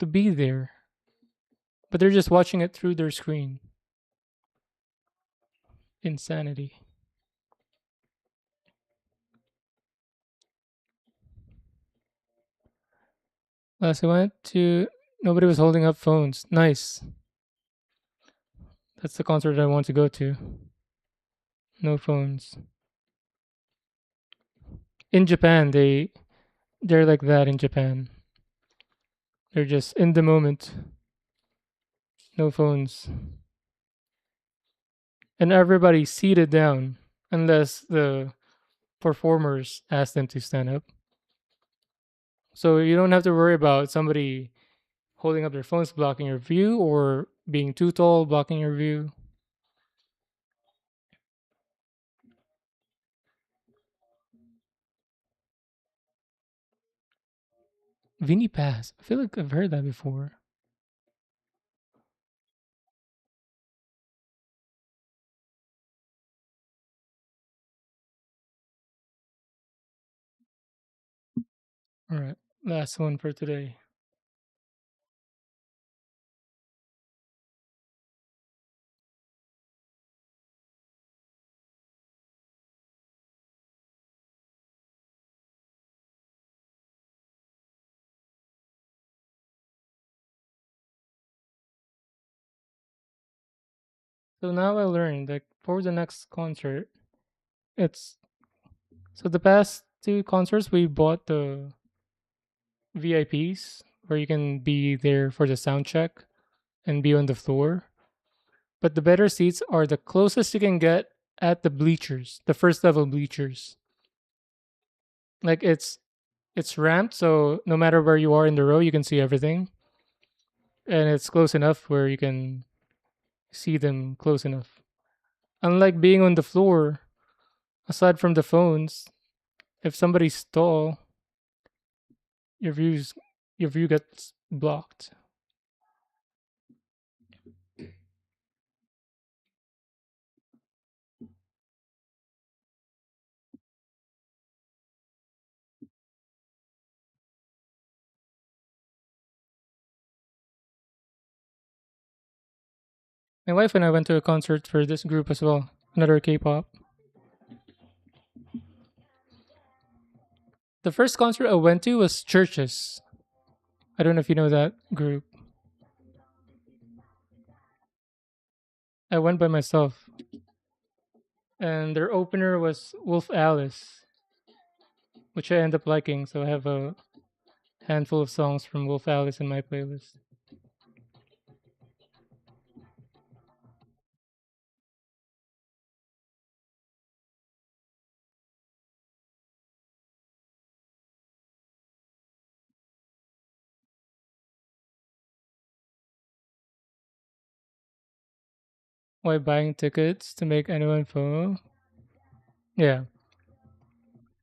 to be there, but they're just watching it through their screen. Insanity. Last I went to, nobody was holding up phones. Nice. That's the concert I want to go to. No phones. In Japan, they're like that in Japan. They're just in the moment. No phones. And everybody's seated down unless the performers ask them to stand up. So you don't have to worry about somebody holding up their phones blocking your view or being too tall blocking your view. Vinny Pass. I feel like I've heard that before. All right, last one for today. So now I learned that for the next concert, it's so the past two concerts we bought the VIPs where you can be there for the sound check and be on the floor. But the better seats are the closest you can get at the bleachers, the first level bleachers. Like it's ramped, so no matter where you are in the row, you can see everything, and it's close enough where you can see them close enough. Unlike being on the floor, aside from the phones, if somebody's tall, your views your view gets blocked. My wife and I went to a concert for this group as well, another K-pop. The first concert I went to was Churches. I don't know if you know that group. I went by myself, and their opener was Wolf Alice, which I end up liking. So I have a handful of songs from Wolf Alice in my playlist. Why buying tickets to make anyone fall? Yeah,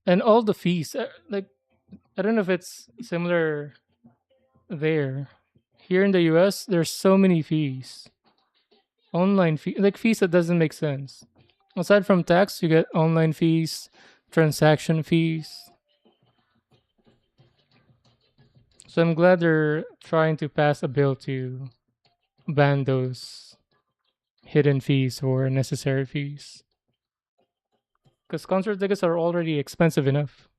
and all the fees. Like I don't know if it's similar there. Here in the U.S., there's so many fees. Online fee, like fees that doesn't make sense. Aside from tax, you get online fees, transaction fees. So I'm glad they're trying to pass a bill to ban those hidden fees or unnecessary fees. Because concert tickets are already expensive enough.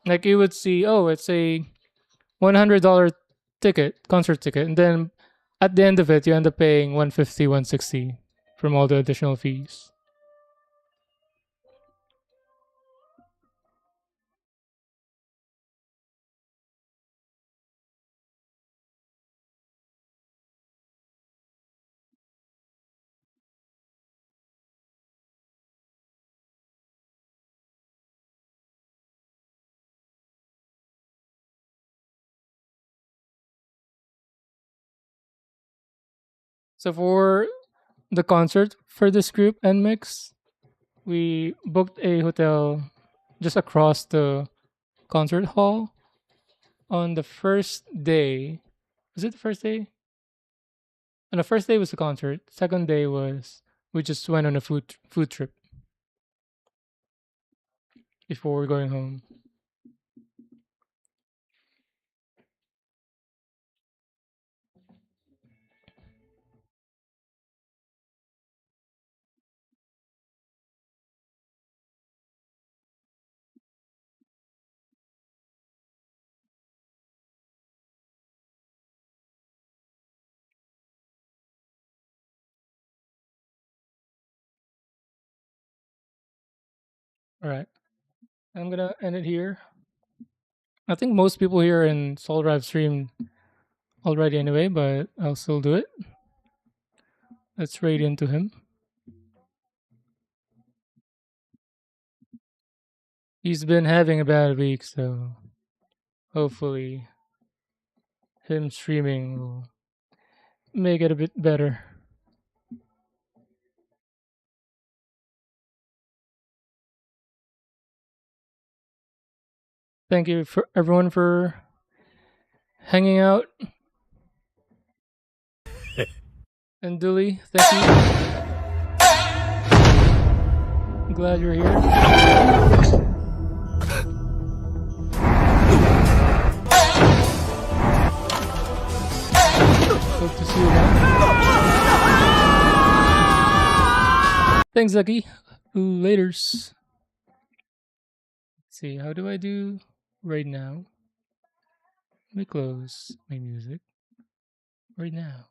Like you would see, oh, it's a $100 ticket, concert ticket, and then at the end of it, you end up paying 150, 160 from all the additional fees. So for the concert for this group and mix, we booked a hotel just across the concert hall on the first day. Was it the first day? And the first day was the concert. Second day was we just went on a food trip before going home. All right. I'm gonna end it here. I think most people here in Soul Drive streamed already anyway, but I'll still do it. Let's raid into him. He's been having a bad week, so hopefully him streaming will make it a bit better. Thank you for everyone for hanging out. And Dooley, thank you. I'm glad you're here. Hope to see you again. Thanks, Zaki. Laters. Let's see, how do I do right now? Let me close my music right now.